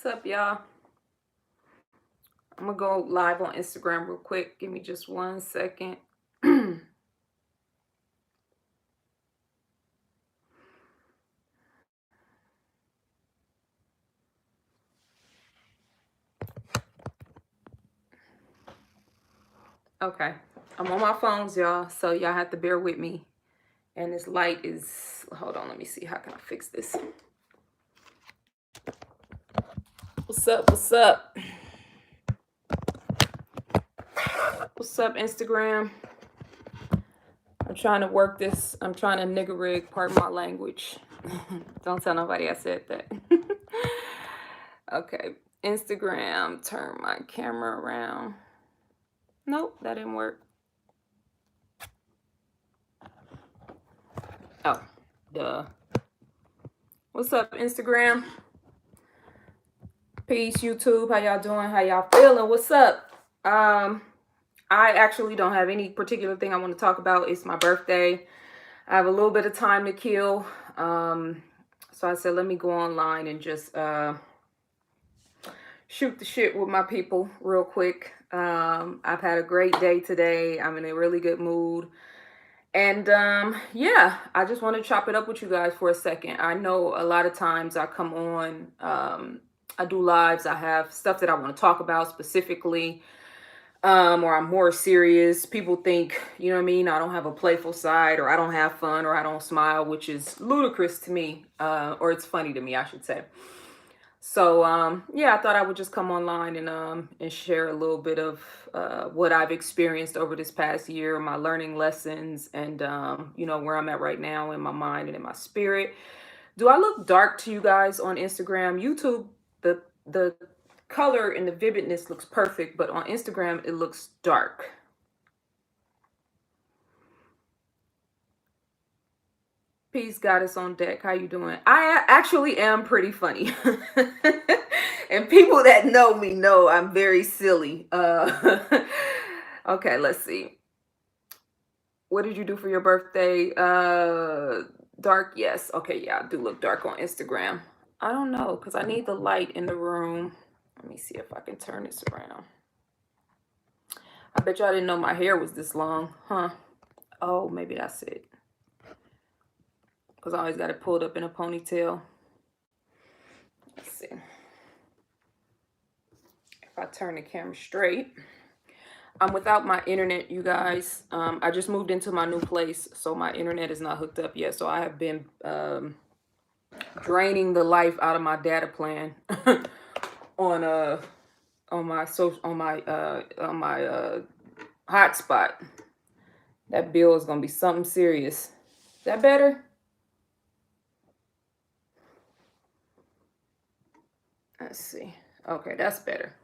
What's up, y'all? I'm gonna go live on Instagram real quick. Give me just 1 second. Okay, I'm on my phones, y'all, so y'all have to bear with me. And this light is, hold on, let me see, how can I fix this? What's up, what's up? What's up, Instagram? I'm trying to work this, I'm trying to nigger rig, pardon my language. Don't tell nobody I said that. Okay, Instagram, turn my camera around. Nope, that didn't work. Oh, duh. What's up, Instagram? Peace, YouTube. How y'all doing? How y'all feeling? What's up? I actually don't have any particular thing I want to talk about. It's my birthday. I have a little bit of time to kill. So I said, let me go online and just shoot the shit with my people real quick. I've had a great day today. I'm in a really good mood. And yeah, I just want to chop it up with you guys for a second. I know a lot of times I come on, I do lives, I have stuff that I want to talk about specifically, or I'm more serious. People think, you know what I mean, I don't have a playful side, or I don't have fun, or I don't smile, which is ludicrous to me, or it's funny to me, I should say. So yeah, I thought I would just come online and share a little bit of what I've experienced over this past year, my learning lessons, and you know, where I'm at right now in my mind and in my spirit. Do I look dark to you guys on Instagram? YouTube, the color and the vividness looks perfect, but on Instagram it looks dark. Peace, goddess on deck. How you doing? I actually am pretty funny. And people that know me know I'm very silly. Okay, let's see. What did you do for your birthday? Dark, yes. Okay, yeah, I do look dark on Instagram. I don't know, because I need the light in the room. Let me see if I can turn this around. I bet y'all didn't know my hair was this long, huh? Oh, maybe that's it. Because I always got it pulled up in a ponytail. Let's see. If I turn the camera straight. I'm without my internet, you guys. I just moved into my new place, so my internet is not hooked up yet. So I have been draining the life out of my data plan on my hotspot. That bill is gonna be something serious. Is that better? Let's see. Okay, that's better.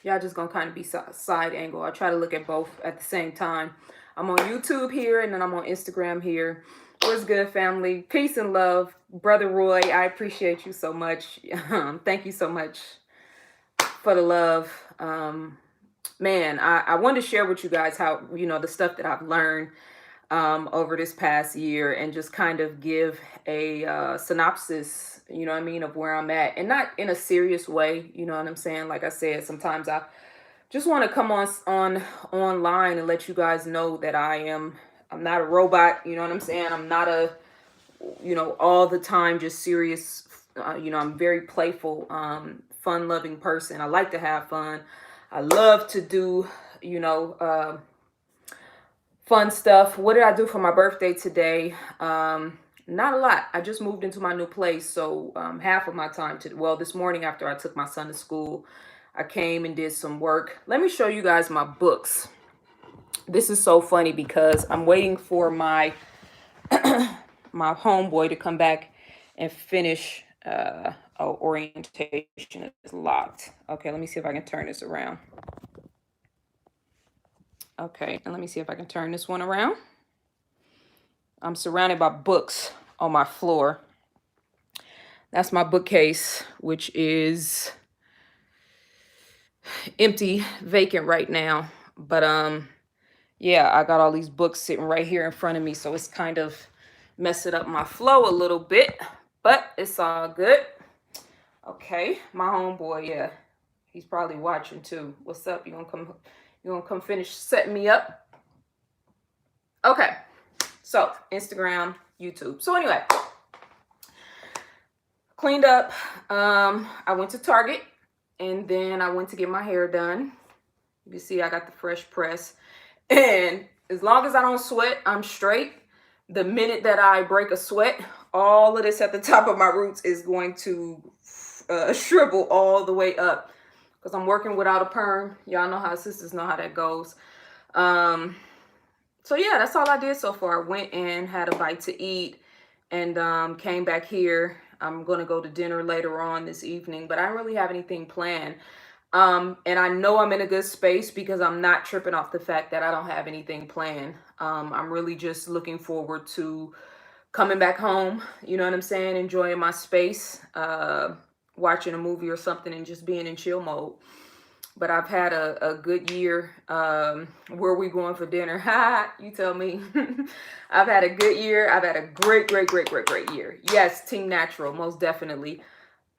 Y'all just gonna kind of be side angle. I try to look at both at the same time. I'm on YouTube here, and then I'm on Instagram here. What's good, family? Peace and love. Brother Roy, I appreciate you so much. Thank you so much for the love. Man, I wanted to share with you guys how, you know, the stuff that I've learned over this past year, and just kind of give a synopsis, you know what I mean, of where I'm at, and not in a serious way, you know what I'm saying? Like I said, sometimes I just want to come online and let you guys know that I'm not a robot, you know what I'm saying? I'm not a, you know, all the time just serious. You know, I'm very playful, fun-loving person. I like to have fun. I love to do, you know, fun stuff. What did I do for my birthday today? Not a lot. I just moved into my new place, so half of my time this morning after I took my son to school, I came and did some work. Let me show you guys my books. This is so funny because I'm waiting for my my homeboy to come back and finish orientation. Is locked. Okay, let me see if I can turn this around. Okay, and let me see if I can turn this one around. I'm surrounded by books on my floor. That's my bookcase, which is empty, vacant right now. But yeah, I got all these books sitting right here in front of me, so it's kind of messing up my flow a little bit, but it's all good. Okay, my homeboy, yeah, he's probably watching too. What's up? You gonna come finish setting me up? Okay, so Instagram, YouTube. So anyway, cleaned up. I went to Target, and then I went to get my hair done. You can see I got the fresh press, and as long as I don't sweat, I'm straight. The minute that I break a sweat, all of this at the top of my roots is going to shrivel all the way up, because I'm working without a perm. Y'all know how sisters know how that goes. So yeah, that's all I did so far. Went and had a bite to eat, and came back here. I'm gonna go to dinner later on this evening, but I don't really have anything planned. And I know I'm in a good space because I'm not tripping off the fact that I don't have anything planned. I'm really just looking forward to coming back home, you know what I'm saying? Enjoying my space, watching a movie or something, and just being in chill mode. But I've had a good year. Where are we going for dinner? Ha, you tell me. I've had a good year. I've had a great year. Yes, Team Natural, most definitely.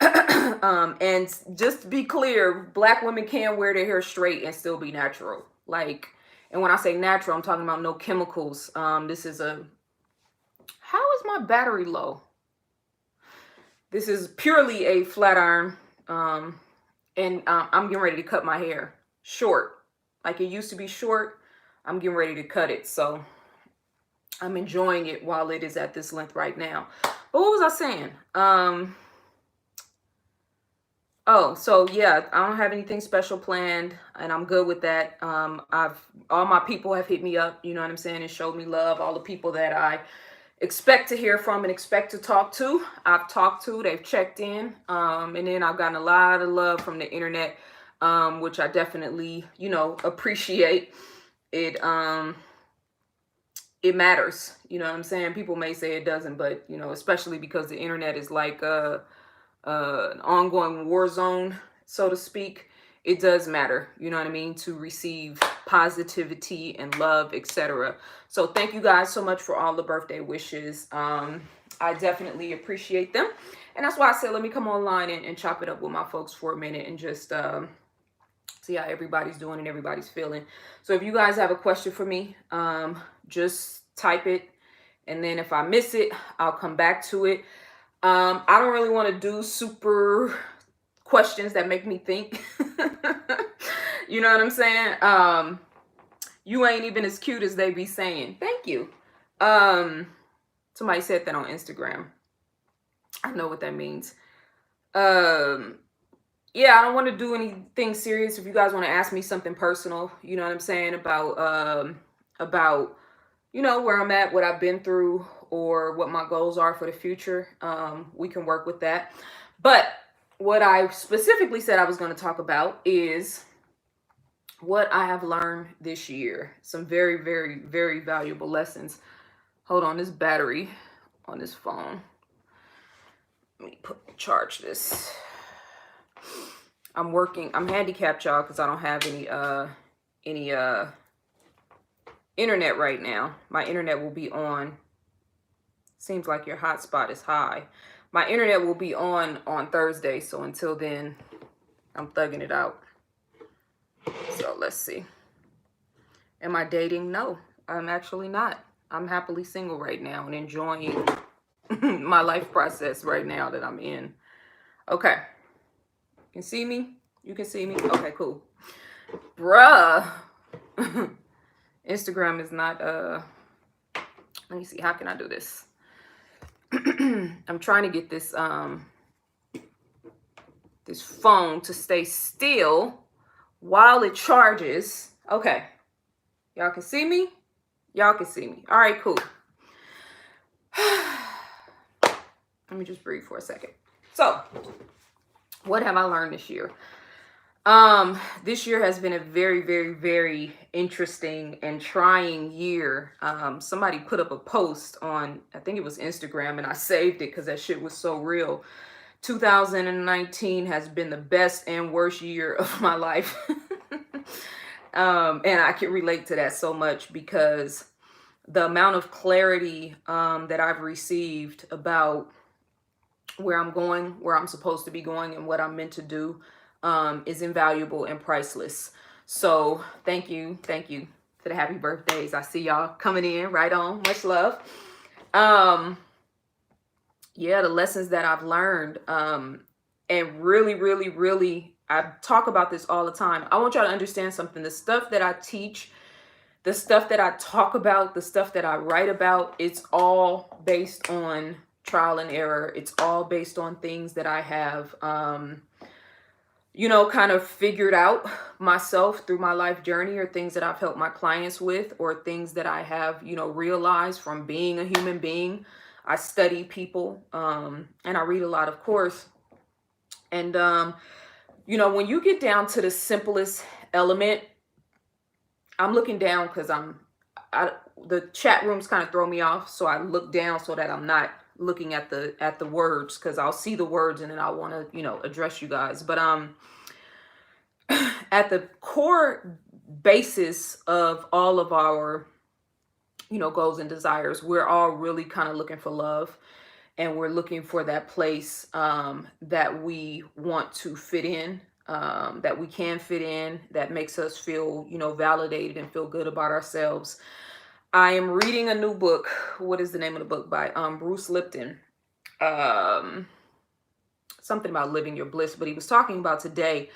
And just to be clear, Black women can wear their hair straight and still be natural. Like, and when I say natural, I'm talking about no chemicals. This is a, how is my battery low? This is purely a flat iron. And I'm getting ready to cut my hair short. Like, it used to be short. I'm getting ready to cut it. So I'm enjoying it while it is at this length right now. But what was I saying? Oh, so yeah, I don't have anything special planned, and I'm good with that. All my people have hit me up, you know what I'm saying, and showed me love. All the people that I expect to hear from and expect to talk to, I've talked to, they've checked in. And then I've gotten a lot of love from the internet, which I definitely, appreciate. It it matters, you know what I'm saying? People may say it doesn't, but especially because the internet is like an ongoing war zone, so to speak. It does matter, you know what I mean, to receive positivity and love, etc. So thank you guys so much for all the birthday wishes. I definitely appreciate them. And that's why I said, let me come online and chop it up with my folks for a minute and just see how everybody's doing and everybody's feeling. So if you guys have a question for me, just type it. And then if I miss it, I'll come back to it. I don't really want to do super questions that make me think. You know what I'm saying? You ain't even as cute as they be saying. Thank you. Somebody said that on Instagram. I know what that means. Yeah, I don't want to do anything serious. If you guys want to ask me something personal, you know what I'm saying, about where I'm at, what I've been through, or what my goals are for the future, we can work with that. But what I specifically said I was going to talk about is what I have learned this year. Some very, very, very valuable lessons. Hold on, this battery on this phone. Let me charge this. I'm handicapped, y'all, because I don't have any internet right now. My internet will be on. Seems like your hotspot is high. My internet will be on Thursday, so until then, I'm thugging it out. So let's see. Am I dating? No, I'm actually not. I'm happily single right now and enjoying my life process right now that I'm in. Okay. You can see me? You can see me? Okay, cool. Bruh. Instagram is not, let me see. How can I do this? I'm trying to get this this phone to stay still while it charges. Okay. Y'all can see me? Y'all can see me. All right, cool. Let me just breathe for a second. So, what have I learned this year? This year has been a very, very, very interesting and trying year. Somebody put up a post on, I think it was Instagram, and I saved it because that shit was so real. 2019 has been the best and worst year of my life. And I can relate to that so much because the amount of clarity that I've received about where I'm going, where I'm supposed to be going, and what I'm meant to do is invaluable and priceless. So thank you for the happy birthdays. I see y'all coming in right on. Much love. Yeah, the lessons that I've learned, and really, I talk about this all the time. I want y'all to understand something. The stuff that I teach, the stuff that I talk about, the stuff that I write about, it's all based on trial and error. It's all based on things that I have, kind of figured out myself through my life journey, or things that I've helped my clients with, or things that I have, realized from being a human being. I study people, and I read a lot, of course. And, when you get down to the simplest element, I'm looking down because the chat rooms kind of throw me off. So I look down so that I'm not looking at the words, because I'll see the words and then I want to, address you guys. But, at the core basis of all of our, goals and desires, we're all really kind of looking for love, and we're looking for that place that we want to fit in, that we can fit in, that makes us feel, validated and feel good about ourselves. I am reading a new book. What is the name of the book? By Bruce Lipton. Something about living your bliss, but he was talking about today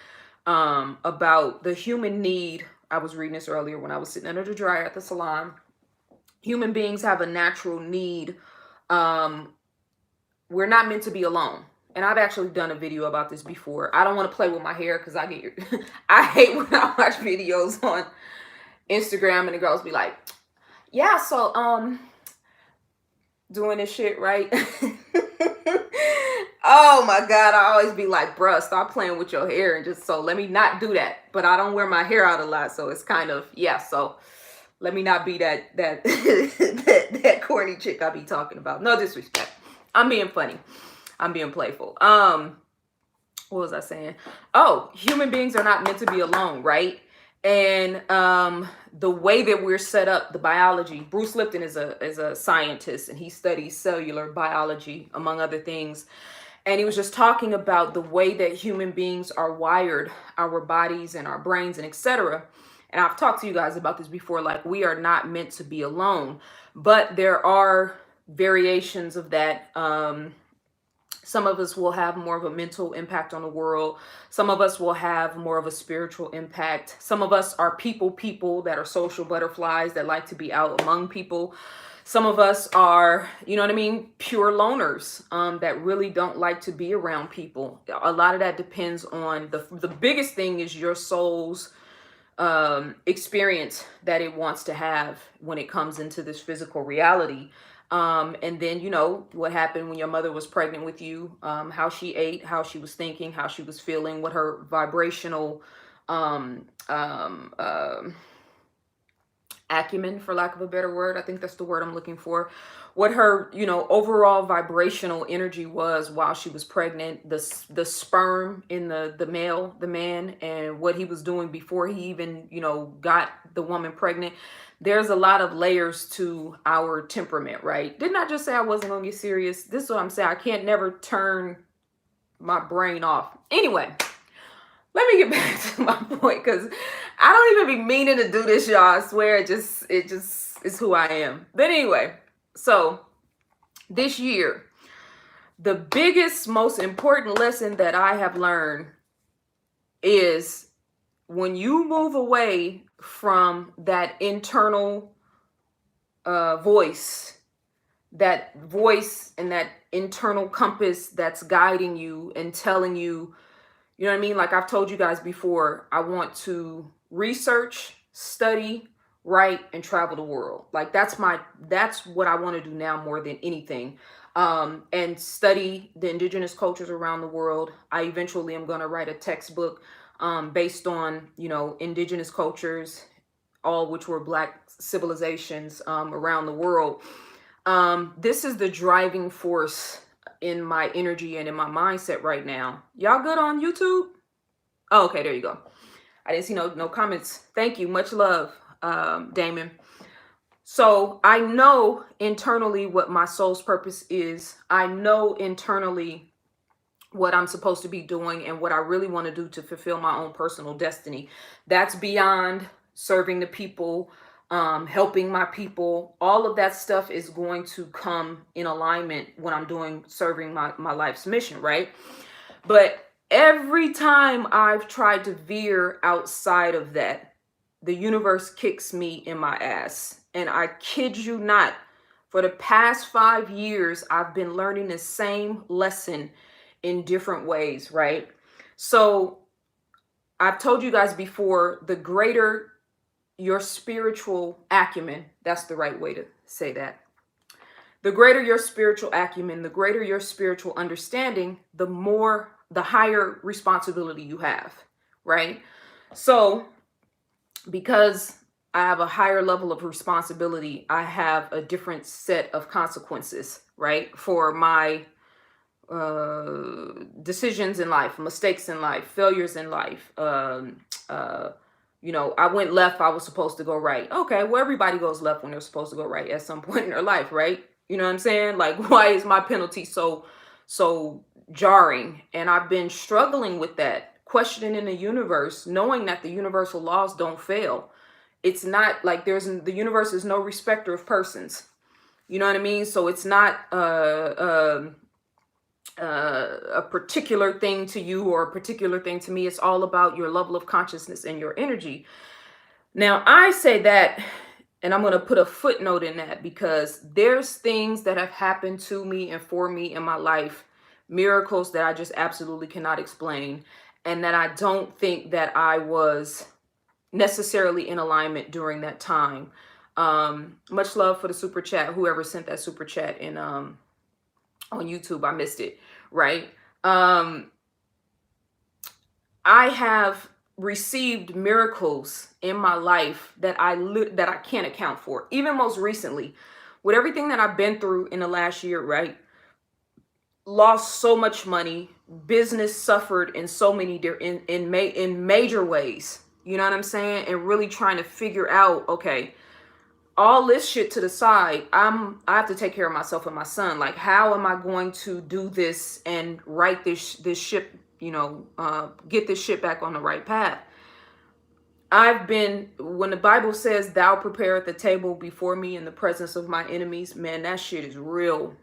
about the human need. I was reading this earlier when I was sitting under the dryer at the salon. Human beings have a natural need. We're not meant to be alone. And I've actually done a video about this before. I don't want to play with my hair because I hate when I watch videos on Instagram and the girls be like, yeah, so doing this shit, right? Oh my God, I always be like, bruh, stop playing with your hair, and just, so let me not do that. But I don't wear my hair out a lot, so it's kind of, yeah, so let me not be that that corny chick I be talking about. No disrespect. I'm being funny. I'm being playful. What was I saying? Oh, human beings are not meant to be alone, right? And the way that we're set up, the biology. Bruce Lipton is a scientist, and he studies cellular biology, among other things. And he was just talking about the way that human beings are wired, our bodies and our brains and etc. And I've talked to you guys about this before, like, we are not meant to be alone, but there are variations of that. Some of us will have more of a mental impact on the world. Some of us will have more of a spiritual impact. Some of us are people that are social butterflies that like to be out among people. Some of us are, pure loners that really don't like to be around people. A lot of that depends on the biggest thing is your soul's experience that it wants to have when it comes into this physical reality. And then, what happened when your mother was pregnant with you, how she ate, how she was thinking, how she was feeling, what her vibrational acumen, for lack of a better word, I think that's the word I'm looking for, what her, overall vibrational energy was while she was pregnant, the sperm in the man, and what he was doing before he even, got the woman pregnant. There's a lot of layers to our temperament, right? Didn't I just say I wasn't gonna get serious? This is what I'm saying. I can't never turn my brain off. Anyway, let me get back to my point, because I don't even be meaning to do this, y'all. I swear, it just is who I am. But anyway, so this year, the biggest, most important lesson that I have learned is when you move away from that internal voice and that internal compass that's guiding you and telling you, you know what I mean? Like I've told you guys before, I want to research, study, write, and travel the world. Like that's what I want to do now more than anything. And study the indigenous cultures around the world. I eventually am going to write a textbook based on, indigenous cultures, all which were Black civilizations around the world. This is the driving force in my energy and in my mindset right now. Y'all good on YouTube? Oh, okay, there you go. I didn't see no comments. Thank you. Much love, Damon. So I know internally what my soul's purpose is. I know internally what I'm supposed to be doing and what I really want to do to fulfill my own personal destiny. That's beyond serving the people, helping my people. All of that stuff is going to come in alignment when I'm doing serving my life's mission, right? But every time I've tried to veer outside of that, the universe kicks me in my ass. And I kid you not, for the past 5 years, I've been learning the same lesson in different ways, right? So I've told you guys before, the greater your spiritual acumen, that's the right way to say that. The greater your spiritual acumen, the greater your spiritual understanding, the higher responsibility you have, right? So because I have a higher level of responsibility, I have a different set of consequences, right? For my decisions in life, mistakes in life, failures in life. I went left, I was supposed to go right. Okay, well, everybody goes left when they're supposed to go right at some point in their life, right? You know what I'm saying? Like, why is my penalty so jarring? And I've been struggling with that, questioning the universe, knowing that the universal laws don't fail. It's not like the universe is no respecter of persons. You know what I mean? So it's not a particular thing to you or a particular thing to me. It's all about your level of consciousness and your energy. Now, I say that, and I'm going to put a footnote in that, because there's things that have happened to me and for me in my life, miracles that I just absolutely cannot explain, and that I don't think that I was necessarily in alignment during that time. Much love for the super chat, whoever sent that super chat in on YouTube. I missed it, right? I have received miracles in my life that I can't account for. Even most recently, with everything that I've been through in the last year, right? Lost so much money, business suffered in so many in major ways. You know what I'm saying? And really trying to figure out, okay, all this shit to the side, I have to take care of myself and my son. Like, how am I going to do this and right this ship, get this shit back on the right path? When the Bible says, thou prepareth the table before me in the presence of my enemies, man, that shit is real.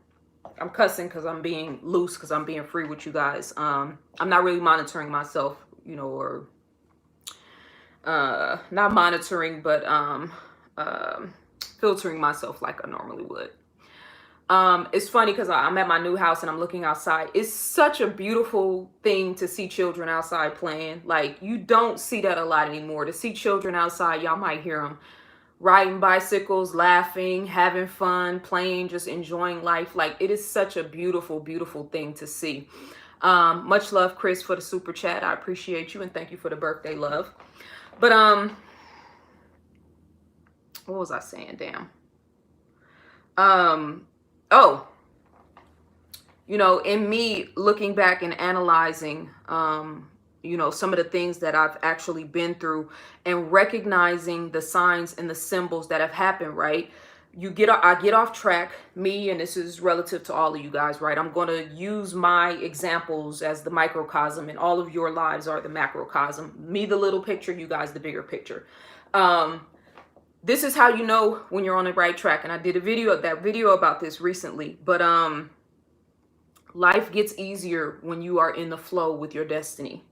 I'm cussing because I'm being loose, because I'm being free with you guys. I'm not really monitoring myself, or not monitoring, but filtering myself like I normally would. It's funny because I'm at my new house and I'm looking outside. It's such a beautiful thing to see children outside playing. Like, you don't see that a lot anymore. To see children outside, y'all might hear them riding bicycles, laughing, having fun, playing, just enjoying life. Like, it is such a beautiful, beautiful thing to see. Much love, Chris, for the super chat. I appreciate you, and thank you for the birthday love. But what was I saying? Damn. In me looking back and analyzing, some of the things that I've actually been through and recognizing the signs and the symbols that have happened, right? I get off track, and this is relative to all of you guys, right? I'm going to use my examples as the microcosm, and all of your lives are the macrocosm. Me, the little picture, you guys, the bigger picture. This is how you know when you're on the right track. And I did a video about this recently, but life gets easier when you are in the flow with your destiny.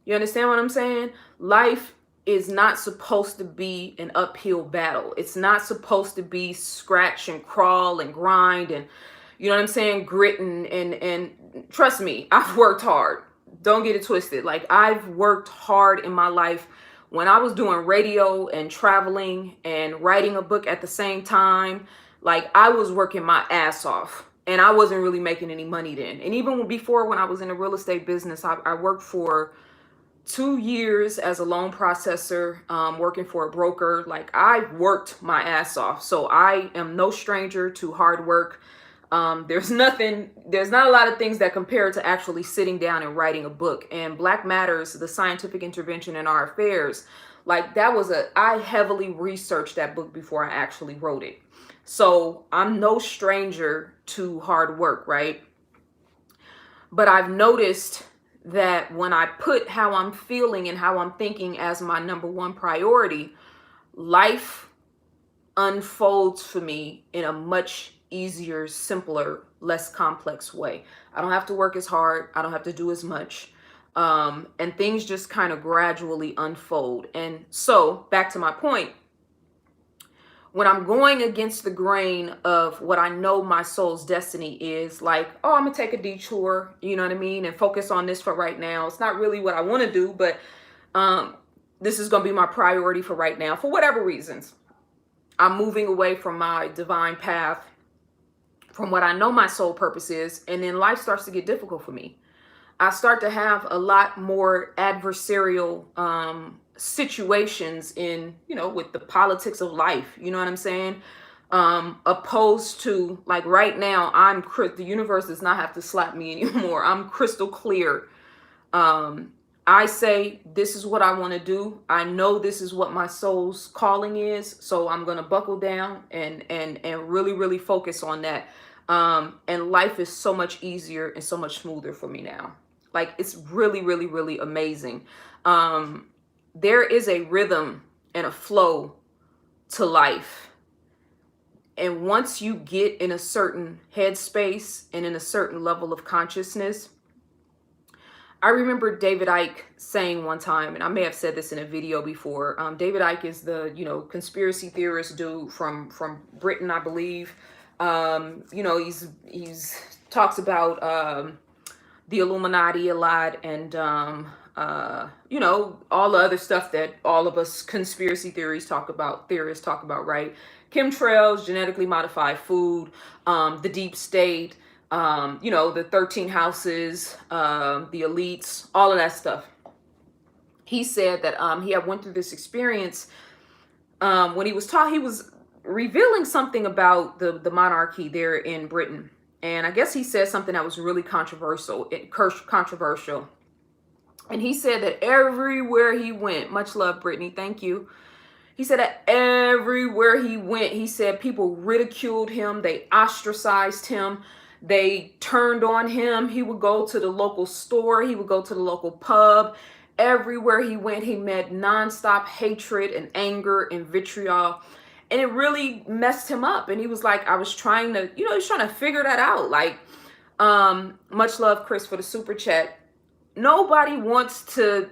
You understand what I'm saying? Life is not supposed to be an uphill battle. It's not supposed to be scratch and crawl and grind and, you know what I'm saying, grit and trust me, I've worked hard. Don't get it twisted. Like, I've worked hard in my life. When I was doing radio and traveling and writing a book at the same time, like, I was working my ass off, and I wasn't really making any money then. And even before, when I was in the real estate business, I worked for 2 years as a loan processor, working for a broker. Like, I worked my ass off. So I am no stranger to hard work. There's not a lot of things that compare to actually sitting down and writing a book. And Black Matters, the scientific intervention in our affairs, Like I heavily researched that book before I actually wrote it. So I'm no stranger to hard work, right? But I've noticed that when I put how I'm feeling and how I'm thinking as my number one priority, life unfolds for me in a much easier, simpler, less complex way. I don't have to work as hard. I don't have to do as much. And things just kind of gradually unfold. And so back to my point, when I'm going against the grain of what I know my soul's destiny is, like, oh, I'm gonna take a detour, you know what I mean, and focus on this for right now. It's not really what I want to do, but this is gonna be my priority for right now for whatever reasons. I'm moving away from my divine path, from what I know my soul purpose is, and then life starts to get difficult for me. I start to have a lot more adversarial situations in, with the politics of life, you know what I'm saying? Opposed to, like, right now, the universe does not have to slap me anymore. I'm crystal clear. I say, this is what I want to do. I know this is what my soul's calling is. So I'm going to buckle down and really, really focus on that. And life is so much easier and so much smoother for me now. Like, it's really, really, really amazing. There is a rhythm and a flow to life. And once you get in a certain headspace and in a certain level of consciousness, I remember David Icke saying one time, and I may have said this in a video before, David Icke is the, conspiracy theorist dude from Britain, I believe. He's talks about the Illuminati a lot, and all the other stuff that all of us conspiracy theorists talk about, right? Chemtrails, genetically modified food, the deep state, the 13 houses, the elites, all of that stuff. He said that he had went through this experience when he was revealing something about the monarchy there in Britain. And I guess he said something that was really controversial. And he said that everywhere he went, much love, Brittany, thank you. He said that everywhere he went, he said people ridiculed him. They ostracized him. They turned on him. He would go to the local store. He would go to the local pub. Everywhere he went, he met nonstop hatred and anger and vitriol. And it really messed him up. And he was like, I was trying to, he's trying to figure that out. Like, much love, Chris, for the super chat. Nobody wants to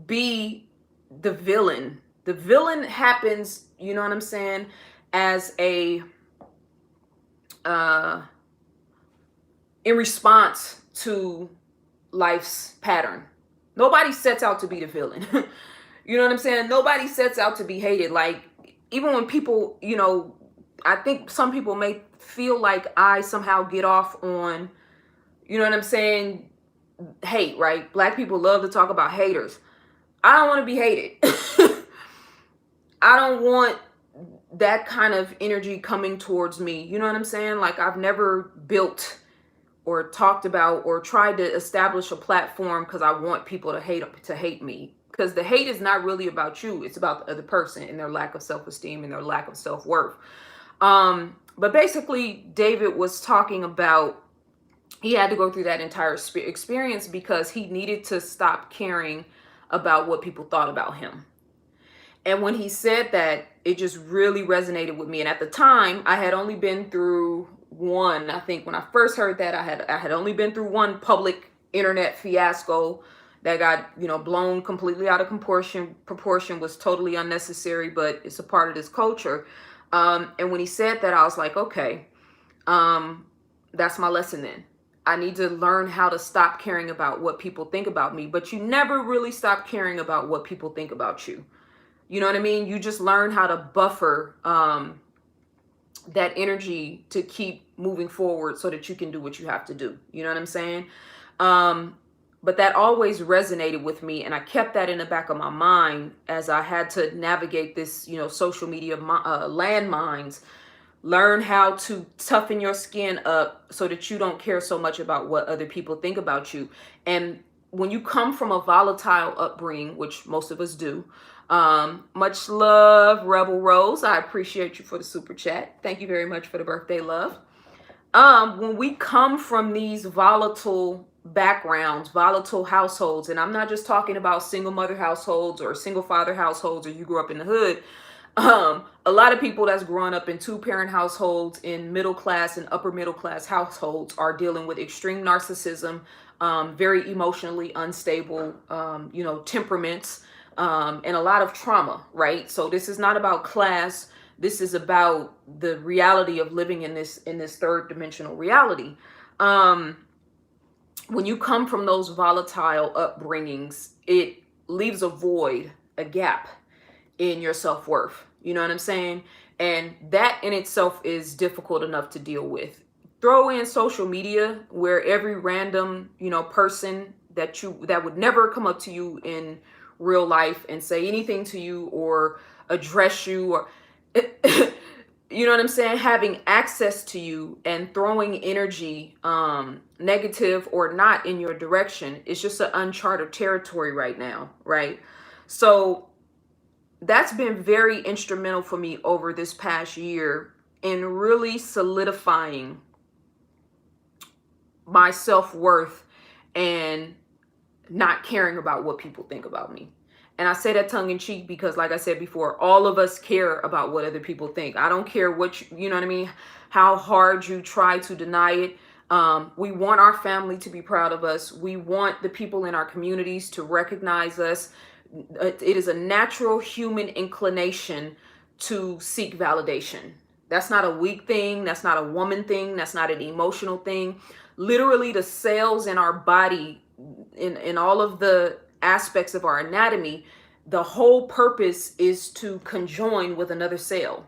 be the villain. The villain happens, you know what I'm saying, as in response to life's pattern. Nobody sets out to be the villain. You know what I'm saying? Nobody sets out to be hated. Like, even when people, I think some people may feel like I somehow get off on, you know what I'm saying, hate, right? Black people love to talk about haters. I don't want to be hated. I don't want that kind of energy coming towards me. You know what I'm saying? Like, I've never built or talked about or tried to establish a platform because I want people to hate me. Because the hate is not really about you. It's about the other person and their lack of self-esteem and their lack of self-worth. But basically, David was talking about he had to go through that entire experience because he needed to stop caring about what people thought about him. And when he said that, it just really resonated with me. And at the time, I had only been through one. I think when I first heard that, I had only been through one public internet fiasco that got, blown completely out of proportion, was totally unnecessary, but it's a part of this culture. And when he said that, I was like, okay, that's my lesson then. I need to learn how to stop caring about what people think about me. But you never really stop caring about what people think about you. You know what I mean? You just learn how to buffer that energy to keep moving forward so that you can do what you have to do. You know what I'm saying? But that always resonated with me. And I kept that in the back of my mind as I had to navigate this, social media landmines. Learn how to toughen your skin up so that you don't care so much about what other people think about you. And when you come from a volatile upbringing, which most of us do, much love, Rebel Rose. I appreciate you for the super chat. Thank you very much for the birthday love. When we come from these volatile backgrounds, volatile households, and I'm not just talking about single mother households or single father households, or you grew up in the hood. A lot of people that's growing up in 2-parent households, in middle class and upper middle class households, are dealing with extreme narcissism, very emotionally unstable, temperaments, and a lot of trauma, right? So this is not about class. This is about the reality of living in this third dimensional reality. When you come from those volatile upbringings, it leaves a void, a gap in your self-worth. You know what I'm saying? And that in itself is difficult enough to deal with. Throw in social media, where every random, person that would never come up to you in real life and say anything to you or address you, or you know what I'm saying, having access to you and throwing energy, negative or not, in your direction. It's just an uncharted territory right now, right? So that's been very instrumental for me over this past year in really solidifying my self-worth and not caring about what people think about me. And I say that tongue in cheek because, like I said before, all of us care about what other people think. I don't care what you know what I mean, how hard you try to deny it. We want our family to be proud of us. We want the people in our communities to recognize us. It is a natural human inclination to seek validation. That's not a weak thing. That's not a woman thing. That's not an emotional thing. Literally, the cells in our body, in all of the aspects of our anatomy, the whole purpose is to conjoin with another cell.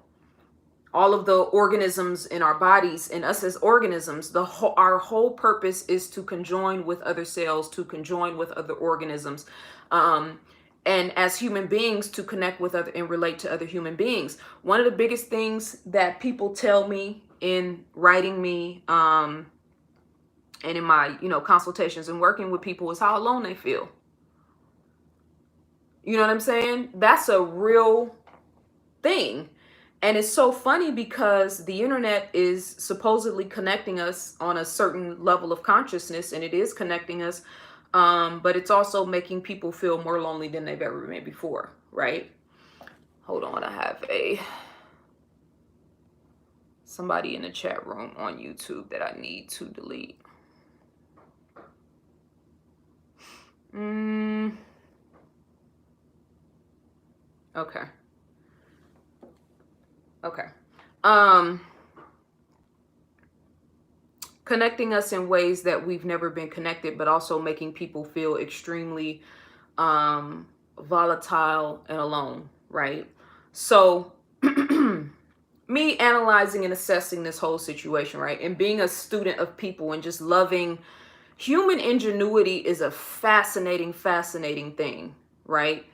All of the organisms in our bodies, and us as organisms, our whole purpose is to conjoin with other cells, to conjoin with other organisms. And as human beings, to connect with other and relate to other human beings. One of the biggest things that people tell me in writing me, and in my, consultations and working with people, is how alone they feel. You know what I'm saying? That's a real thing. And it's so funny because the internet is supposedly connecting us on a certain level of consciousness, and it is connecting us. But it's also making people feel more lonely than they've ever been before, right? Hold on, I have somebody in the chat room on YouTube that I need to delete. Okay. Connecting us in ways that we've never been connected, but also making people feel extremely volatile and alone, right? So me analyzing and assessing this whole situation, right, and being a student of people and just loving human ingenuity is a fascinating thing, right?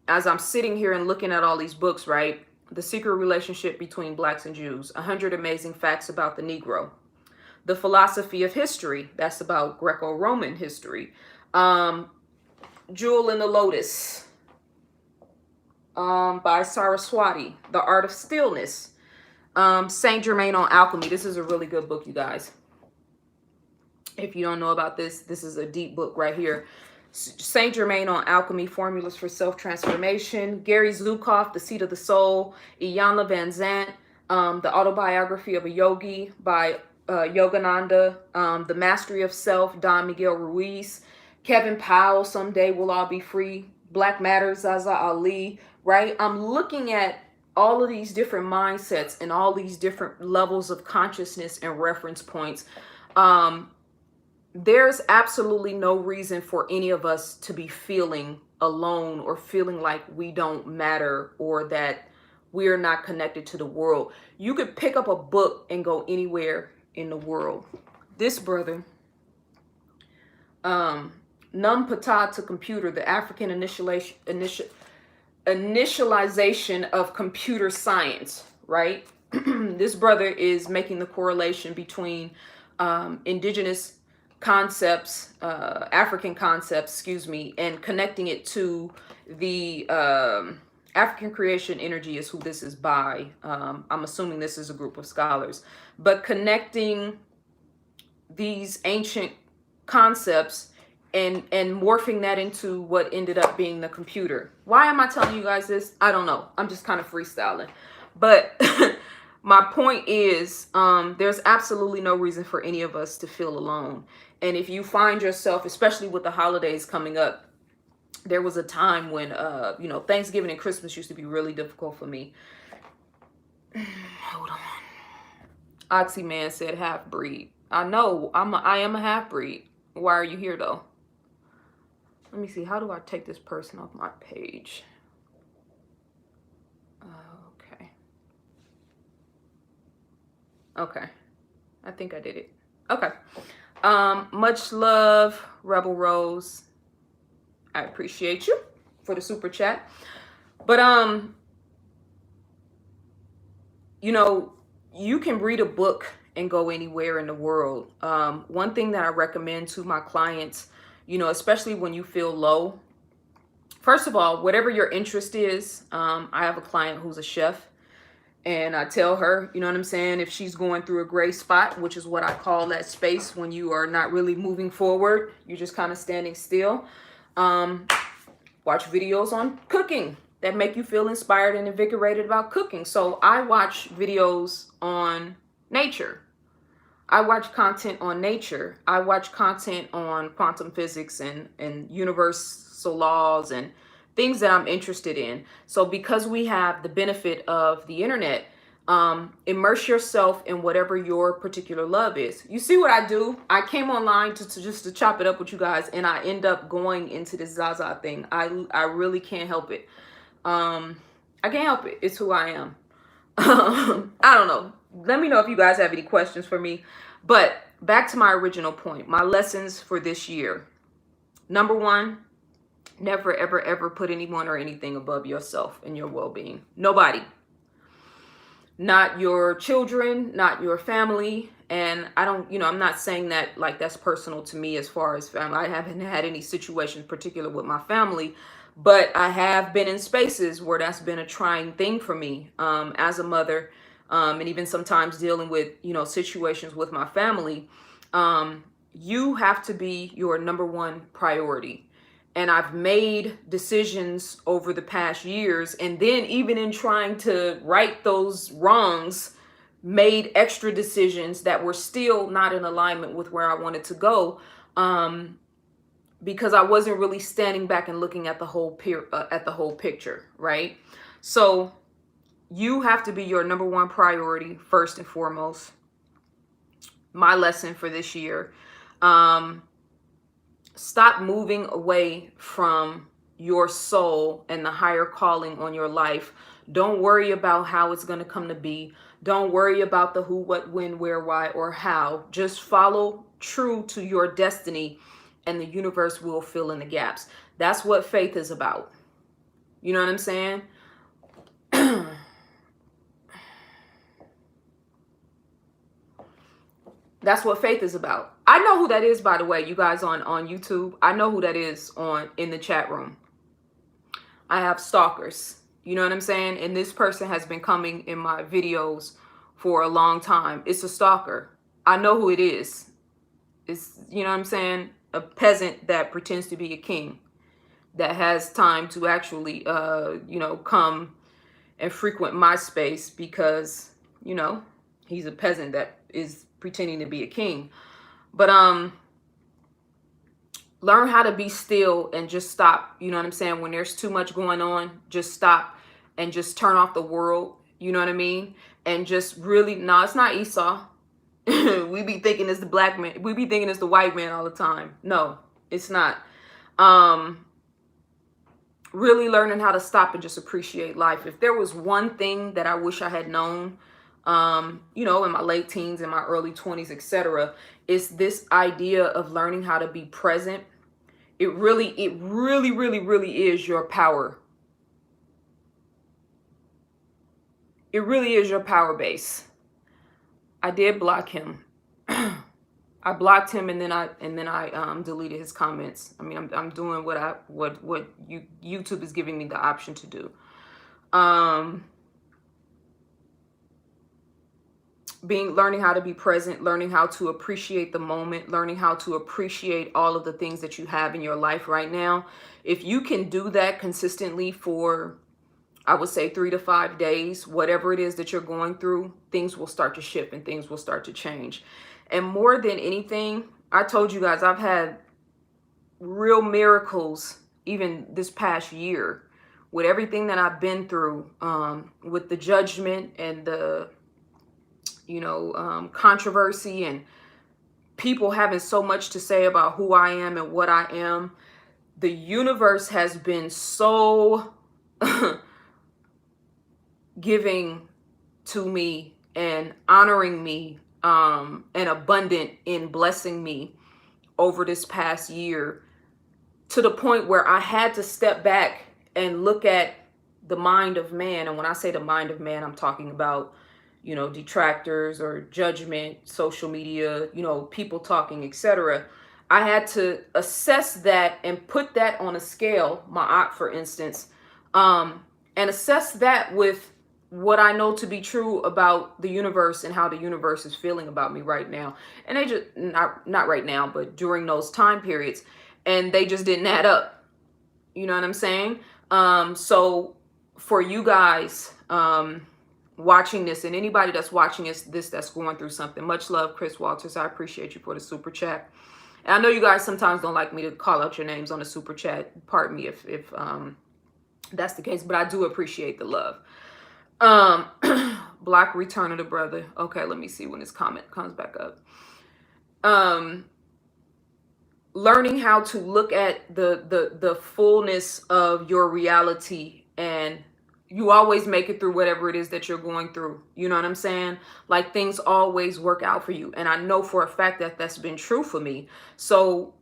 As I'm sitting here and looking at all these books, right? The Secret Relationship Between Blacks and Jews, 100 Amazing Facts About the Negro. The Philosophy of History, that's about Greco-Roman history. Jewel in the Lotus, by Saraswati. The Art of Stillness. Saint Germain on Alchemy. This is a really good book, you guys. If you don't know about this, this is a deep book right here. Saint Germain on Alchemy, Formulas for Self-Transformation. Gary Zukav, The Seat of the Soul. Iyanla Vanzant, The Autobiography of a Yogi by Yogananda. The Mastery of Self, Don Miguel Ruiz. Kevin Powell, Someday We'll All Be Free. Black Matter, ZaZa Ali, right? I'm looking at all of these different mindsets and all these different levels of consciousness and reference points. There's absolutely no reason for any of us to be feeling alone or feeling like we don't matter or that we're not connected to the world. You could pick up a book and go anywhere in the world. This brother, Num Pata to Computer, the African initialization of computer science, right? This brother is making the correlation between indigenous concepts, African concepts, excuse me, and connecting it to the African creation energy is who this is by. I'm assuming this is a group of scholars, but connecting these ancient concepts and morphing that into what ended up being the computer. Why am I telling you guys this? I don't know. I'm just kind of freestyling. But my point is, there's absolutely no reason for any of us to feel alone. And if you find yourself, especially with the holidays coming up, there was a time when, you know, Thanksgiving and Christmas used to be really difficult for me. Hold on. Oxy Man said half breed. I know I am a half breed. Why are you here though? Let me see. How do I take this person off my page? Okay. Okay. I think I did it. Okay. Much love, Rebel Rose. I appreciate you for the super chat. But you know, you can read a book and go anywhere in the world. One thing that I recommend to my clients, you know, especially when you feel low, first of all, whatever your interest is, I have a client who's a chef, and I tell her, you know what I'm saying, if she's going through a gray spot, which is what I call that space when you are not really moving forward, you're just kind of standing still, watch videos on cooking that make you feel inspired and invigorated about cooking. So I watch videos on nature. I watch content on nature. I watch content on quantum physics and universal laws and things that I'm interested in. So because we have the benefit of the internet, immerse yourself in whatever your particular love is. You see what I do? I came online to just to chop it up with you guys, and I end up going into this ZaZa thing. I really can't help it. I can't help it. It's who I am. I don't know. Let me know if you guys have any questions for me. But back to my original point, my lessons for this year. Number one, never, ever, ever put anyone or anything above yourself and your well-being. Nobody. Not your children, not your family. And I don't, you know, I'm not saying that like that's personal to me as far as family. I haven't had any situations particular with my family, but I have been in spaces where that's been a trying thing for me as a mother, and even sometimes dealing with, you know, situations with my family. You have to be your number one priority. And I've made decisions over the past years, and then even in trying to right those wrongs, made extra decisions that were still not in alignment with where I wanted to go, because I wasn't really standing back and looking at the whole picture, right? So you have to be your number one priority first and foremost. My lesson for this year. Stop moving away from your soul and the higher calling on your life. Don't worry about how it's going to come to be. Don't worry about the who, what, when, where, why, or how. Just follow true to your destiny, and the universe will fill in the gaps. That's what faith is about. You know what I'm saying? That's what faith is about. I know who that is, by the way, you guys on YouTube. I know who that is in the chat room. I have stalkers. You know what I'm saying? And this person has been coming in my videos for a long time. It's a stalker. I know who it is. It's, you know what I'm saying? A peasant that pretends to be a king, that has time to actually, you know, come and frequent my space because, you know, he's a peasant that is pretending to be a king. But learn how to be still and just stop. You know what I'm saying? When there's too much going on, just stop and just turn off the world. You know what I mean? And just really, no, it's not Esau. We be thinking it's the black man. We be thinking it's the white man all the time. No, it's not. Really learning how to stop and just appreciate life. If there was one thing that I wish I had known, you know, in my late teens, in my early 20s, etc., it's this idea of learning how to be present. It really is your power. It really is your power base. I did block him. I blocked him, and then I deleted his comments. I mean, I'm doing what YouTube is giving me the option to do. Learning how to be present, learning how to appreciate the moment, learning how to appreciate all of the things that you have in your life right now. If you can do that consistently for, I would say, 3 to 5 days, whatever it is that you're going through, things will start to shift and things will start to change. And more than anything, I told you guys, I've had real miracles even this past year with everything that I've been through, with the judgment and the controversy and people having so much to say about who I am and what I am. The universe has been so giving to me and honoring me, and abundant in blessing me over this past year, to the point where I had to step back and look at the mind of man. And when I say the mind of man, I'm talking about detractors or judgment, social media, people talking, etc. I had to assess that and put that on a scale, my aunt, for instance, and assess that with what I know to be true about the universe and how the universe is feeling about me right now. And they just, not right now, but during those time periods, and they just didn't add up. You know what I'm saying? So for you guys, watching this, and anybody that's watching this that's going through something, much love, Chris Walters. I appreciate you for the super chat. And I know you guys sometimes don't like me to call out your names on the super chat. Pardon me if that's the case, but I do appreciate the love. Block return of the brother. Okay, let me see when this comment comes back up. Learning how to look at the fullness of your reality, and you always make it through whatever it is that you're going through. You know what I'm saying? Like, things always work out for you. And I know for a fact that that's been true for me. So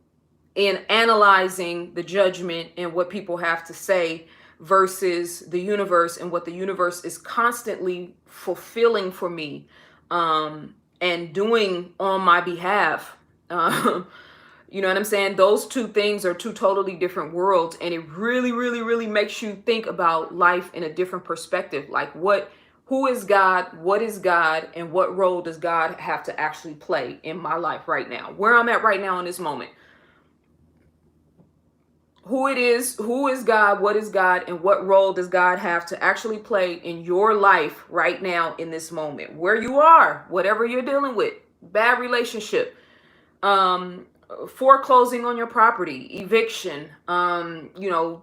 in analyzing the judgment and what people have to say versus the universe and what the universe is constantly fulfilling for me, and doing on my behalf, you know what I'm saying? Those two things are two totally different worlds. And it really, really, really makes you think about life in a different perspective. Like, who is God? What is God? And what role does God have to actually play in my life right now? Where I'm at right now in this moment. Who is God? What is God? And what role does God have to actually play in your life right now in this moment? Where you are, whatever you're dealing with, bad relationship, foreclosing on your property, eviction,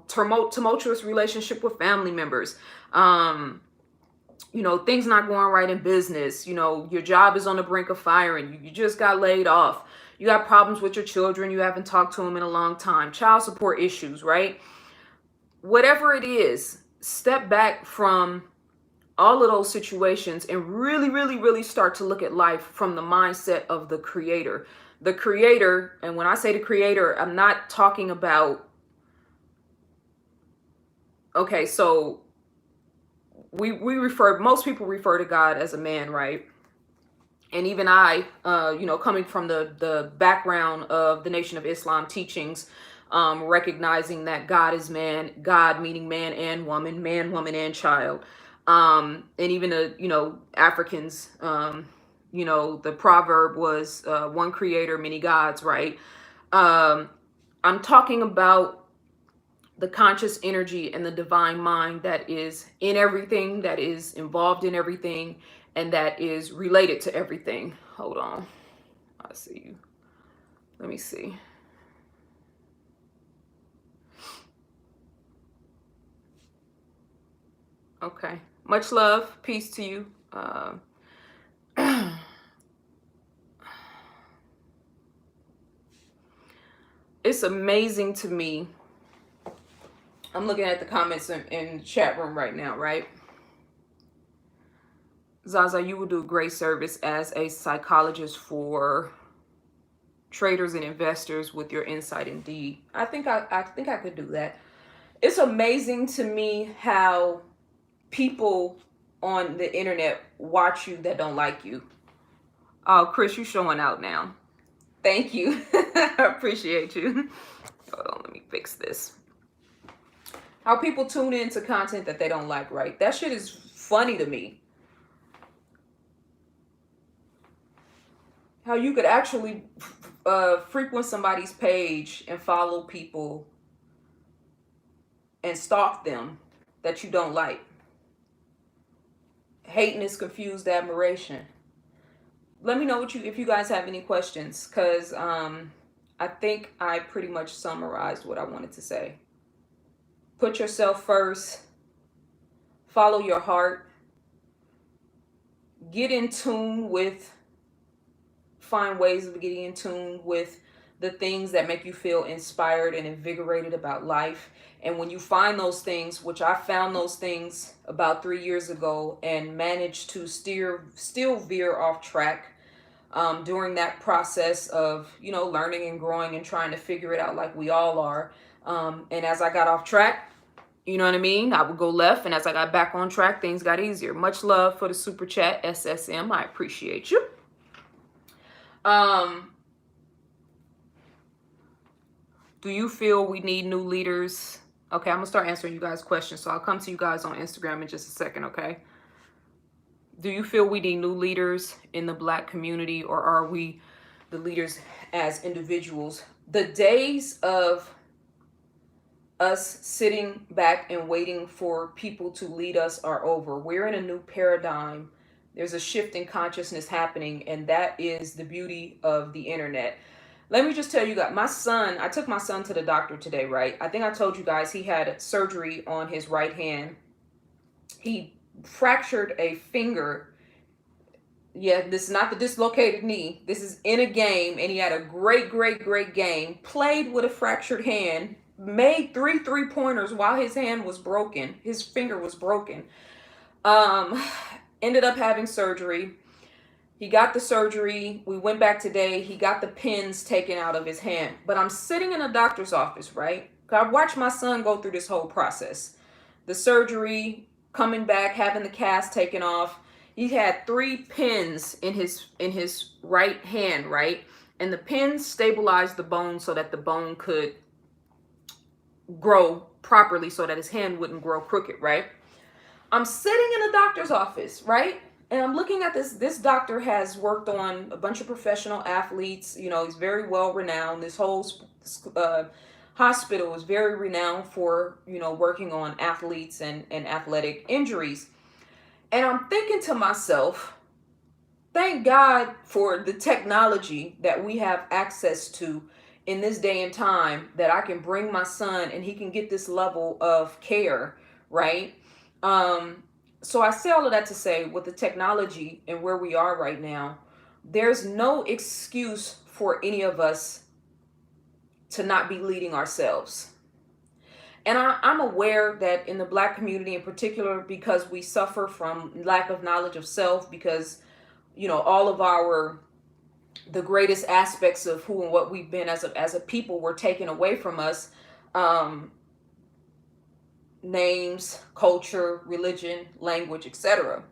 tumultuous relationship with family members, things not going right in business, your job is on the brink of firing, you just got laid off, you got problems with your children, you haven't talked to them in a long time, child support issues, right? Whatever it is, step back from all of those situations and really, really, really start to look at life from the mindset of the creator. The creator, and when I say the creator, I'm not talking about, okay, so most people refer to God as a man, right? And even I, coming from the background of the Nation of Islam teachings, recognizing that God is man, God meaning man and woman, man, woman, and child. And even the, Africans, the proverb was one creator, many gods, right? I'm talking about the conscious energy and the divine mind that is in everything, that is involved in everything, and that is related to everything. Hold on. I see you. Let me see. Okay. Much love. Peace to you. It's amazing to me. I'm looking at the comments in the chat room right now, right? ZaZa, you will do great service as a psychologist for traders and investors with your insight indeed. I think I could do that. It's amazing to me how people on the internet watch you that don't like you. Oh, Chris, you showing out now. Thank you. I appreciate you. Hold on, let me fix this. How people tune into content that they don't like, right? That shit is funny to me. How you could actually frequent somebody's page and follow people and stalk them that you don't like. Hating is confused admiration. Let me know what if you guys have any questions, because I think I pretty much summarized what I wanted to say. Put yourself first. Follow your heart. Get in tune with, find ways of getting in tune with the things that make you feel inspired and invigorated about life. And when you find those things, which I found those things about 3 years ago and managed to still veer off track during that process of, learning and growing and trying to figure it out like we all are. And as I got off track, you know what I mean? I would go left, and as I got back on track, things got easier. Much love for the super chat, SSM. I appreciate you. Do you feel we need new leaders? Okay, I'm gonna start answering you guys' questions, so I'll come to you guys on Instagram in just a second, okay? Do you feel we need new leaders in the Black community, or are we the leaders as individuals? The days of us sitting back and waiting for people to lead us are over. We're in a new paradigm. There's a shift in consciousness happening, and that is the beauty of the internet. Let me just tell you guys, I took my son to the doctor today, right? I think I told you guys he had surgery on his right hand. He fractured a finger. Yeah, this is not the dislocated knee. This is in a game, and he had a great game. Played with a fractured hand, made 3 3-pointers while his hand was broken. His finger was broken. Ended up having surgery. He got the surgery. We went back today. He got the pins taken out of his hand. But I'm sitting in a doctor's office, right? I watched my son go through this whole process. The surgery, coming back, having the cast taken off. He had 3 pins in his right hand, right? And the pins stabilized the bone so that the bone could grow properly, so that his hand wouldn't grow crooked, right? I'm sitting in a doctor's office, right? And I'm looking at this. This doctor has worked on a bunch of professional athletes. He's very well renowned. This whole hospital is very renowned for, working on athletes and athletic injuries. And I'm thinking to myself, thank God for the technology that we have access to in this day and time, that I can bring my son and he can get this level of care, right? So I say all of that to say, with the technology and where we are right now, there's no excuse for any of us to not be leading ourselves. And I'm aware that in the Black community in particular, because we suffer from lack of knowledge of self, because, all of the greatest aspects of who and what we've been as a people were taken away from us. Names, culture, religion, language, etc.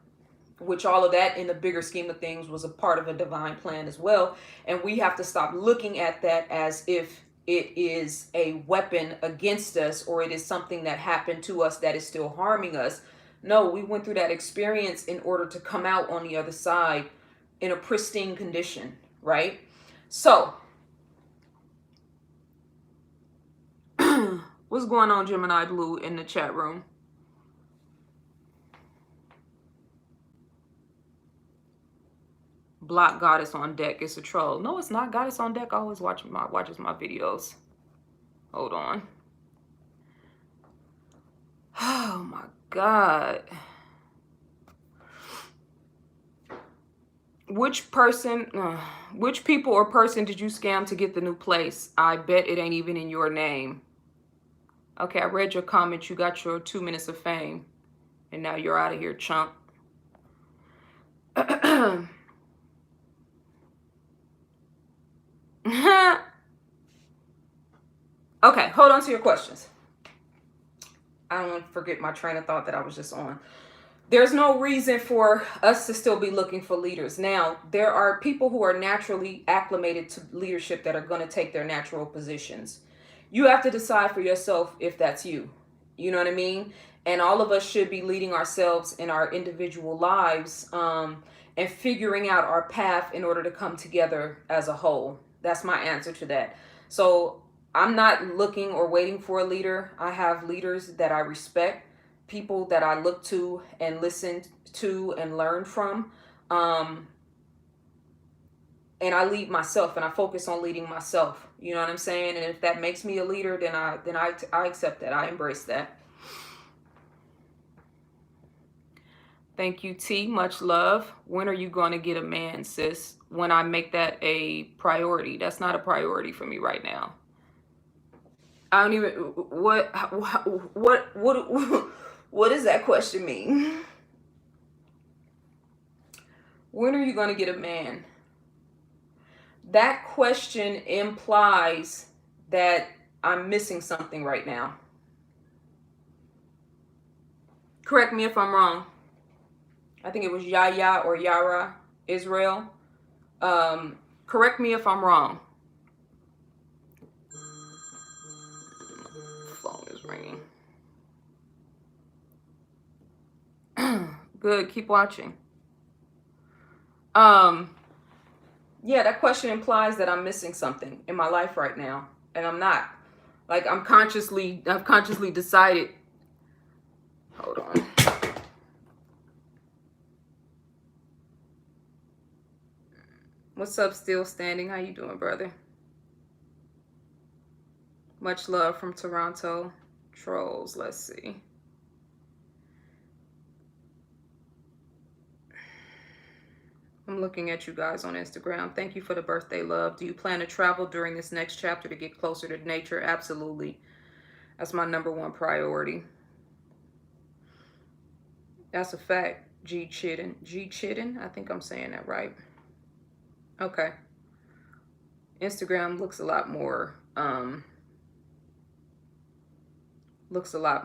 Which all of that in the bigger scheme of things was a part of a divine plan as well. And we have to stop looking at that as if it is a weapon against us, or it is something that happened to us that is still harming us. No, we went through that experience in order to come out on the other side in a pristine condition, right? So, what's going on, Gemini Blue, in the chat room? Block Goddess on deck. It's a troll. No, it's not. Goddess on deck always watches my videos. Hold on. Oh my God. Which people or person did you scam to get the new place? I bet it ain't even in your name. Okay, I read your comment. You got your 2 minutes of fame. And now you're out of here, chump. Okay, hold on to your questions. I don't want to forget my train of thought that I was just on. there's no reason for us to still be looking for leaders. Now, there are people who are naturally acclimated to leadership that are going to take their natural positions. You have to decide for yourself if that's you. You know what I mean? And all of us should be leading ourselves in our individual lives, and figuring out our path in order to come together as a whole. That's my answer to that. So I'm not looking or waiting for a leader. I have leaders that I respect, people that I look to and listen to and learn from. And I lead myself, and I focus on leading myself. You know what I'm saying? And if that makes me a leader, then I accept that. I embrace that. Thank you, T. Much love. When are you going to get a man, sis? When I make that a priority. That's not a priority for me right now. I don't even, what does that question mean? When are you going to get a man? That question implies that I'm missing something right now. Correct me if I'm wrong. I think it was Yaya or Yara, Israel. Correct me if I'm wrong. Phone is ringing. Good, keep watching. Yeah, that question implies that I'm missing something in my life right now, and I'm not. Like, I've consciously decided. Hold on. What's up, Still Standing? How you doing, brother? Much love from Toronto. Trolls, let's see. I'm looking at you guys on Instagram. Thank you for the birthday love. Do you plan to travel during this next chapter to get closer to nature? Absolutely. That's my #1 priority. That's a fact. G Chidden. I think I'm saying that right. Okay. Instagram looks a lot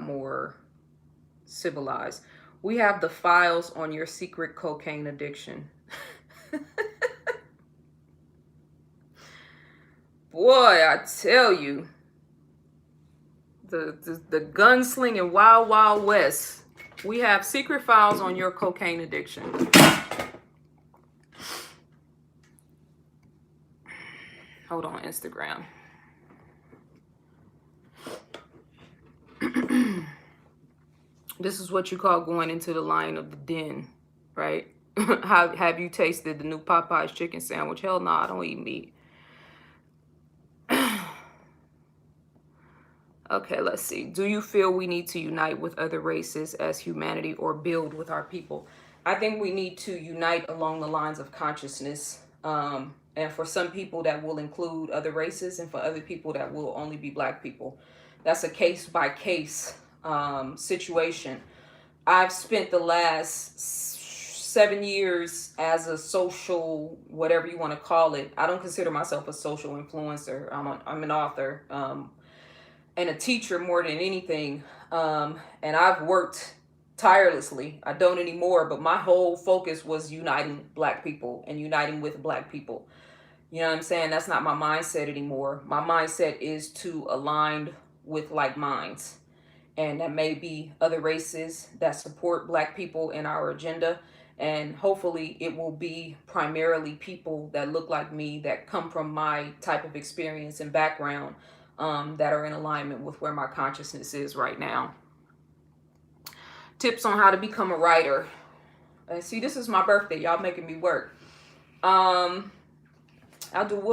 more civilized. We have the files on your secret cocaine addiction. Boy, I tell you, the gunslinging wild, wild west. We have secret files on your cocaine addiction. Hold on, Instagram. This is what you call going into the lion of the den, right? Have you tasted the new Popeye's chicken sandwich? Hell no, I don't eat meat. Okay, let's see. Do you feel we need to unite with other races as humanity or build with our people? I think we need to unite along the lines of consciousness. And for some people that will include other races, and for other people that will only be Black people. That's a case by case situation. I've spent the last 7 years as a social, whatever you want to call it. I don't consider myself a social influencer. I'm an author. And a teacher more than anything. And I've worked tirelessly. I don't anymore, but my whole focus was uniting Black people and uniting with Black people. You know what I'm saying? That's not my mindset anymore. My mindset is to align with like minds. And that may be other races that support Black people in our agenda. And hopefully it will be primarily people that look like me, that come from my type of experience and background, that are in alignment with where my consciousness is right now. Tips on how to become a writer. See, this is my birthday. Y'all making me work. We'll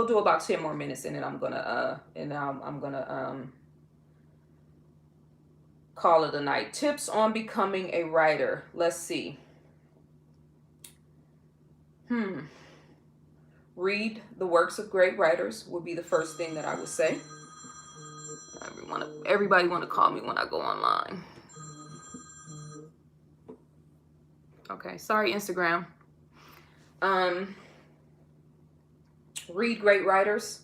do about 10 more minutes, and then I'm gonna call it a night. Tips on becoming a writer. Let's see. Read the works of great writers would be the first thing that I would say. Everybody want to call me when I go online. Okay, sorry, Instagram. Read great writers.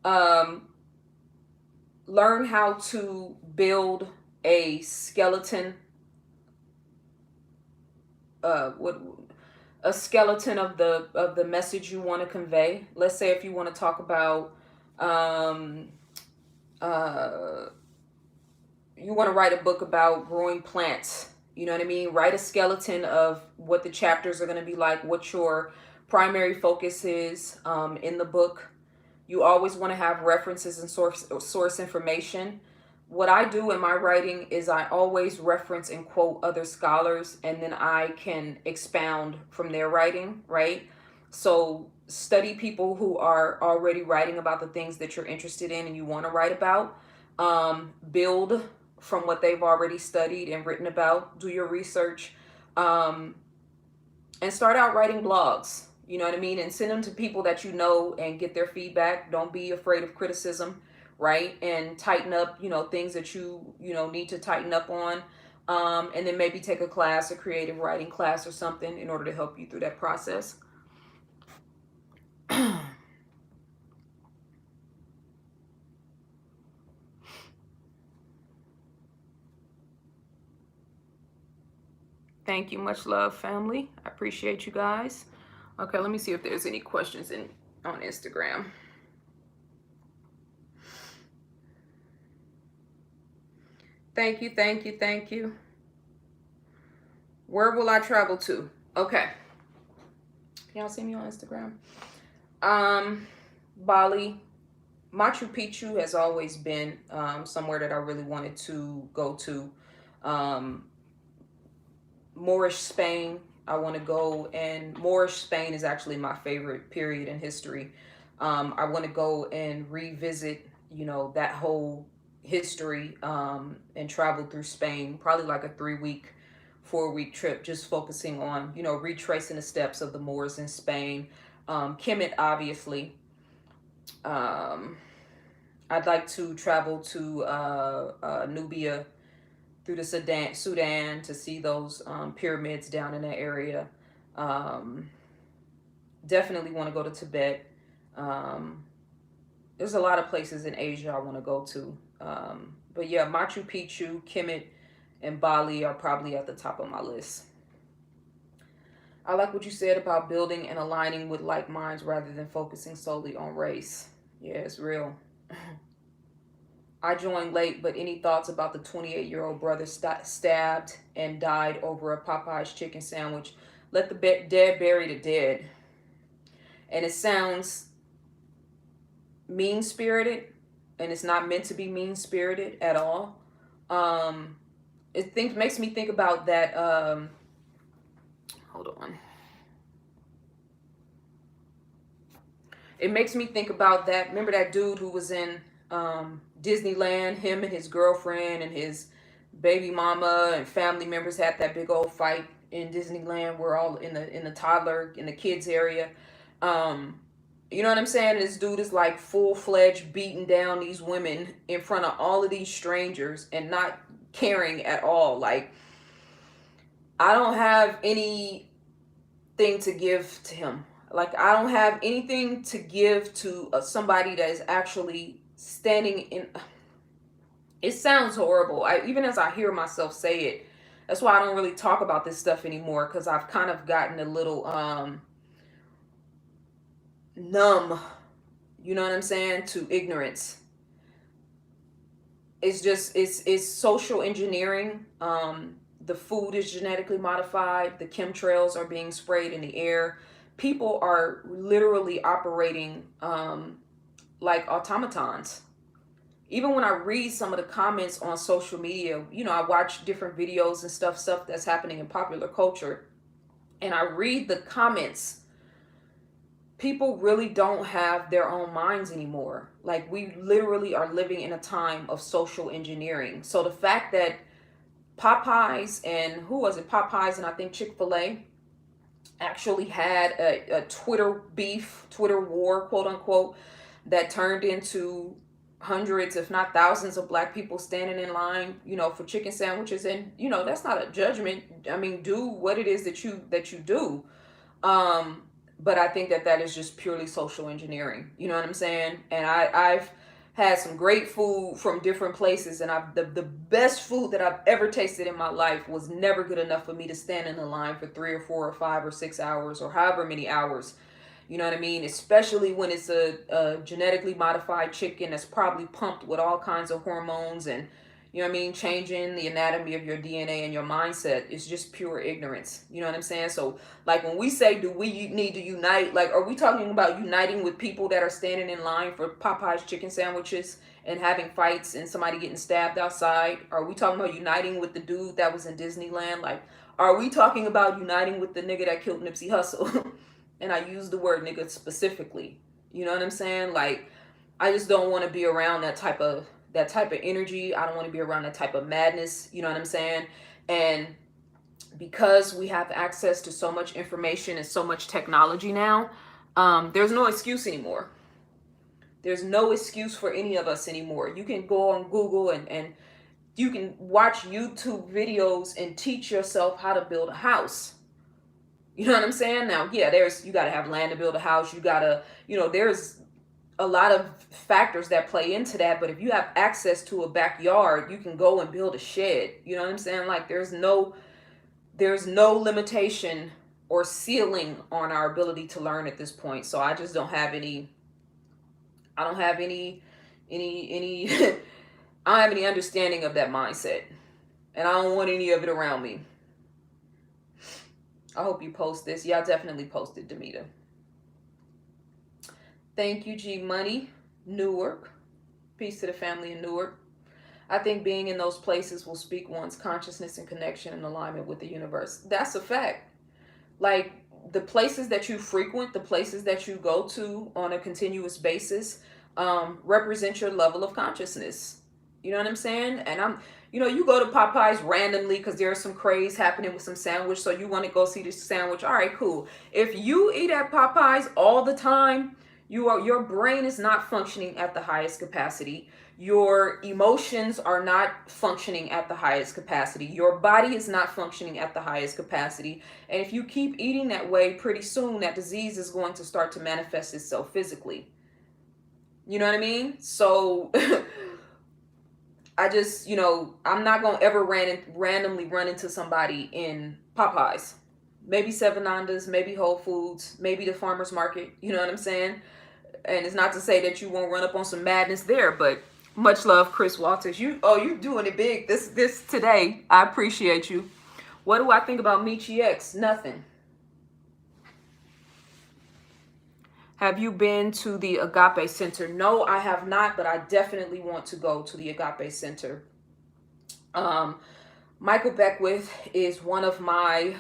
Learn how to build a skeleton what a skeleton of the message you want to convey. Let's say if you want to talk about um, uh, you want to write a book about growing plants. You know what I mean? Write a skeleton of what the chapters are going to be like, what your primary focus is in the book. You always want to have references and source information. What I do in my writing is I always reference and quote other scholars, and then I can expound from their writing, right? So study people who are already writing about the things that you're interested in and you want to write about. Build from what they've already studied and written about. Do your research, and start out writing blogs. You know what I mean? And send them to people that you know and get their feedback. Don't be afraid of criticism, right? And tighten up, things that you need to tighten up on. And then maybe take a class, a creative writing class or something in order to help you through that process. Thank you. Much love, family. I appreciate you guys. Okay, let me see if there's any questions on Instagram. Thank you, thank you, thank you. Where will I travel to? Okay. Y'all see me on Instagram? Bali. Machu Picchu has always been somewhere that I really wanted to go to. Moorish Spain, I want to go, and Moorish Spain is actually my favorite period in history. I want to go and revisit, that whole history, and travel through Spain, probably like a 3-week, 4-week trip, just focusing on, retracing the steps of the Moors in Spain. Kemet, obviously. I'd like to travel to Nubia, through the Sudan to see those pyramids down in that area. Definitely want to go to Tibet. There's a lot of places in Asia I want to go to. But yeah, Machu Picchu, Kemet, and Bali are probably at the top of my list. I like what you said about building and aligning with like minds rather than focusing solely on race. Yeah, it's real. I joined late, but any thoughts about the 28-year-old brother stabbed and died over a Popeye's chicken sandwich? Let the dead bury the dead. And it sounds mean-spirited, and it's not meant to be mean-spirited at all. It makes me think about that. Hold on. It makes me think about that. Remember that dude who was in Disneyland? Him and his girlfriend and his baby mama and family members had that big old fight in Disneyland. We're all in the toddler, in the kids area. You know what I'm saying? This dude is like full-fledged beating down these women in front of all of these strangers and not caring at all. Like, I don't have anything to give to him. Like, I don't have anything to give to somebody that is actually standing in. It sounds horrible. Even as I hear myself say it, that's why I don't really talk about this stuff anymore, because I've kind of gotten a little numb, you know what I'm saying, to ignorance. It's just, it's social engineering. The food is genetically modified. The chemtrails are being sprayed in the air. People are literally operating like automatons. Even when I read some of the comments on social media, I watch different videos and stuff that's happening in popular culture, and I read the comments. People really don't have their own minds anymore. Like, we literally are living in a time of social engineering. So the fact that Popeyes and Popeyes and I think Chick-fil-A actually had a Twitter beef, Twitter war, quote unquote, that turned into hundreds, if not thousands, of black people standing in line, for chicken sandwiches. And, that's not a judgment. I mean, do what it is that you do. But I think that is just purely social engineering. You know what I'm saying? And I've had some great food from different places, and the best food that I've ever tasted in my life was never good enough for me to stand in the line for 3 or 4 or 5 or 6 hours or however many hours. You know what I mean? Especially when it's a genetically modified chicken that's probably pumped with all kinds of hormones and, you know what I mean, changing the anatomy of your DNA and your mindset. Is just pure ignorance. You know what I'm saying? So, like, when we say, do we need to unite? Like, are we talking about uniting with people that are standing in line for Popeye's chicken sandwiches and having fights and somebody getting stabbed outside? Are we talking about uniting with the dude that was in Disneyland? Like, are we talking about uniting with the nigga that killed Nipsey Hussle? And I use the word nigga specifically. You know what I'm saying? Like, I just don't want to be around that type of energy. I don't want to be around that type of madness. You know what I'm saying? And because we have access to so much information and so much technology now, there's no excuse anymore. There's no excuse for any of us anymore. You can go on Google and you can watch YouTube videos and teach yourself how to build a house. You know what I'm saying? Now, yeah, you got to have land to build a house. You got to, there's a lot of factors that play into that. But if you have access to a backyard, you can go and build a shed. You know what I'm saying? Like, there's no limitation or ceiling on our ability to learn at this point. So I just don't have any I don't have any I don't have any understanding of that mindset. And I don't want any of it around me. I hope you post this. Yeah, I definitely posted, Demita. Thank you, G Money, Newark. Peace to the family in Newark. I think being in those places will speak one's consciousness and connection and alignment with the universe. That's a fact. Like, the places that you frequent, the places that you go to on a continuous basis, represent your level of consciousness. You know what I'm saying? And you go to Popeyes randomly because there's some craze happening with some sandwich, so you want to go see this sandwich. All right, cool. If you eat at Popeyes all the time, your brain is not functioning at the highest capacity. Your emotions are not functioning at the highest capacity. Your body is not functioning at the highest capacity. And if you keep eating that way, pretty soon that disease is going to start to manifest itself physically. You know what I mean? So I just, I'm not going to ever randomly run into somebody in Popeyes. Maybe Seven Andas, maybe Whole Foods, maybe the farmer's market. You know what I'm saying? And it's not to say that you won't run up on some madness there, but much love, Chris Walters. You're doing it big this today. I appreciate you. What do I think about Michi X? Nothing. Have you been to the Agape Center? No, I have not, but I definitely want to go to the Agape Center. Michael Beckwith is one of my,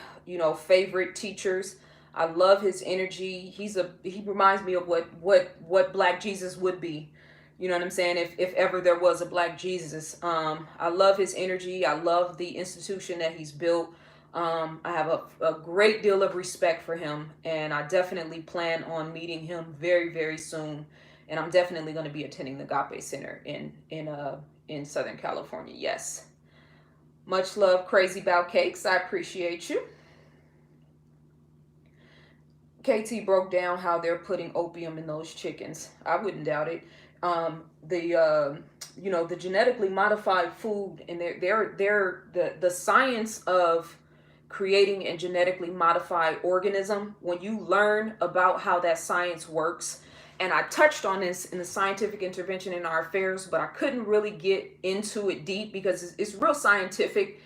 favorite teachers. I love his energy. He reminds me of what Black Jesus would be. You know what I'm saying? If ever there was a Black Jesus. I love his energy. I love the institution that he's built. I have a great deal of respect for him, and I definitely plan on meeting him very, very soon. And I'm definitely going to be attending the Agape Center in Southern California. Yes. Much love, Crazy Bout Cakes. I appreciate you. KT broke down how they're putting opium in those chickens. I wouldn't doubt it. The genetically modified food, and the science of creating a genetically modified organism. When you learn about how that science works, and I touched on this in the scientific intervention in our affairs, but I couldn't really get into it deep because it's real scientific.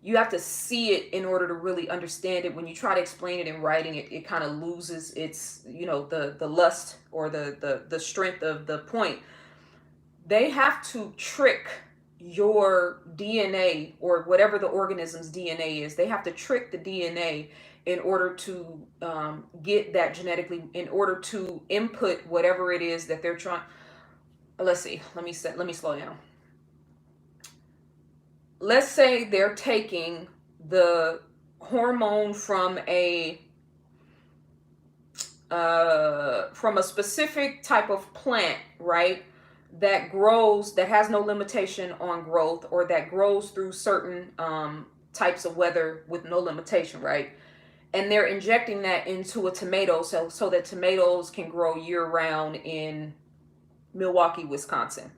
You have to see it in order to really understand it. When you try to explain it in writing, it kind of loses its, the lust or the strength of the point. They have to trick your DNA or whatever the organism's DNA is. They have to trick the DNA in order to get that genetically, in order to input whatever it is that they're trying. Let's see. Let me slow down. Let's say they're taking the hormone from a specific type of plant, right? That grows, that has no limitation on growth, or that grows through certain types of weather with no limitation, right? And they're injecting that into a tomato so that tomatoes can grow year round in Milwaukee, Wisconsin,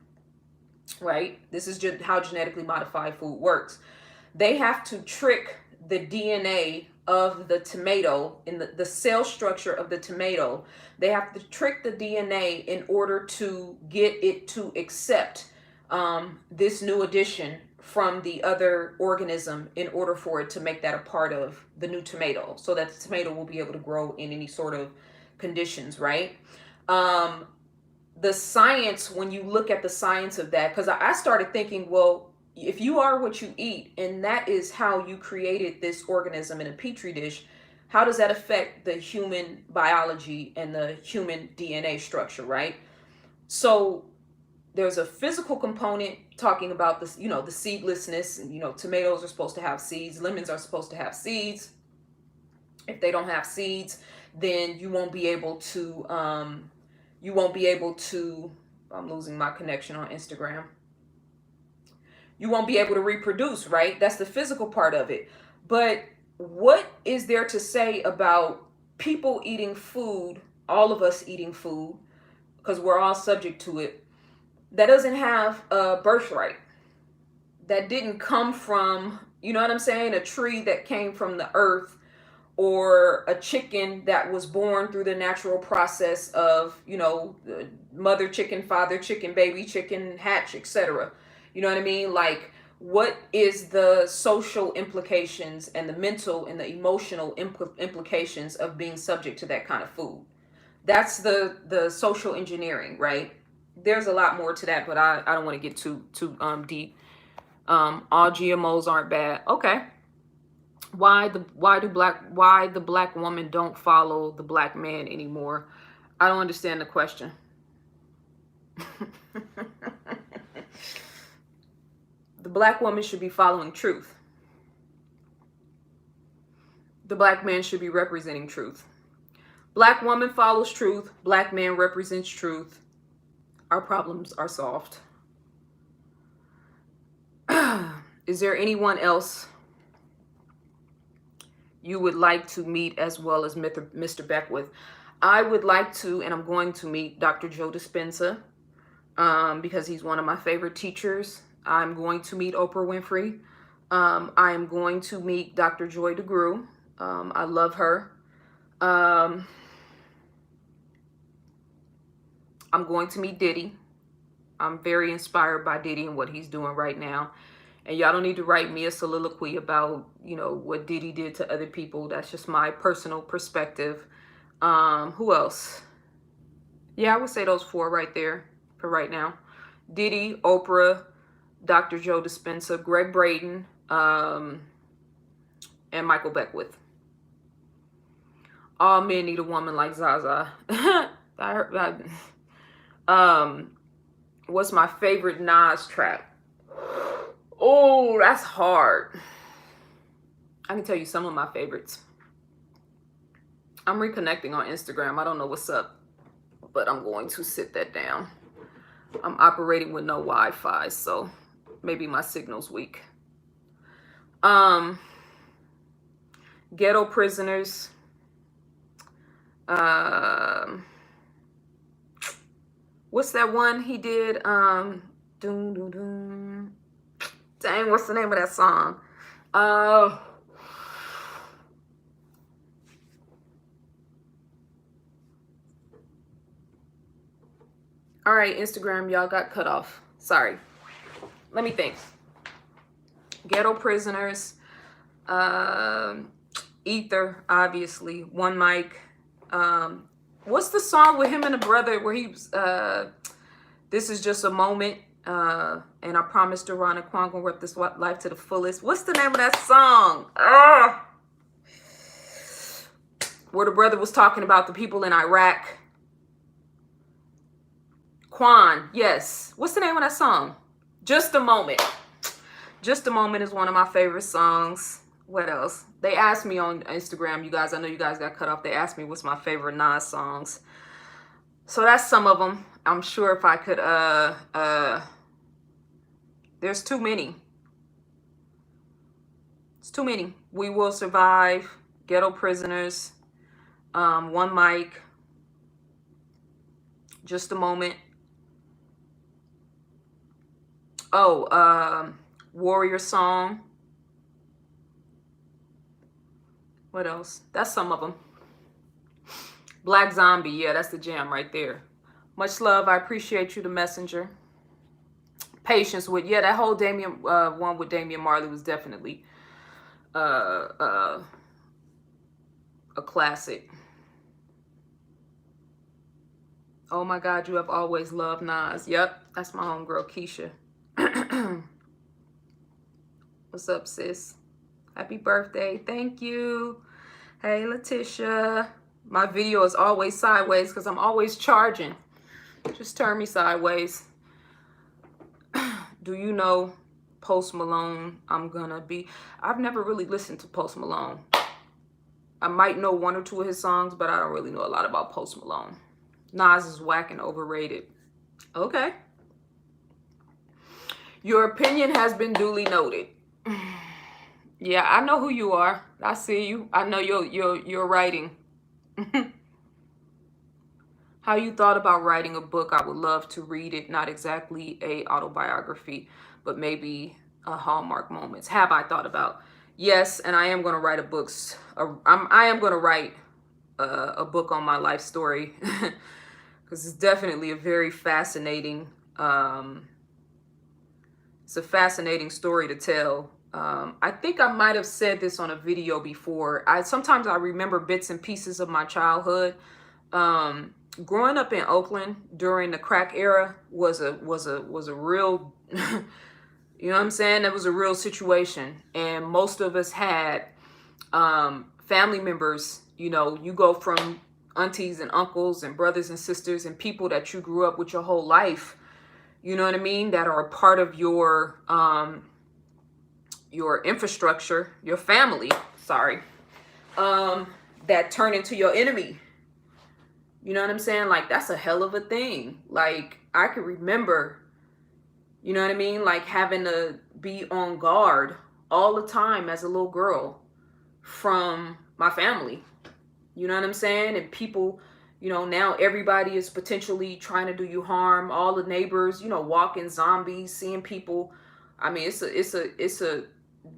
right? This is just how genetically modified food works. They have to trick the DNA of the tomato, in the cell structure of the tomato. They have to trick the DNA in order to get it to accept this new addition from the other organism, in order for it to make that a part of the new tomato, so that the tomato will be able to grow in any sort of conditions, right? The science, when you look at the science of that, because I started thinking, well, if you are what you eat, and that is how you created this organism in a petri dish, how does that affect the human biology and the human DNA structure, right? So there's a physical component talking about this, the seedlessness. And, tomatoes are supposed to have seeds, lemons are supposed to have seeds. If they don't have seeds, then you won't be able to I'm losing my connection on Instagram. You won't be able to reproduce, right? That's the physical part of it. But what is there to say about people eating food, all of us eating food, because we're all subject to it, that doesn't have a birthright, that didn't come from, you know what I'm saying, a tree that came from the earth, or a chicken that was born through the natural process of, mother chicken, father chicken, baby chicken, hatch, etc. You know what I mean? Like, what is the social implications and the mental and the emotional implications of being subject to that kind of food? That's the social engineering, right? There's a lot more to that, but I don't want to get too deep. All GMOs aren't bad. Okay. Why the black woman don't follow the black man anymore? I don't understand the question. The black woman should be following truth. The black man should be representing truth. Black woman follows truth. Black man represents truth. Our problems are solved. Is there anyone else you would like to meet as well as Mr. Beckwith? I would like to, and I'm going to meet Dr. Joe Dispenza, because he's one of my favorite teachers. I'm going to meet Oprah Winfrey. I am going to meet Dr. Joy DeGruy. I love her. I'm going to meet Diddy. I'm very inspired by Diddy and what he's doing right now. And y'all don't need to write me a soliloquy about, what Diddy did to other people. That's just my personal perspective. Who else? Yeah, I would say those four right there for right now. Diddy, Oprah, Dr. Joe Dispenza, Greg Braden, and Michael Beckwith. All men need a woman like ZaZa. What's my favorite Nas track? Oh, that's hard. I can tell you some of my favorites. I'm reconnecting on Instagram. I don't know what's up, but I'm going to sit that down. I'm operating with no Wi-Fi, so maybe my signal's weak. Ghetto Prisoners. What's that one he did? Doom, doom, doom. Dang, what's the name of that song? All right, Instagram, y'all got cut off. Sorry. Let me think. Ghetto Prisoners. Ether, obviously. One Mic. What's the song with him and the brother where he was, this is just a moment, and I promised to run a Quan gonna rep this life to the fullest. What's the name of that song? Where the brother was talking about the people in Iraq. Quan, yes. What's the name of that song? Just a Moment. Just a Moment is one of my favorite songs. What else? They asked me on Instagram, you guys, I know you guys got cut off. They asked me what's my favorite Nas songs. So that's some of them. I'm sure if I could, there's too many. It's too many. We Will Survive, Ghetto Prisoners, One Mic, Just a Moment. Oh, Warrior Song. What else? That's some of them. Black Zombie. Yeah, that's the jam right there. Much love. I appreciate you, the messenger. Patience with, yeah, that whole Damian one with Damian Marley was definitely a classic. Oh my God, you have always loved Nas. Yep, that's my homegirl Keisha. What's up, sis? Happy birthday. Thank you. Hey, Letitia. My video is always sideways because I'm always charging. Just turn me sideways. Do you know Post Malone? I've never really listened to Post Malone. I might know one or two of his songs, but I don't really know a lot about Post Malone. Nas is whack and overrated. Okay. Your opinion has been duly noted. Yeah, I know who you are. I see you. I know your writing. How you thought about writing a book? I would love to read it. Not exactly a autobiography, but maybe a Hallmark Moments. Have I thought about? Yes, and I am going to write I am going to write a book on my life story because it's definitely a very fascinating. It's a fascinating story to tell. I think I might have said this on a video before. Sometimes I remember bits and pieces of my childhood. Growing up in Oakland during the crack era was a real, you know what I'm saying? That was a real situation. And most of us had family members, you know, you go from aunties and uncles and brothers and sisters and people that you grew up with your whole life, you know what I mean? That are a part of your infrastructure, your family, that turn into your enemy. You know what I'm saying? Like, that's a hell of a thing. Like, I could remember, you know what I mean? Like, having to be on guard all the time as a little girl from my family. You know what I'm saying? And people, you know, now everybody is potentially trying to do you harm. All the neighbors, you know, walking zombies, seeing people. I mean,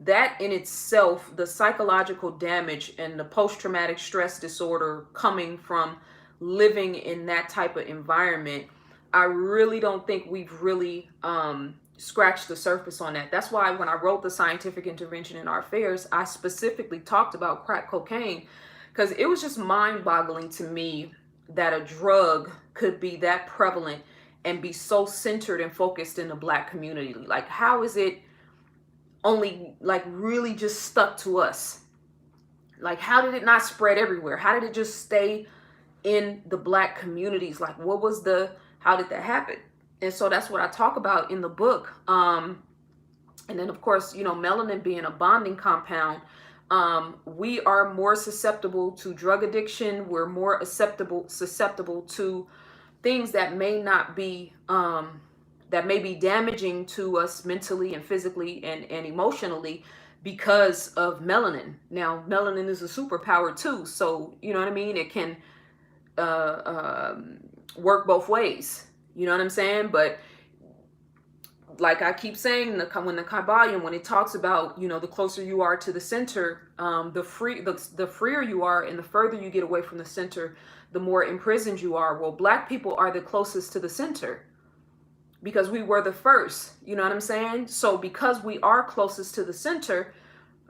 that in itself, the psychological damage and the post-traumatic stress disorder coming from living in that type of environment, I really don't think we've really scratched the surface on that. That's why when I wrote The Scientific Intervention in Our Affairs, I specifically talked about crack cocaine, because it was just mind-boggling to me that a drug could be that prevalent and be so centered and focused in the Black community. Like, how is it only like really just stuck to us? Like, how did it not spread everywhere? How did it just stay in the Black communities? Like, how did that happen? And so that's what I talk about in the book. And then, of course, you know, melanin being a bonding compound, we are more susceptible to drug addiction. We're more susceptible to things that may not be, that may be damaging to us mentally and physically and emotionally because of melanin. Now, melanin is a superpower too. So, you know what I mean? It can work both ways. You know what I'm saying? But like I keep saying, when the Kabbalion, when it talks about, you know, the closer you are to the center, the freer you are, and the further you get away from the center, the more imprisoned you are. Well, Black people are the closest to the center because we were the first. You know what I'm saying? So because we are closest to the center,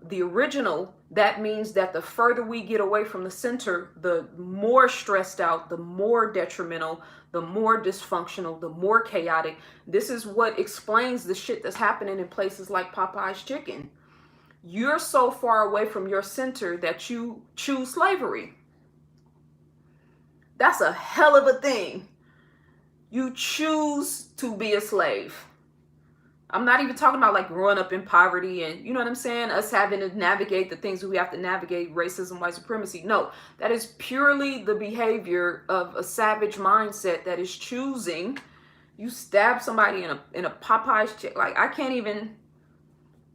the original, that means that the further we get away from the center, the more stressed out, the more detrimental, the more dysfunctional, the more chaotic. This is what explains the shit that's happening in places like Popeye's Chicken. You're so far away from your center that you choose slavery. That's a hell of a thing. You choose to be a slave. I'm not even talking about like growing up in poverty and, you know what I'm saying, us having to navigate the things that we have to navigate, racism, white supremacy. No, that is purely the behavior of a savage mindset that is choosing. You stab somebody in a Popeye's chicken. Like, I don't even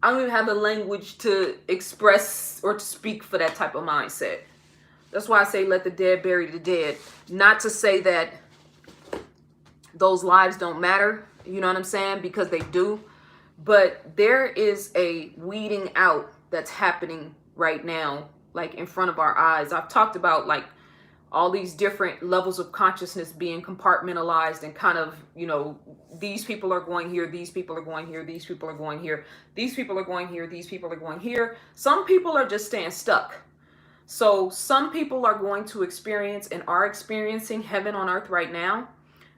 have the language to express or to speak for that type of mindset. That's why I say let the dead bury the dead. Not to say that those lives don't matter, you know what I'm saying? Because they do. But there is a weeding out that's happening right now, like in front of our eyes. I've talked about like all these different levels of consciousness being compartmentalized and kind of, you know, these people are going here, these people are going here, these people are going here, these people are going here, these people are going here. Some people are just staying stuck. So some people are going to experience and are experiencing heaven on earth right now.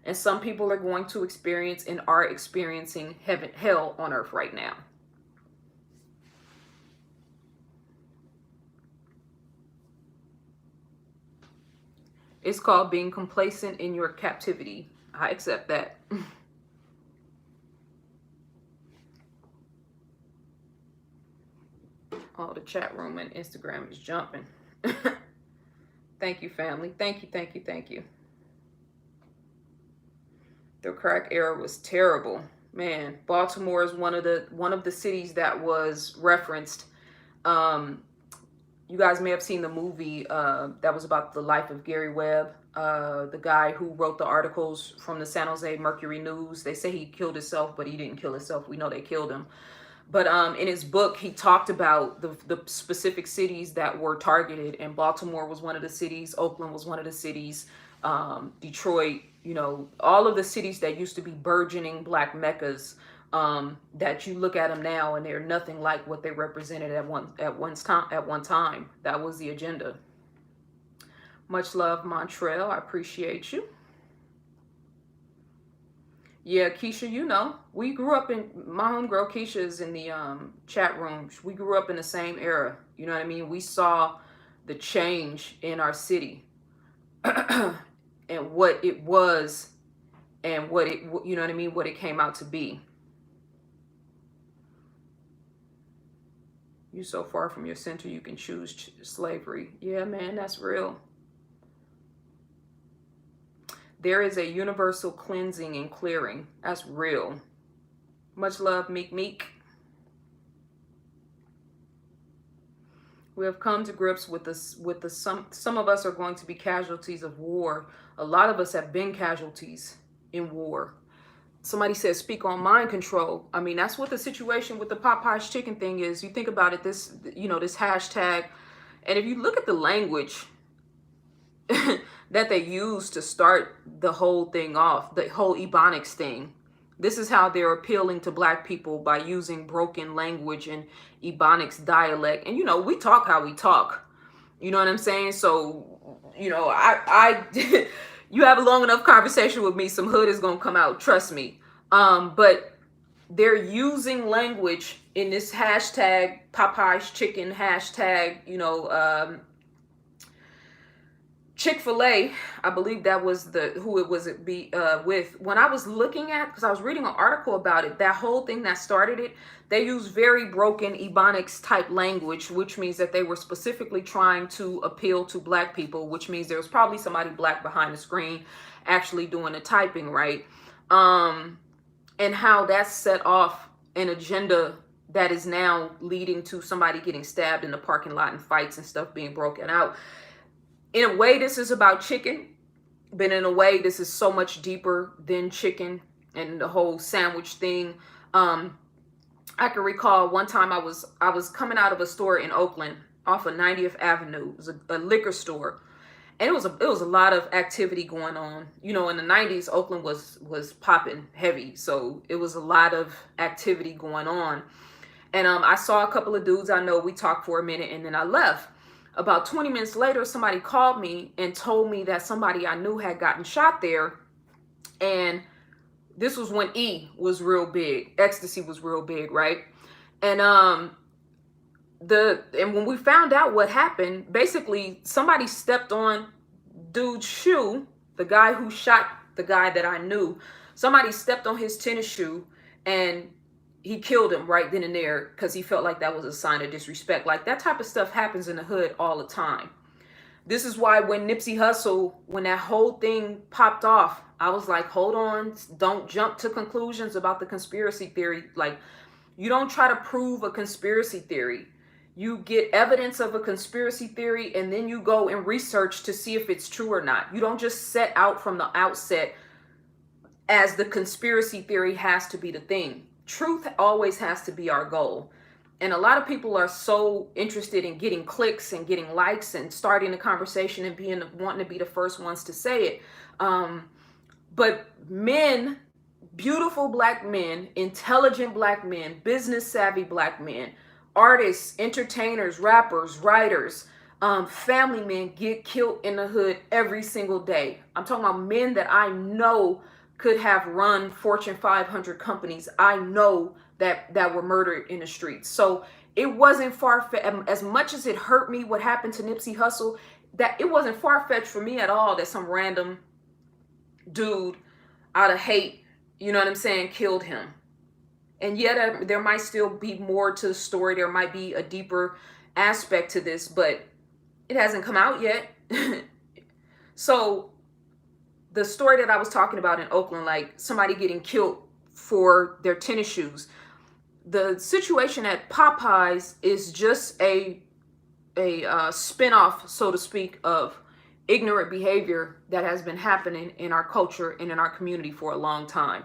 And some people are going to experience and are experiencing hell on earth right now. It's called being complacent in your captivity. I accept that. Oh, the chat room and Instagram is jumping. Thank you, family. Thank you, thank you, thank you. The crack era was terrible. Man, Baltimore is one of the cities that was referenced. You guys may have seen the movie that was about the life of Gary Webb, the guy who wrote the articles from the San Jose Mercury News. They say he killed himself, but he didn't kill himself. We know they killed him. But in his book, he talked about the specific cities that were targeted, and Baltimore was one of the cities. Oakland was one of the cities. Detroit, you know, all of the cities that used to be burgeoning black meccas, that you look at them now and they're nothing like what they represented at one time. That was the agenda. Much love, Montreal. I appreciate you. Yeah, Keisha, you know, we grew up in, my homegirl Keisha is in the chat room. We grew up in the same era. You know what I mean? We saw the change in our city and what it was and what it, you know what I mean? What it came out to be. You so far from your center, you can choose slavery. Yeah, man, that's real. There is a universal cleansing and clearing. That's real. Much love, Meek Meek. We have come to grips with this. Some of us are going to be casualties of war. A lot of us have been casualties in war. Somebody says, speak on mind control. I mean, that's what the situation with the Popeye's chicken thing is. You think about it, this, you know, this hashtag. And if you look at the language that they use to start the whole thing off, the whole Ebonics thing, this is how they're appealing to black people by using broken language and Ebonics dialect. And, you know, we talk how we talk. You know what I'm saying? So, you know, I you have a long enough conversation with me, some hood is going to come out. Trust me. But they're using language in this hashtag, Popeye's chicken hashtag, you know, Chick-fil-A, I believe that was who it was with. When I was looking at, because I was reading an article about it, that whole thing that started it, they used very broken Ebonics type language, which means that they were specifically trying to appeal to black people, which means there was probably somebody black behind the screen actually doing the typing, right? And how that set off an agenda that is now leading to somebody getting stabbed in the parking lot and fights and stuff being broken out. In a way, this is about chicken, but in a way, this is so much deeper than chicken and the whole sandwich thing. I can recall one time I was coming out of a store in Oakland off of 90th Avenue. It was a liquor store, and it was a lot of activity going on. You know, in the 90s, Oakland was popping heavy, so it was a lot of activity going on. And I saw a couple of dudes I know. We talked for a minute, and then I left. About 20 minutes later, somebody called me and told me that somebody I knew had gotten shot there. And this was when E was real big. Ecstasy was real big, right? And when we found out what happened, basically somebody stepped on dude's shoe, the guy who shot the guy that I knew. Somebody stepped on his tennis shoe and he killed him right then and there because he felt like that was a sign of disrespect. Like, that type of stuff happens in the hood all the time. This is why when Nipsey Hussle, when that whole thing popped off, I was like, hold on, don't jump to conclusions about the conspiracy theory. Like, you don't try to prove a conspiracy theory. You get evidence of a conspiracy theory and then you go and research to see if it's true or not. You don't just set out from the outset as the conspiracy theory has to be the thing. Truth always has to be our goal. And a lot of people are so interested in getting clicks and getting likes and starting a conversation and wanting to be the first ones to say it. But men, beautiful black men, intelligent black men, business savvy black men, artists, entertainers, rappers, writers, family men get killed in the hood every single day. I'm talking about men that I know could have run Fortune 500 companies. I know that were murdered in the streets. So it wasn't far-fetched. As much as it hurt me what happened to Nipsey Hussle, that it wasn't far-fetched for me at all that some random dude out of hate, you know what I'm saying, killed him. And yet there might still be more to the story. There might be a deeper aspect to this, but it hasn't come out yet. So the story that I was talking about in Oakland, like somebody getting killed for their tennis shoes. The situation at Popeyes is just a spinoff, so to speak, of ignorant behavior that has been happening in our culture and in our community for a long time.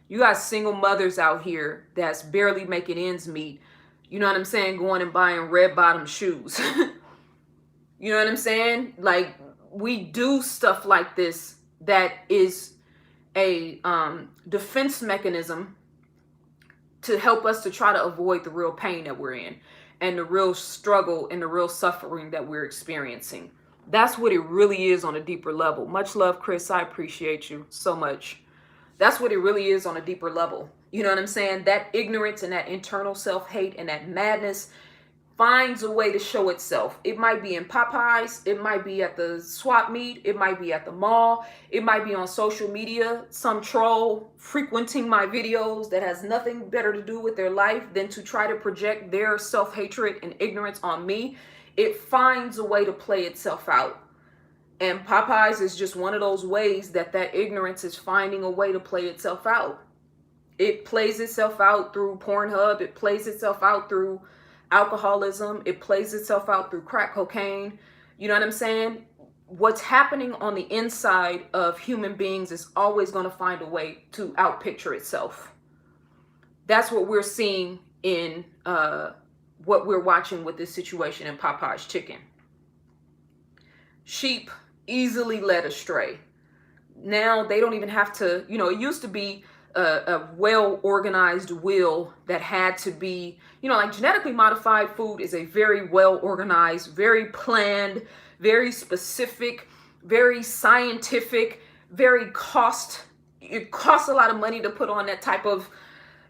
You got single mothers out here that's barely making ends meet. You know what I'm saying? Going and buying red bottom shoes. You know what I'm saying? Like, we do stuff like this that is a defense mechanism to help us to try to avoid the real pain that we're in and the real struggle and the real suffering that we're experiencing. That's what it really is on a deeper level. Much love, Chris. I appreciate you so much. That's what it really is on a deeper level. You know what I'm saying? That ignorance and that internal self-hate and that madness finds a way to show itself. It might be in Popeyes. It might be at the swap meet. It might be at the mall. It might be on social media. Some troll frequenting my videos that has nothing better to do with their life than to try to project their self-hatred and ignorance on me. It finds a way to play itself out. And Popeyes is just one of those ways that ignorance is finding a way to play itself out. It plays itself out through Pornhub. It plays itself out through alcoholism. It plays itself out through crack cocaine. You know what I'm saying? What's happening on the inside of human beings is always going to find a way to outpicture itself. That's what we're seeing in what we're watching with this situation in Popeye's chicken. Sheep easily led astray. Now they don't even have to, you know, it used to be a well-organized will that had to be, you know, like genetically modified food is a very well-organized, very planned, very specific, very scientific, very it costs a lot of money to put on that type of,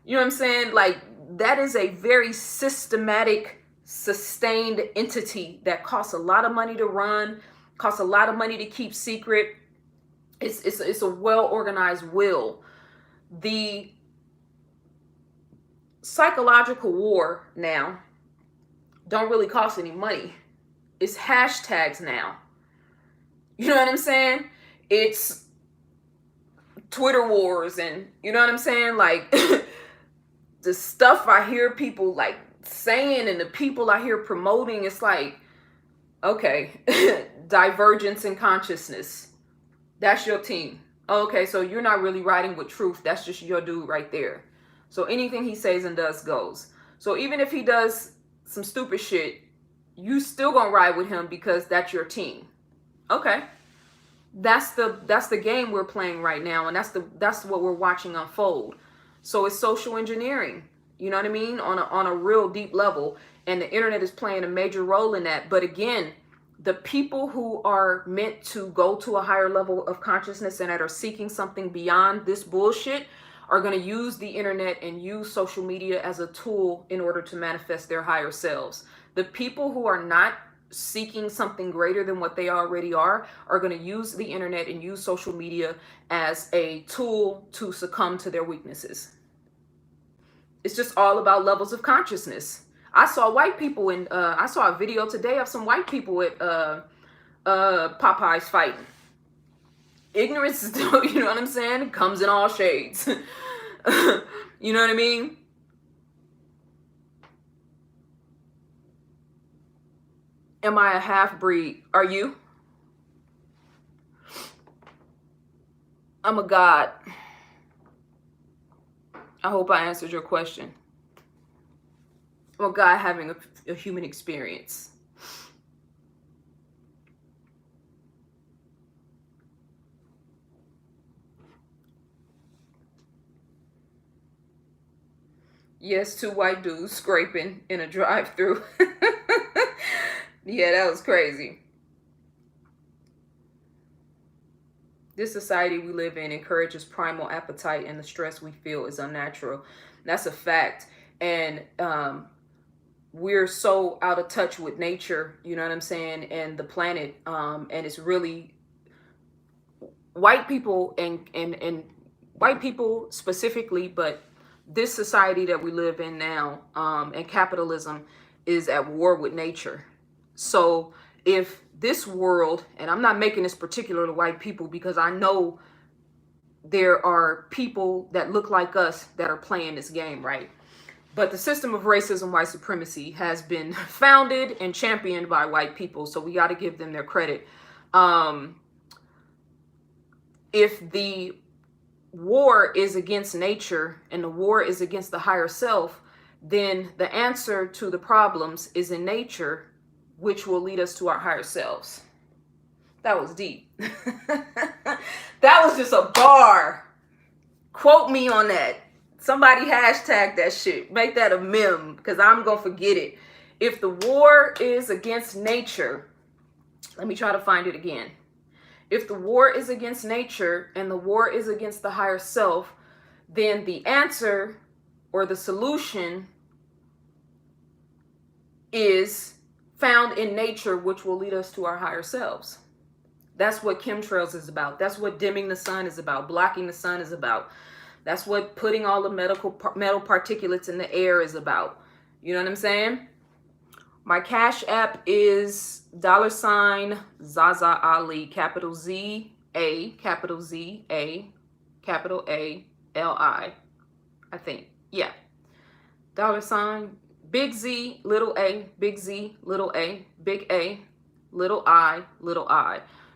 you know what I'm saying? Like, that is a very systematic, sustained entity that costs a lot of money to run, costs a lot of money to keep secret. It's a well-organized will. The psychological war now don't really cost any money. It's hashtags now. You know what I'm saying? It's Twitter wars and, you know what I'm saying? Like, the stuff I hear people like saying and the people I hear promoting, it's like, okay, divergence in consciousness. That's your team. Okay, so you're not really riding with truth. That's just your dude right there. So anything he says and does goes. So even if he does some stupid shit, you still gonna ride with him because that's your team. Okay. That's the game we're playing right now, and that's what we're watching unfold. So it's social engineering, you know what I mean, on a real deep level, and the internet is playing a major role in that. But again, the people who are meant to go to a higher level of consciousness and that are seeking something beyond this bullshit are going to use the internet and use social media as a tool in order to manifest their higher selves. The people who are not seeking something greater than what they already are going to use the internet and use social media as a tool to succumb to their weaknesses. It's just all about levels of consciousness. I saw white people I saw a video today of some white people at Popeyes fighting. Ignorance is, you know what I'm saying? It comes in all shades. You know what I mean? Am I a half-breed? Are you? I'm a god. I hope I answered your question. Well, God having a human experience. Yes, two white dudes scraping in a drive-through. Yeah, that was crazy. This society we live in encourages primal appetite, and the stress we feel is unnatural. That's a fact. And we're so out of touch with nature, you know what I'm saying, and the planet. And it's really white people and white people specifically, but this society that we live in now, and capitalism is at war with nature. So if this world, and I'm not making this particular to white people because I know there are people that look like us that are playing this game, right? But the system of racism, white supremacy has been founded and championed by white people. So we got to give them their credit. If the war is against nature and the war is against the higher self, then the answer to the problems is in nature, which will lead us to our higher selves. That was deep. That was just a bar. Quote me on that. Somebody hashtag that shit. Make that a meme because I'm going to forget it. If the war is against nature, let me try to find it again. If the war is against nature and the war is against the higher self, then the answer or the solution is found in nature, which will lead us to our higher selves. That's what chemtrails is about. That's what dimming the sun is about. Blocking the sun is about. That's what putting all the metal particulates in the air is about. You know what I'm saying? My Cash App is $ZaZa Ali, capital Z A, capital Z A, capital A L I think. Yeah. $ big Z, little a, big Z, little a, big A, little I.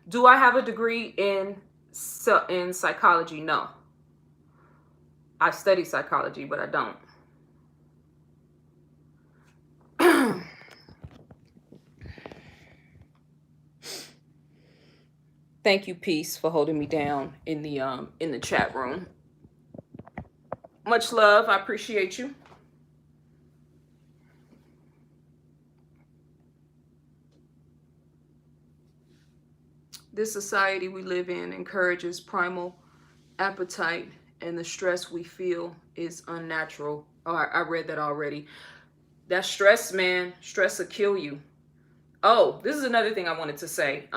Do I have a degree in psychology? No. I study psychology, but I don't. Thank you, Peace, for holding me down in the chat room. Much love. I appreciate you. This society we live in encourages primal appetite, and the stress we feel is unnatural. Oh, I read that already. That stress, man, stress will kill you. Oh, this is another thing I wanted to say.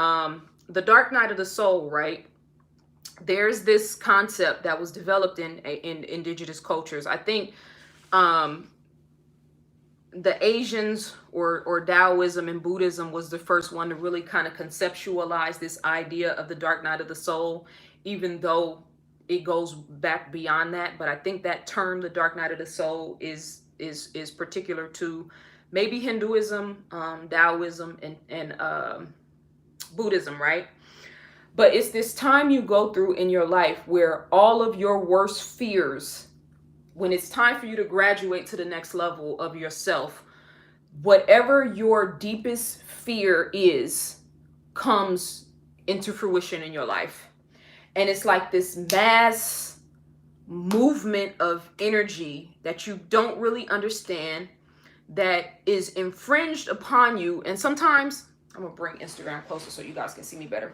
The dark night of the soul, right? There's this concept that was developed in indigenous cultures. I think the Asians or Taoism and Buddhism was the first one to really kind of conceptualize this idea of the dark night of the soul, even though it goes back beyond that. But I think that term, the dark night of the soul, is particular to maybe Hinduism, Taoism, and Buddhism, right? But it's this time you go through in your life where all of your worst fears, when it's time for you to graduate to the next level of yourself, whatever your deepest fear is, comes into fruition in your life. And it's like this mass movement of energy that you don't really understand, that is infringed upon you. And sometimes, I'm gonna bring Instagram closer so you guys can see me better.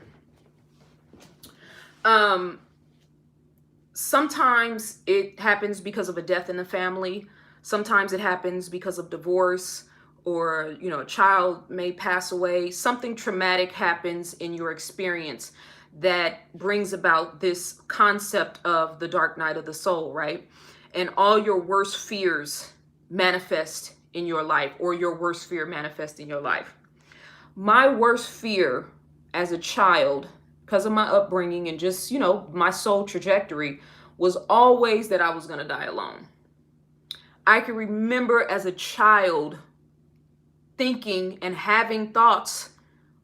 Sometimes it happens because of a death in the family. Sometimes it happens because of divorce, or, a child may pass away. Something traumatic happens in your experience that brings about this concept of the dark night of the soul, right? And all your worst fears manifest in your life, or your worst fear manifest in your life. My worst fear as a child, because of my upbringing and just, my soul trajectory, was always that I was going to die alone. I can remember as a child thinking and having thoughts,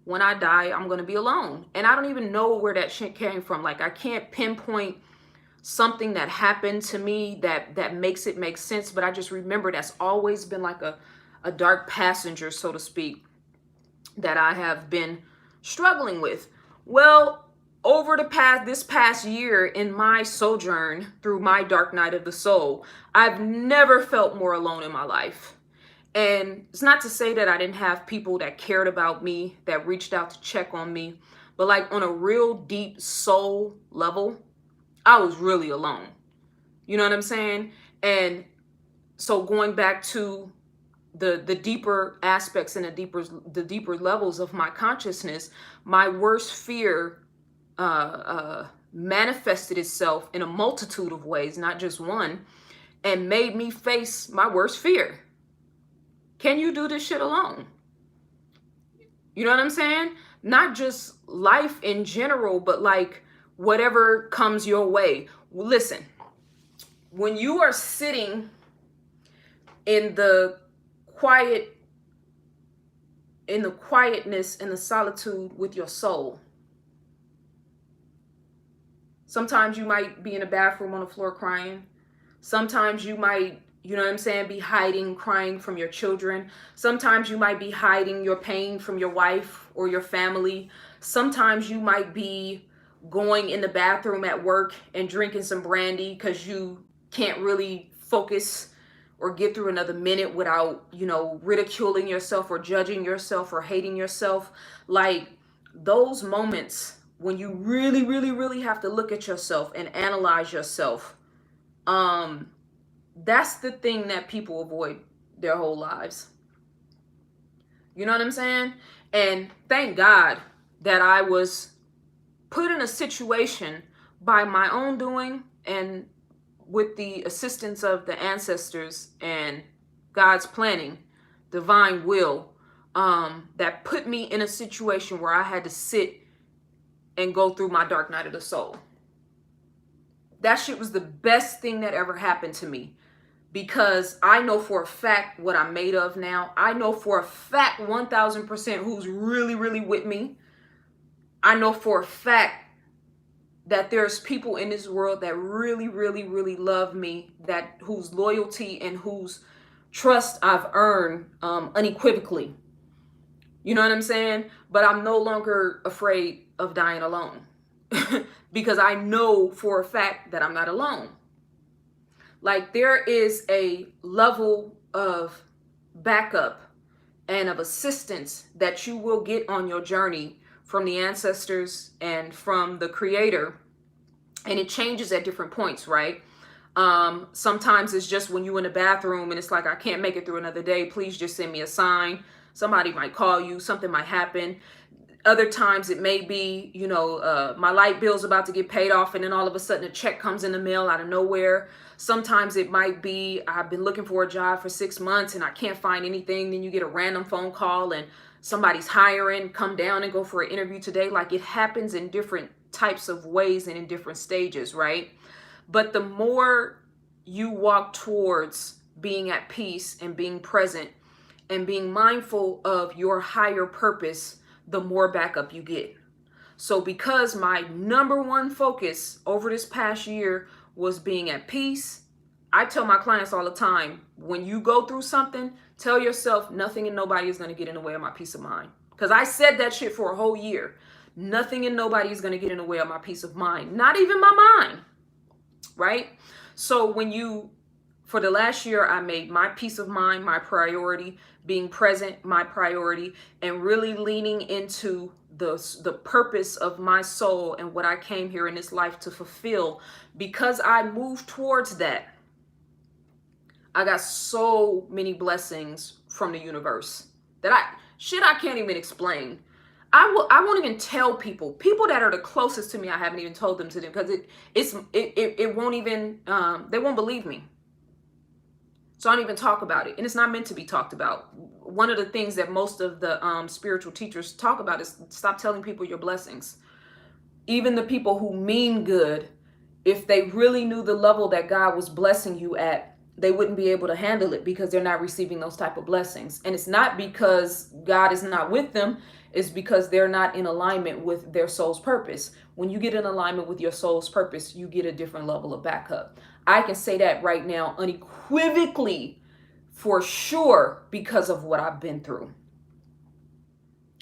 when I die, I'm going to be alone. And I don't even know where that shit came from. Like, I can't pinpoint something that happened to me that makes it make sense, but I just remember that's always been like a dark passenger, so to speak, that I have been struggling with. Well, over this past year in my sojourn through my dark night of the soul, I've never felt more alone in my life. And it's not to say that I didn't have people that cared about me, that reached out to check on me, but like on a real deep soul level, I was really alone. You know what I'm saying? And so going back to the deeper aspects and the deeper levels of my consciousness, my worst fear manifested itself in a multitude of ways, not just one, and made me face my worst fear. Can you do this shit alone? You know what I'm saying? Not just life in general, but like whatever comes your way. Listen, when you are sitting in the quietness and the solitude with your soul, sometimes you might be in a bathroom on the floor crying. Sometimes you might, you know what I'm saying, be hiding, crying from your children. Sometimes you might be hiding your pain from your wife or your family. Sometimes you might be going in the bathroom at work and drinking some brandy because you can't really focus or get through another minute without, you know, ridiculing yourself or judging yourself or hating yourself. Like those moments when you really, really, really have to look at yourself and analyze yourself, that's the thing that people avoid their whole lives. You know what I'm saying? And thank God that I was put in a situation by my own doing and with the assistance of the ancestors and God's planning, divine will, that put me in a situation where I had to sit and go through my dark night of the soul. That shit was the best thing that ever happened to me, because I know for a fact what I'm made of now. I know for a fact 1000% who's really, really with me. I know for a fact that there's people in this world that really, really, really love me, that whose loyalty and whose trust I've earned unequivocally. You know what I'm saying? But I'm no longer afraid of dying alone because I know for a fact that I'm not alone. Like there is a level of backup and of assistance that you will get on your journey from the ancestors and from the creator. And it changes at different points, right? Sometimes it's just when you're in the bathroom and it's like, I can't make it through another day. Please just send me a sign. Somebody might call you. Something might happen. Other times it may be, you know, my light bill's about to get paid off and then all of a sudden a check comes in the mail out of nowhere. Sometimes it might be, I've been looking for a job for 6 months and I can't find anything. Then you get a random phone call and somebody's hiring, come down and go for an interview today. Like it happens in different types of ways and in different stages, right? But the more you walk towards being at peace and being present and being mindful of your higher purpose, the more backup you get. So because my number one focus over this past year was being at peace, I tell my clients all the time, when you go through something, tell yourself nothing and nobody is going to get in the way of my peace of mind. Because I said that shit for a whole year. Nothing and nobody is going to get in the way of my peace of mind. Not even my mind. Right? So for the last year, I made my peace of mind my priority, being present my priority, and really leaning into the purpose of my soul and what I came here in this life to fulfill. Because I moved towards that, I got so many blessings from the universe that I can't even explain. I won't even tell people that are the closest to me. I haven't even told them to them because it won't even, they won't believe me. So I don't even talk about it. And it's not meant to be talked about. One of the things that most of the spiritual teachers talk about is stop telling people your blessings. Even the people who mean good, if they really knew the level that God was blessing you at, they wouldn't be able to handle it because they're not receiving those type of blessings. And it's not because God is not with them. It's because they're not in alignment with their soul's purpose, When you get in alignment with your soul's purpose, you get a different level of backup. I can say that right now unequivocally, for sure, because of what I've been through.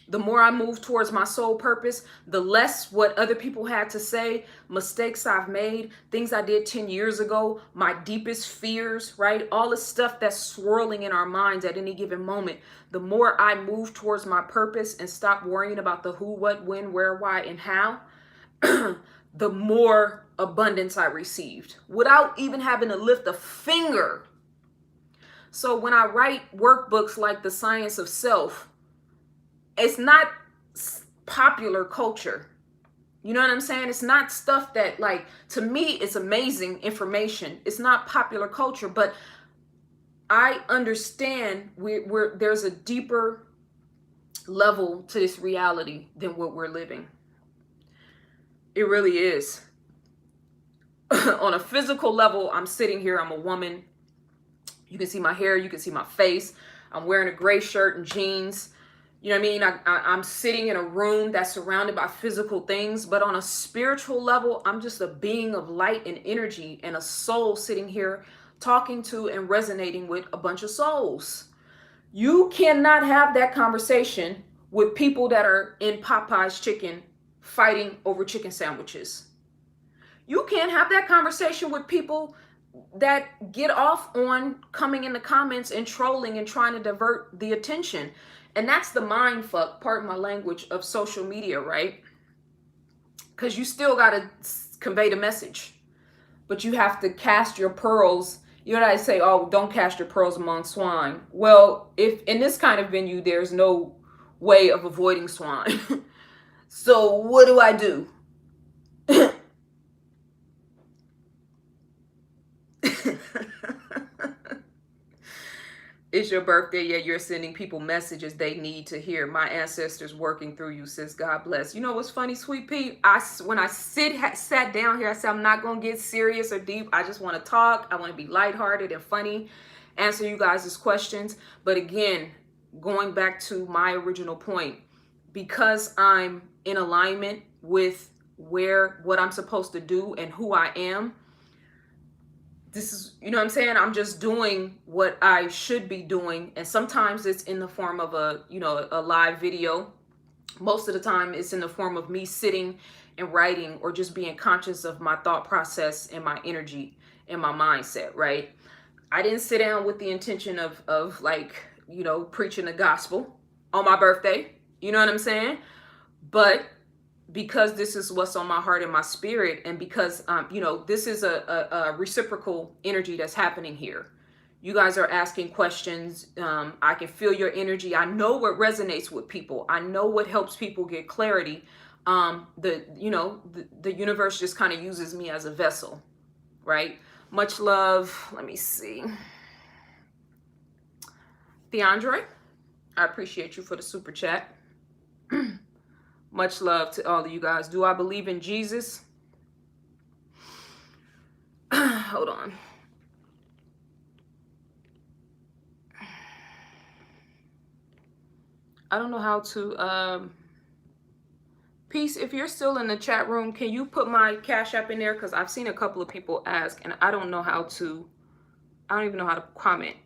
The more I move towards my soul purpose, the less what other people had to say, mistakes I've made, things I did 10 years ago, my deepest fears, right? All the stuff that's swirling in our minds at any given moment. The more I move towards my purpose and stop worrying about the who, what, when, where, why, and how, the more abundance I received without even having to lift a finger. So when I write workbooks like The Science of Self, it's not popular culture. You know what I'm saying? It's not stuff that, like, to me, it's amazing information. It's not popular culture, but I understand there's a deeper level to this reality than what we're living. It really is. On a physical level, I'm sitting here, I'm a woman. You can see my hair, you can see my face. I'm wearing a gray shirt and jeans. You know what I mean? I'm sitting in a room that's surrounded by physical things, but on a spiritual level, I'm just a being of light and energy and a soul sitting here talking to and resonating with a bunch of souls. You cannot have that conversation with people that are in Popeye's chicken fighting over chicken sandwiches. You can't have that conversation with people that get off on coming in the comments and trolling and trying to divert the attention. And that's the mind fuck, pardon my language, of social media, right? Because you still got to convey the message. But you have to cast your pearls. You know what I say? Oh, don't cast your pearls among swine. Well, if in this kind of venue, there's no way of avoiding swine. So what do I do? It's your birthday, yet you're sending people messages they need to hear. My ancestors working through you, sis. God bless. You know what's funny, Sweet Pea? When I sat down here, I said, I'm not going to get serious or deep. I just want to talk. I want to be lighthearted and funny, answer you guys' questions. But again, going back to my original point, because I'm in alignment with what I'm supposed to do and who I am, this is, you know what I'm saying? I'm just doing what I should be doing. And sometimes it's in the form of a live video. Most of the time it's in the form of me sitting and writing or just being conscious of my thought process and my energy and my mindset, right? I didn't sit down with the intention of like, preaching the gospel on my birthday. You know what I'm saying? But because this is what's on my heart and my spirit, and because this is a reciprocal energy that's happening here. You guys are asking questions. I can feel your energy. I know what resonates with people. I know what helps people get clarity. The universe just kind of uses me as a vessel, right? Much love. Let me see. Theandre, I appreciate you for the super chat. Much love to all of you guys. Do I believe in Jesus? Hold on. I don't know how to... Peace, if you're still in the chat room, can you put my Cash App in there? Because I've seen a couple of people ask, and I don't know how to... I don't even know how to comment.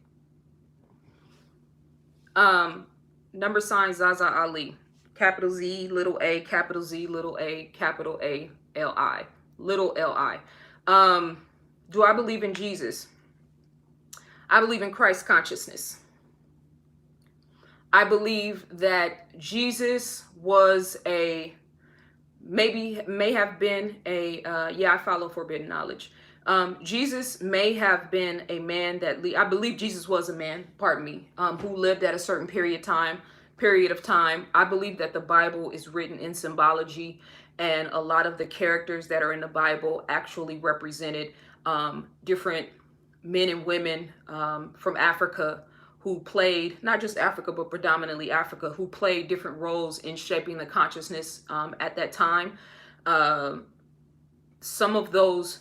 Number sign ZaZa Ali. Capital Z, little a, capital Z, little a, capital A, L-I. Little L-I. Do I believe in Jesus? I believe in Christ consciousness. I believe that Jesus was may have been I follow forbidden knowledge. Jesus may have been a man I believe Jesus was a man, who lived at a certain period of time. I believe that the Bible is written in symbology, and a lot of the characters that are in the Bible actually represented different men and women from Africa who played, not just Africa, but predominantly Africa, who played different roles in shaping the consciousness at that time. Some of those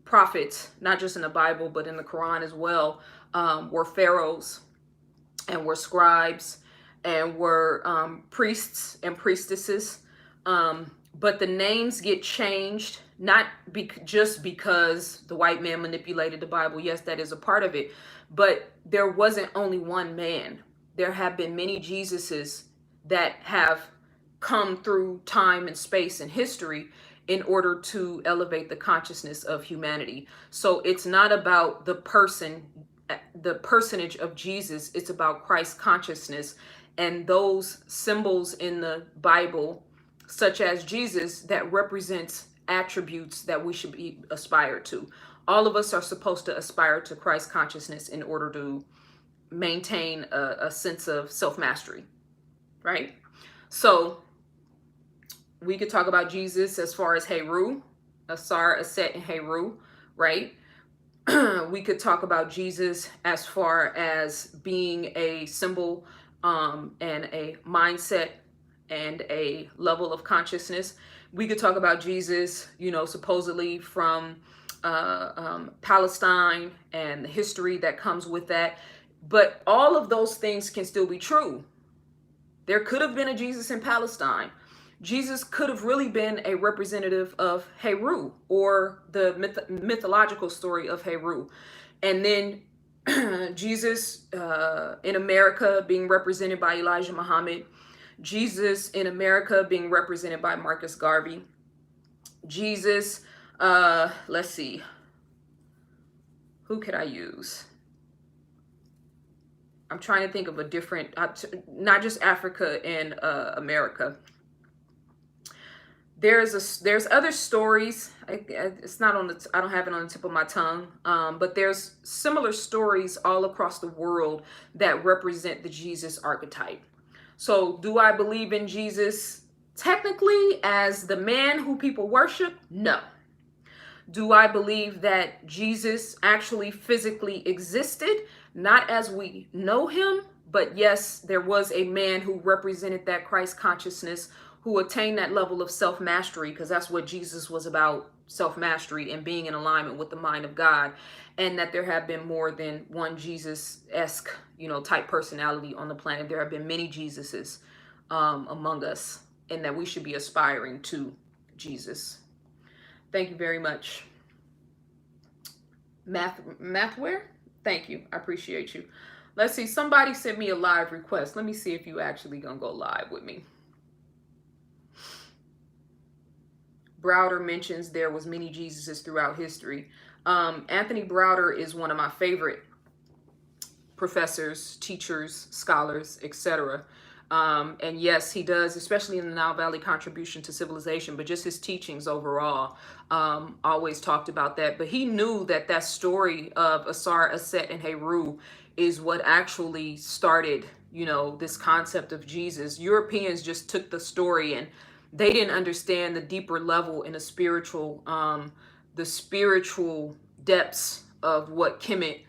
prophets, not just in the Bible, but in the Quran as well, were pharaohs and were scribes and were priests and priestesses. but the names get changed, not just because the white man manipulated the Bible. Yes, that is a part of it, but there wasn't only one man. There have been many Jesuses that have come through time and space and history in order to elevate the consciousness of humanity. So it's not about the personage of Jesus, it's about Christ consciousness, and those symbols in the Bible, such as Jesus, that represents attributes that we should be aspire to. All of us are supposed to aspire to Christ consciousness in order to maintain a sense of self-mastery, right? So we could talk about Jesus as far as Heru, Asar, Aset, and Heru, right? We could talk about Jesus as far as being a symbol and a mindset and a level of consciousness. We could talk about Jesus, supposedly from Palestine and the history that comes with that. But all of those things can still be true. There could have been a Jesus in Palestine. Jesus could have really been a representative of Heru, or the mythological story of Heru. And then Jesus in America being represented by Elijah Muhammad. Jesus in America being represented by Marcus Garvey. Jesus, let's see. Who could I use? I'm trying to think of a different, not just Africa and America. There's other stories. It's not on the, I don't have it on the tip of my tongue. But there's similar stories all across the world that represent the Jesus archetype. So do I believe in Jesus technically as the man who people worship? No. Do I believe that Jesus actually physically existed? Not as we know him, but yes, there was a man who represented that Christ consciousness, who attained that level of self-mastery, because that's what Jesus was about, self-mastery and being in alignment with the mind of God. And that there have been more than one Jesus-esque, type personality on the planet. There have been many Jesuses among us, and that we should be aspiring to Jesus. Thank you very much. Mathware? Thank you. I appreciate you. Let's see. Somebody sent me a live request. Let me see if you actually gonna go live with me. Browder mentions there was many Jesuses throughout history. Anthony Browder is one of my favorite professors, teachers, scholars, etc. And yes, he does, especially in the Nile Valley Contribution to Civilization, but just his teachings overall, always talked about that. But he knew that that story of Asar, Aset, and Heru is what actually started, this concept of Jesus. Europeans just took the story and they didn't understand the deeper level in the spiritual depths of what Kemet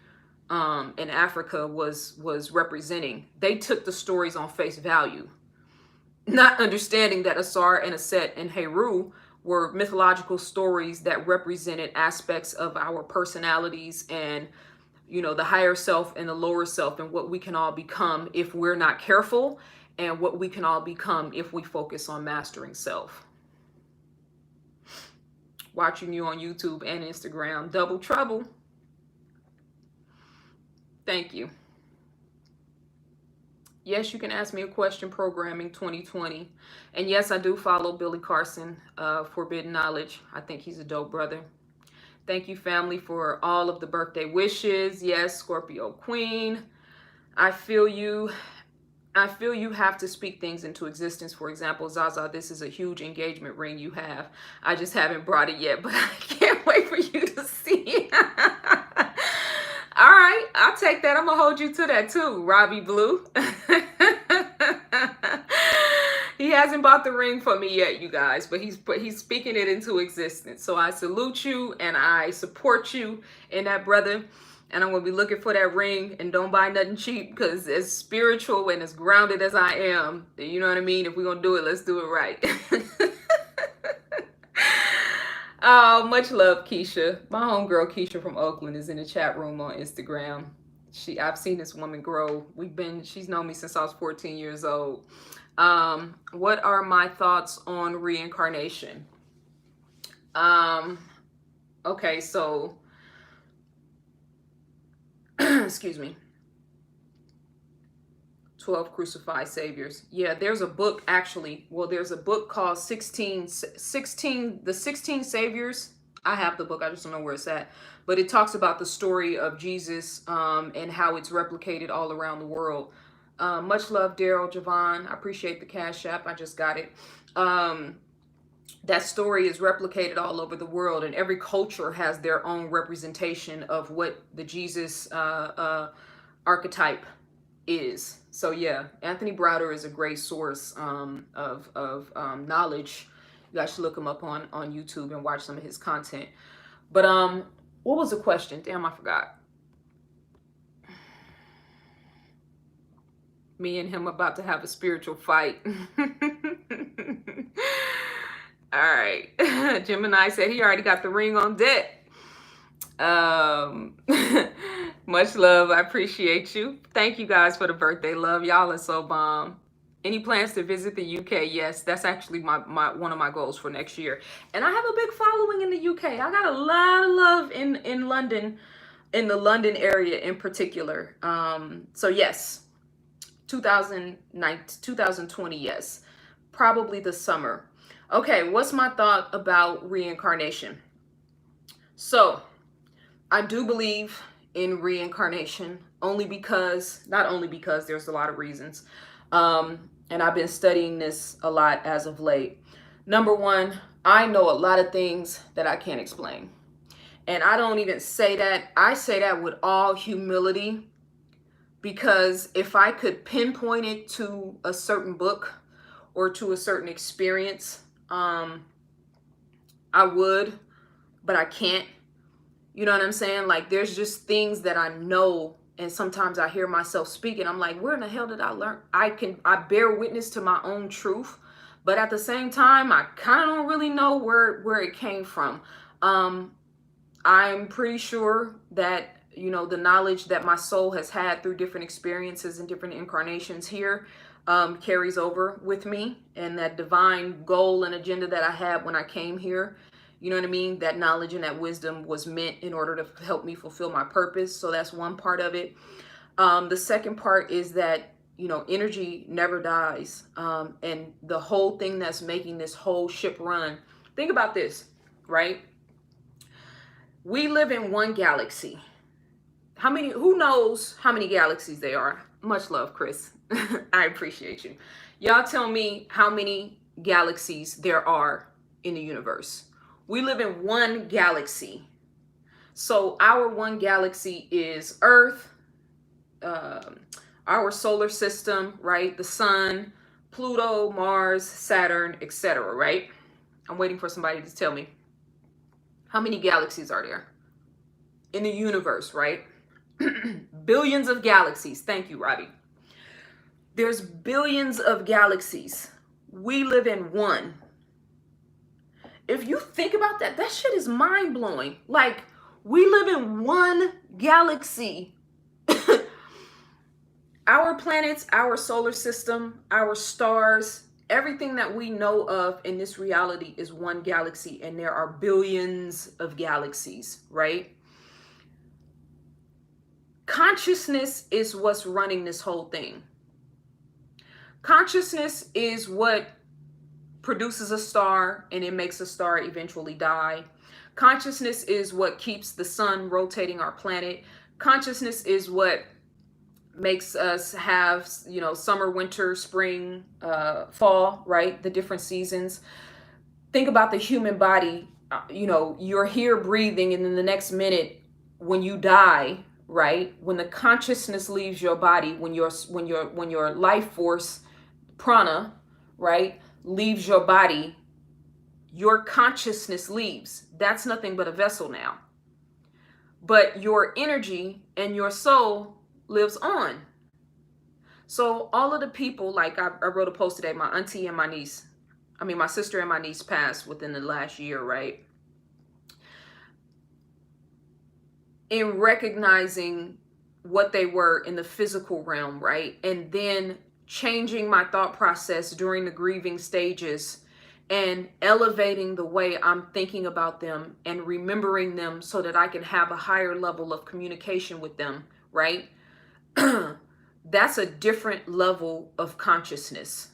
in Africa was representing. They took the stories on face value, not understanding that Asar and Aset and Heru were mythological stories that represented aspects of our personalities and, the higher self and the lower self, and what we can all become if we're not careful, and what we can all become if we focus on mastering self. Watching you on YouTube and Instagram. Double trouble. Thank you. Yes, you can ask me a question, Programming 2020. And yes, I do follow Billy Carson, Forbidden Knowledge. I think he's a dope brother. Thank you, family, for all of the birthday wishes. Yes, Scorpio Queen. I feel you. I feel you have to speak things into existence. For example, ZaZa, this is a huge engagement ring you have. I just haven't brought it yet, but I can't wait for you to see it. All right, I'll take that. I'm going to hold you to that too, Robbie Blue. He hasn't bought the ring for me yet, you guys, but he's speaking it into existence. So I salute you and I support you in that, brother. And I'm going to be looking for that ring, and don't buy nothing cheap, because as spiritual and as grounded as I am, you know what I mean? If we're going to do it, let's do it right. Oh, much love, Keisha. My homegirl Keisha from Oakland is in the chat room on Instagram. I've seen this woman grow. She's known me since I was 14 years old. What are my thoughts on reincarnation? Okay, so excuse me. 12 crucified saviors. Yeah, there's a book actually. Well, there's a book called the 16 saviors. I have the book. I just don't know where it's at. But it talks about the story of Jesus and how it's replicated all around the world. Much love, Daryl Javon. I appreciate the Cash App. I just got it. That story is replicated all over the world, and every culture has their own representation of what the Jesus archetype is. So yeah, Anthony Browder is a great source of knowledge. You guys should look him up on YouTube and watch some of his content. But what was the question? Damn, I forgot. Me and him about to have a spiritual fight. All right. Gemini said he already got the ring on deck. Much love. I appreciate you. Thank you guys for the birthday love. Y'all are so bomb. Any plans to visit the UK? Yes, that's actually my one of my goals for next year. And I have a big following in the UK. I got a lot of love in London, in the London area in particular. So yes, 2020, yes. Probably the summer. Okay, what's my thought about reincarnation? So, I do believe in reincarnation not only because there's a lot of reasons. And I've been studying this a lot as of late. Number one, I know a lot of things that I can't explain. And I don't even say that. I say that with all humility, because if I could pinpoint it to a certain book or to a certain experience, I would, but I can't. You know what I'm saying? Like, there's just things that I know, and sometimes I hear myself speaking. I'm like, where in the hell did I learn? I bear witness to my own truth, but at the same time, I kind of don't really know where it came from. I'm pretty sure that, you know, the knowledge that my soul has had through different experiences and different incarnations here carries over with me, and that divine goal and agenda that I had when I came here. You know what I mean? That knowledge and that wisdom was meant in order to help me fulfill my purpose. So that's one part of it. The second part is that, you know, energy never dies. And the whole thing that's making this whole ship run. Think about this, right? We live in one galaxy. Who knows how many galaxies there are? Much love, Chris. I appreciate you. Y'all tell me how many galaxies there are in the universe. We live in one galaxy. So our one galaxy is Earth, our solar system, right? The sun, Pluto, Mars, Saturn, etc., right? I'm waiting for somebody to tell me. How many galaxies are there in the universe, right? Billions of galaxies. Thank you, Robbie. There's billions of galaxies. We live in one. If you think about that, that shit is mind-blowing. Like, we live in one galaxy. Our planets, our solar system, our stars, everything that we know of in this reality is one galaxy, and there are billions of galaxies, right? Consciousness is what's running this whole thing. Consciousness is what produces a star, and it makes a star eventually die. Consciousness is what keeps the sun rotating our planet. Consciousness is what makes us have, you know, summer, winter, spring, fall, right? The different seasons. Think about the human body. You know, you're here breathing, and in the next minute, when you die, right? When the consciousness leaves your body, when your life force, prana, right, leaves your body, your consciousness leaves. That's nothing but a vessel now. But your energy and your soul lives on. So all of the people, like I wrote a post today, my auntie and my niece, my sister and my niece passed within the last year, right? In recognizing what they were in the physical realm, right? And then changing my thought process during the grieving stages and elevating the way I'm thinking about them and remembering them so that I can have a higher level of communication with them, right? That's a different level of consciousness.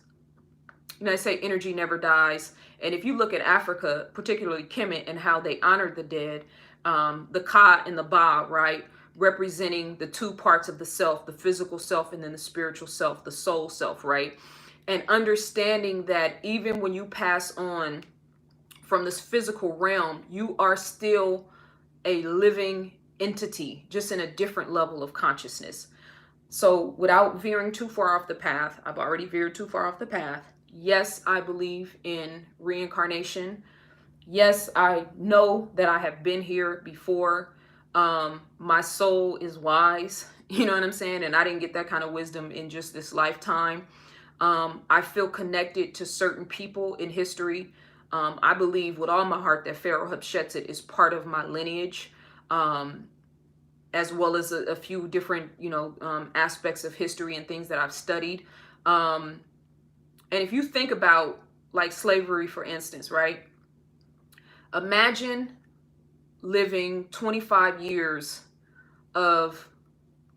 You know, they say energy never dies. And if you look at Africa, particularly Kemet, and how they honored the dead, the Ka and the Ba, right? Representing the two parts of the self, the physical self and then the spiritual self, the soul self, right? And understanding that even when you pass on from this physical realm, you are still a living entity, just in a different level of consciousness. So without veering too far off the path, I've already veered too far off the path. Yes, I believe in reincarnation. Yes, I know that I have been here before. My soul is wise, you know what I'm saying? And I didn't get that kind of wisdom in just this lifetime. I feel connected to certain people in history. I believe with all my heart that Pharaoh Hatshepsut is part of my lineage, as well as a few different, aspects of history and things that I've studied. And if you think about like slavery, for instance, right? Imagine living 25 years of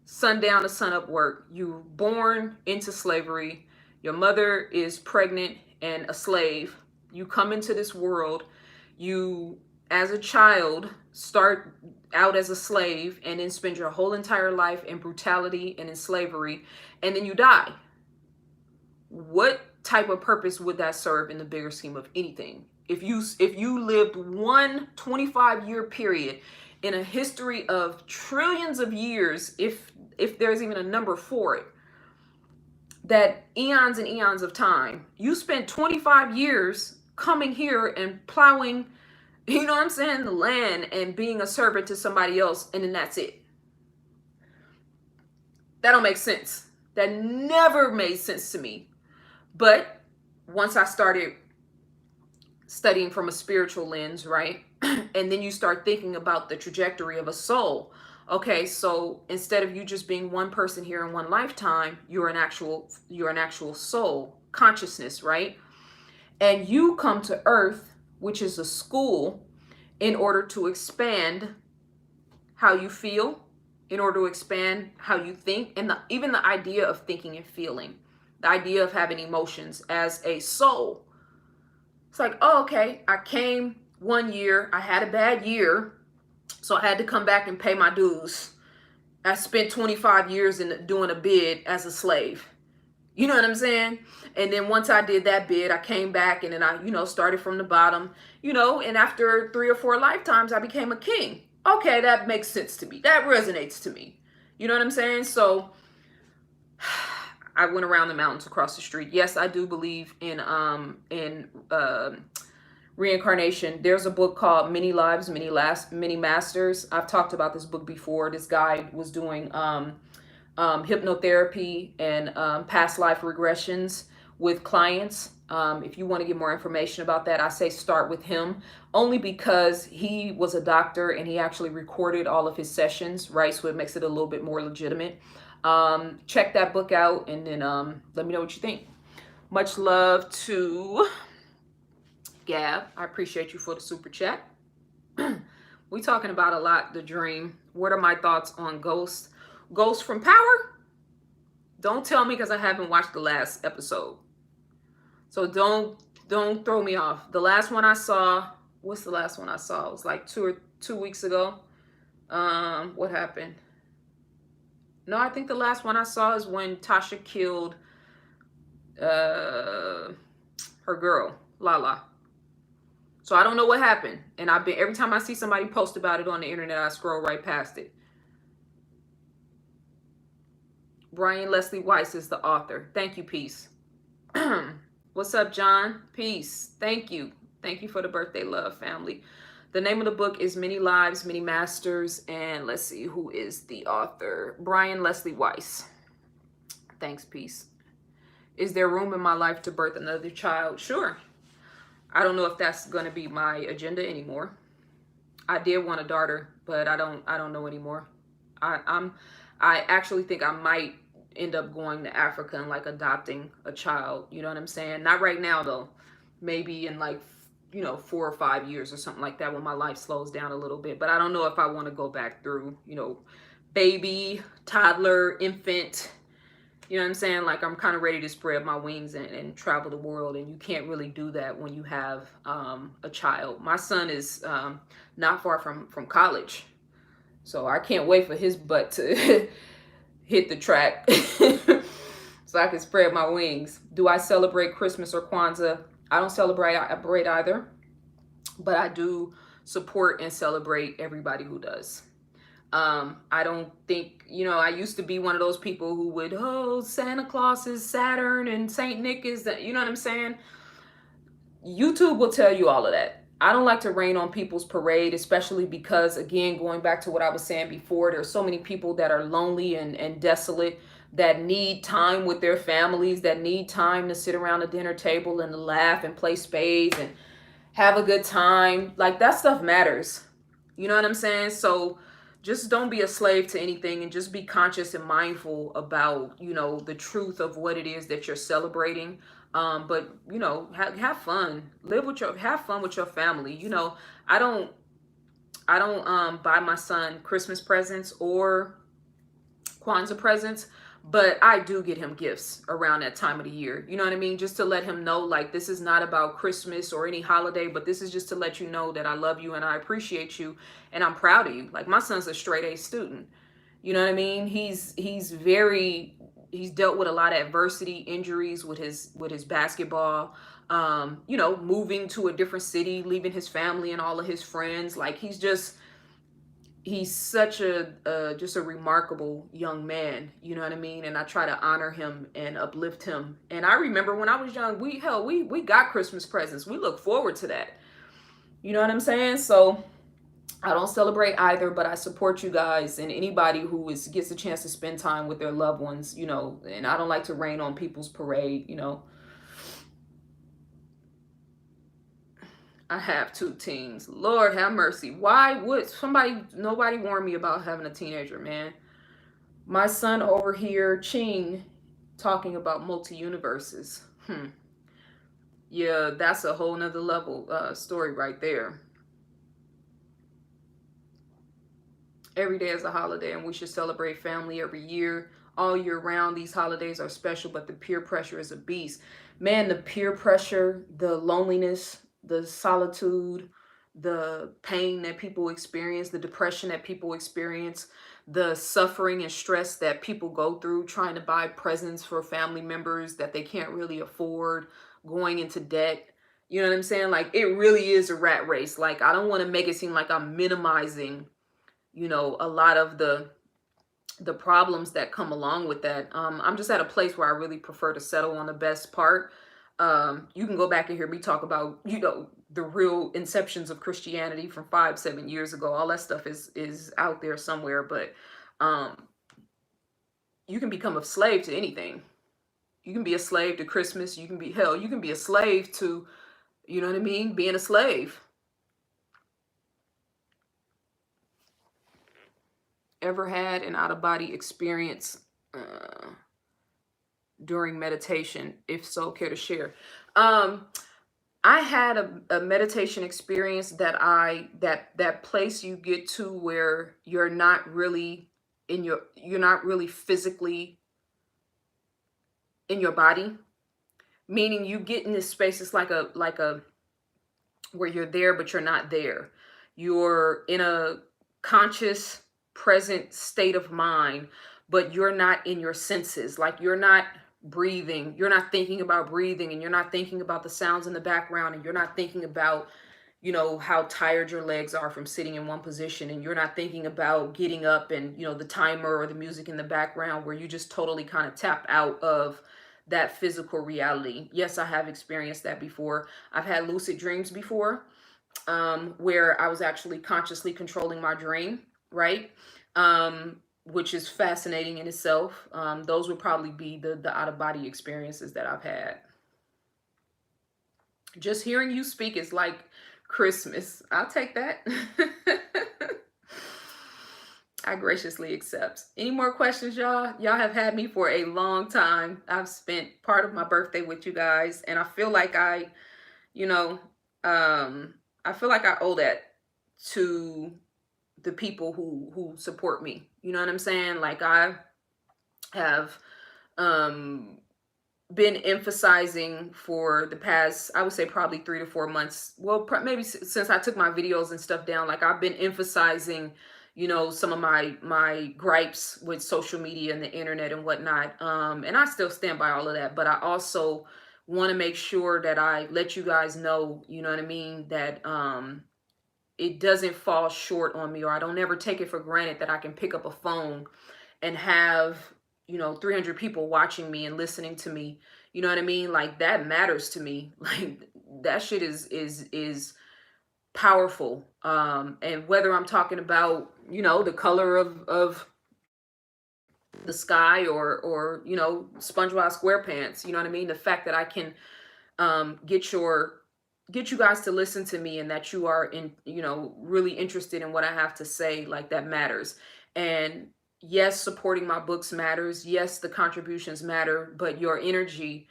sundown to sunup work. You're born into slavery. Your mother is pregnant and a slave. You come into this world. You, as a child, start out as a slave and then spend your whole entire life in brutality and in slavery, and then you die. What type of purpose would that serve in the bigger scheme of anything? If you lived one 25-year period in a history of trillions of years, if there's even a number for it, that eons and eons of time, you spent 25 years coming here and plowing, you know what I'm saying, the land and being a servant to somebody else, and then that's it. That don't make sense. That never made sense to me. But once I started studying from a spiritual lens, right? And then you start thinking about the trajectory of a soul. Okay, so instead of you just being one person here in one lifetime, you're an actual soul, consciousness, right? And you come to Earth, which is a school, in order to expand how you feel, in order to expand how you think, and even the idea of thinking and feeling, the idea of having emotions as a soul. It's like, oh, okay, I came one year, I had a bad year, so I had to come back and pay my dues. I spent 25 years in doing a bid as a slave. You know what I'm saying? And then once I did that bid, I came back and then I, started from the bottom, and after 3 or 4 lifetimes, I became a king. Okay, that makes sense to me. That resonates to me. You know what I'm saying? So I went around the mountains across the street. Yes, I do believe in reincarnation. There's a book called Many Lives, Many Masters. I've talked about this book before. This guy was doing hypnotherapy and past life regressions with clients. If you want to get more information about that, I say start with him, only because he was a doctor and he actually recorded all of his sessions, right? So it makes it a little bit more legitimate. Check that book out and then let me know what you think. Much love to Gab. I appreciate you for the super chat. We talking about a lot, the dream. What are my thoughts on Ghost from Power? Don't tell me because I haven't watched the last episode. So don't throw me off. The last one I saw, what's the last one I saw? It was like 2 weeks ago. What happened? No, I think the last one I saw is when Tasha killed her girl, Lala. So I don't know what happened. And every time I see somebody post about it on the internet, I scroll right past it. Brian Leslie Weiss is the author. Thank you, peace. What's up, John? Peace. Thank you. Thank you for the birthday love, family. The name of the book is Many Lives, Many Masters. And let's see, who is the author? Brian Leslie Weiss. Thanks, peace. Is there room in my life to birth another child? Sure. I don't know if that's going to be my agenda anymore. I did want a daughter, but I don't know anymore. I actually think I might end up going to Africa and like adopting a child. You know what I'm saying? Not right now though. Maybe in like 4 or 5 years or something like that when my life slows down a little bit. But I don't know if I want to go back through baby, toddler, infant. You know what I'm saying? Like I'm kind of ready to spread my wings and travel the world, and you can't really do that when you have a child. My son is not far from college, so I can't wait for his butt to hit the track so I can spread my wings. Do I celebrate Christmas or Kwanzaa? I don't celebrate either, but I do support and celebrate everybody who does. I don't think, I used to be one of those people who would, oh, Santa Claus is Saturn and Saint Nick is that, you know what I'm saying? YouTube will tell you all of that. I don't like to rain on people's parade, especially because, again, going back to what I was saying before, there are so many people that are lonely and desolate, that need time with their families, that need time to sit around a dinner table and laugh and play spades and have a good time. Like, that stuff matters. You know what I'm saying? So just don't be a slave to anything, and just be conscious and mindful about, the truth of what it is that you're celebrating. But have fun. Have fun with your family. I don't I don't buy my son Christmas presents or Kwanzaa presents, but I do get him gifts around that time of the year. You know what I mean? Just to let him know, like, this is not about Christmas or any holiday, but this is just to let you know that I love you and I appreciate you and I'm proud of you. Like, my son's a straight A student. You know what I mean? He's dealt with a lot of adversity, injuries with his basketball. Moving to a different city, leaving his family and all of his friends. Like, he's such just a remarkable young man, you know what I mean? And I try to honor him and uplift him. And I remember when I was young, we got Christmas presents. We look forward to that. You know what I'm saying? So I don't celebrate either, but I support you guys and anybody who gets a chance to spend time with their loved ones, and I don't like to rain on people's parade. I have 2 teens. Lord have mercy. Why would nobody warn me about having a teenager, man? My son over here, Ching, talking about multi-universes. Yeah, that's a whole nother level story right there. Every day is a holiday, and we should celebrate family every year, all year round. These holidays are special, but the peer pressure is a beast. Man, the peer pressure, the loneliness, the solitude, the pain that people experience, the depression that people experience, the suffering and stress that people go through trying to buy presents for family members that they can't really afford, going into debt. You know what I'm saying? Like, it really is a rat race. Like, I don't want to make it seem like I'm minimizing a lot of the problems that come along with that. I'm just at a place where I really prefer to settle on the best part. You can go back and hear me talk about the real inceptions of Christianity from 5-7 years ago. All that stuff is out there somewhere, but you can become a slave to anything. You can be a slave to Christmas. You can be a slave to, you know what I mean, being a slave. Ever had an out-of-body experience during meditation? If so, care to share? I had a meditation experience that place you get to where you're not really physically in your body, meaning you get in this space. It's like a where you're there but you're not there. You're in a conscious present state of mind, but you're not in your senses. Like, you're not breathing, you're not thinking about breathing, and you're not thinking about the sounds in the background, and you're not thinking about how tired your legs are from sitting in one position, and you're not thinking about getting up and the timer or the music in the background, where you just totally kind of tap out of that physical reality. Yes, I have experienced that before. I've had lucid dreams before, where I was actually consciously controlling my dream, right? Which is fascinating in itself. Those would probably be the out-of-body experiences that I've had. Just hearing you speak is like Christmas. I'll take that. I graciously accept. Any more questions, y'all? Y'all have had me for a long time. I've spent part of my birthday with you guys, and I feel like you know, I feel like I owe that to the people who support me. You know what I'm saying? Like I have um been emphasizing for the past, I would say probably 3 to 4 months. Well, maybe since I took my videos and stuff down, like I've been emphasizing, some of my gripes with social media and the internet and whatnot. And I still stand by all of that, but I also want to make sure that I let you guys know, you know what I mean, that it doesn't fall short on me, or I don't ever take it for granted that I can pick up a phone and have 300 people watching me and listening to me. You know what I mean? Like that matters to me. Like that shit is powerful. And whether I'm talking about the color of the sky, or SpongeBob SquarePants, you know what I mean, the fact that I can get you guys to listen to me, and that you are really interested in what I have to say, like that matters. And yes, supporting my books matters. Yes, the contributions matter, but your energy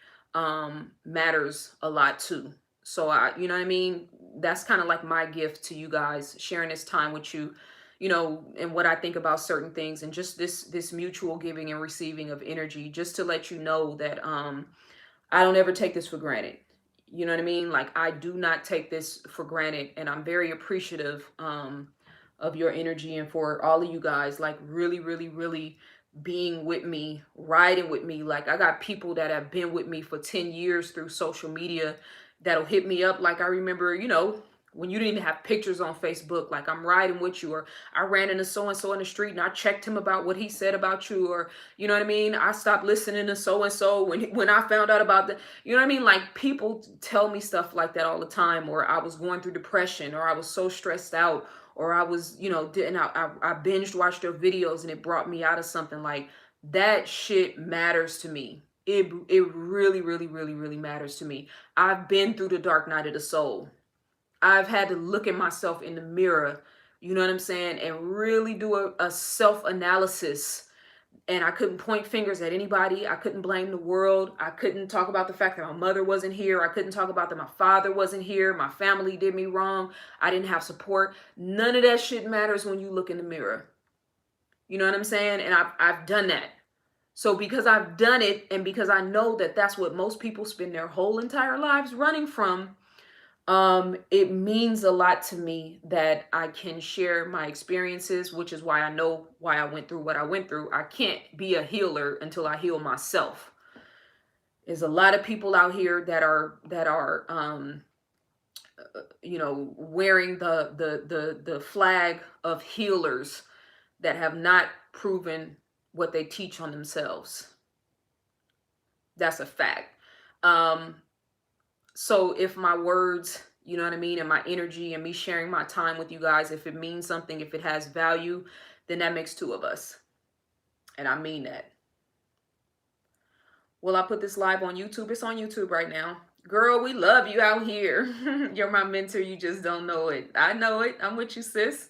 matters a lot too. So you know what I mean, that's kind of like my gift to you guys, sharing this time with you, and what I think about certain things, and just this mutual giving and receiving of energy, just to let you know that I don't ever take this for granted. You know what I mean? Like I do not take this for granted, and I'm very appreciative of your energy, and for all of you guys, like really, really, really being with me, riding with me. Like I got people that have been with me for 10 years through social media that'll hit me up. Like I remember, when you didn't have pictures on Facebook, like I'm riding with you, or I ran into so and so in the street and I checked him about what he said about you, or you know what I mean, I stopped listening to so and so when I found out about the, you know what I mean, like people tell me stuff like that all the time. Or I was going through depression, or I was so stressed out, or I was, didn't I binged watched their videos and it brought me out of something. Like that shit matters to me. It really, really, really, really matters to me. I've been through the dark night of the soul. I've had to look at myself in the mirror, you know what I'm saying, and really do a self-analysis. And I couldn't point fingers at anybody. I couldn't blame the world. I couldn't talk about the fact that my mother wasn't here. I couldn't talk about that my father wasn't here. My family did me wrong. I didn't have support. None of that shit matters when you look in the mirror. You know what I'm saying? And I've done that. So because I've done it, and because I know that that's what most people spend their whole entire lives running from, it means a lot to me that I can share my experiences, which is why I know why I went through what I went through. I can't be a healer until I heal myself. There's a lot of people out here that are wearing the flag of healers that have not proven what they teach on themselves. That's a fact. So if my words, you know what I mean, and my energy and me sharing my time with you guys, if it means something, if it has value, then that makes two of us. And I mean that. Will I put this live on YouTube? It's on YouTube right now. Girl, we love you out here. You're my mentor. You just don't know it. I know it. I'm with you, sis.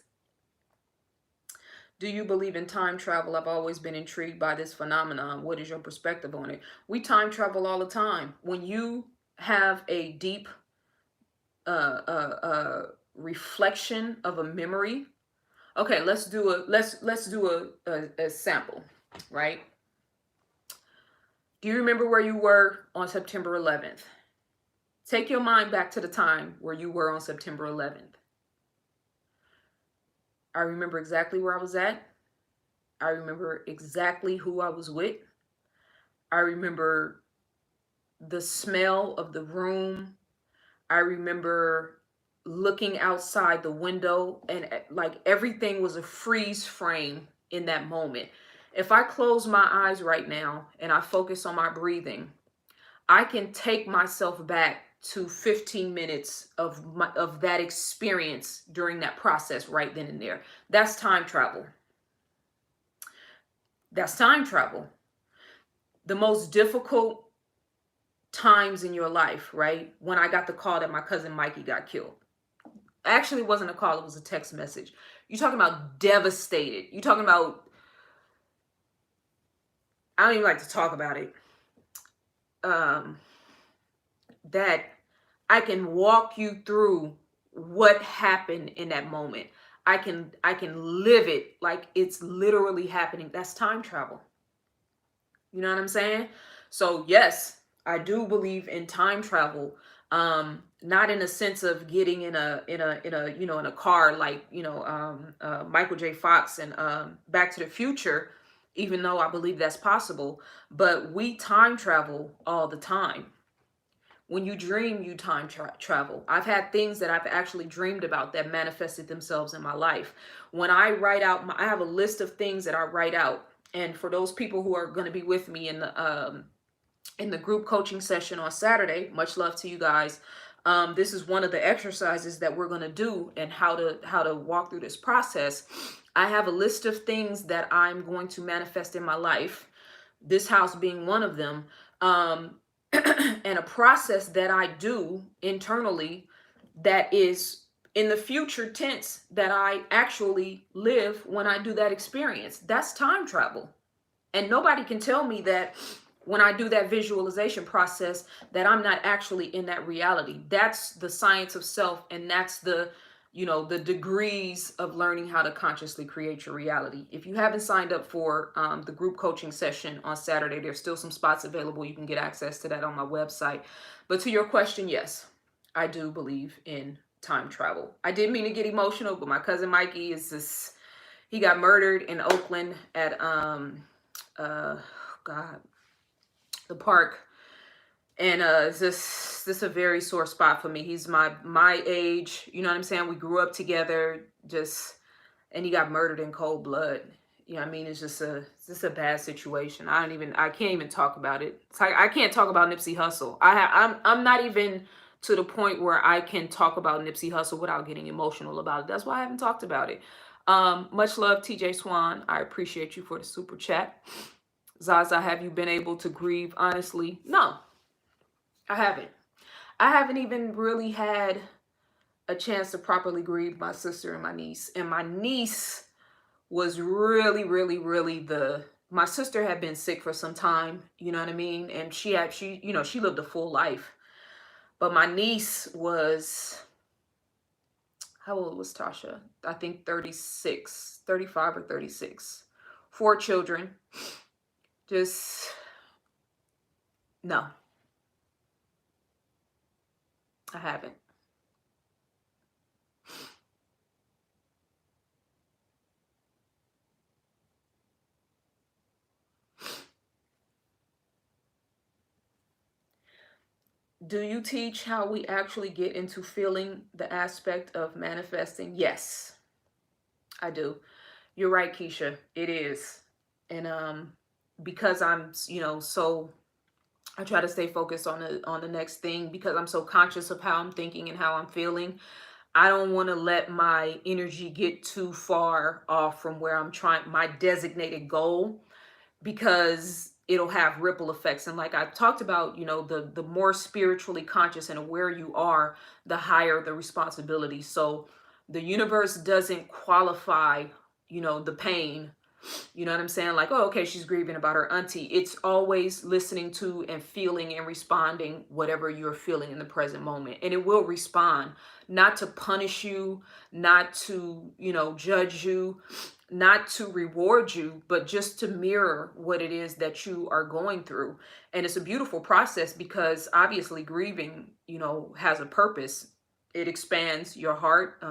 Do you believe in time travel? I've always been intrigued by this phenomenon. What is your perspective on it? We time travel all the time. When you have a deep reflection of a memory. Okay, let's do a sample, right? Do you remember where you were on September 11th? Take your mind back to the time where you were on September 11th. I remember exactly where I was at. I remember exactly who I was with. I remember the smell of the room. I remember looking outside the window, and like everything was a freeze frame in that moment. If I close my eyes right now and I focus on my breathing, I can take myself back to 15 minutes of that experience during that process right then and there. That's time travel. That's time travel. The most difficult times in your life, right? When I got the call that my cousin Mikey got killed. Actually, it wasn't a call, it was a text message. You're talking about devastated. You're talking about, I don't even like to talk about it. That I can walk you through what happened in that moment. I can live it like it's literally happening. That's time travel. You know what I'm saying? So yes, I do believe in time travel. Not in a sense of getting in a you know, in a car like, you know, Michael J. Fox and Back to the Future, even though I believe that's possible. But we time travel all the time. When you dream, you time travel. I've had things that I've actually dreamed about that manifested themselves in my life. When I write out, I have a list of things that I write out. And for those people who are going to be with me in the group coaching session on Saturday, much love to you guys. This is one of the exercises that we're going to do, and how to walk through this process. I have a list of things that I'm going to manifest in my life, this house being one of them. And a process that I do internally that is in the future tense that I actually live when I do that experience. That's time travel. And nobody can tell me that when I do that visualization process that I'm not actually in that reality. That's the science of self, and that's the, you know, the degrees of learning how to consciously create your reality. If you haven't signed up for the group coaching session on Saturday, there's still some spots available. You can get access to that on my website. But to your question, yes, I do believe in time travel. I didn't mean to get emotional, but my cousin Mikey is this, he got murdered in Oakland at God, the park. And it's just this a very sore spot for me. He's my age, you know what I'm saying? We grew up together, just, and he got murdered in cold blood. You know what I mean? It's just a bad situation. I can't even talk about it. It's like I can't talk about Nipsey Hussle. I'm not even to the point where I can talk about Nipsey Hussle without getting emotional about it. That's why I haven't talked about it. Much love, TJ Swan. I appreciate you for the super chat. ZaZa, have you been able to grieve honestly? No, I haven't. I haven't even really had a chance to properly grieve my sister and my niece. And my niece was really, really, really my sister had been sick for some time, you know what I mean? And she lived a full life. But my niece was, how old was Tasha? I think 36, 35 or 36. 4 children. Just, no, I haven't. Do you teach how we actually get into feeling the aspect of manifesting? Yes, I do. You're right, Keisha. It is. And because I'm, you know, so I try to stay focused on the next thing, because I'm so conscious of how I'm thinking and how I'm feeling. I don't want to let my energy get too far off from where I'm trying, my designated goal, because it'll have ripple effects. And like I've talked about, you know, the more spiritually conscious and aware you are, the higher the responsibility. So the universe doesn't qualify, you know, the pain. You know what I'm saying? Like, oh, okay, she's grieving about her auntie. It's always listening to and feeling and responding whatever you're feeling in the present moment. And it will respond, not to punish you, not to, you know, judge you, not to reward you, but just to mirror what it is that you are going through. And it's a beautiful process, because obviously grieving, you know, has a purpose. It expands your heart.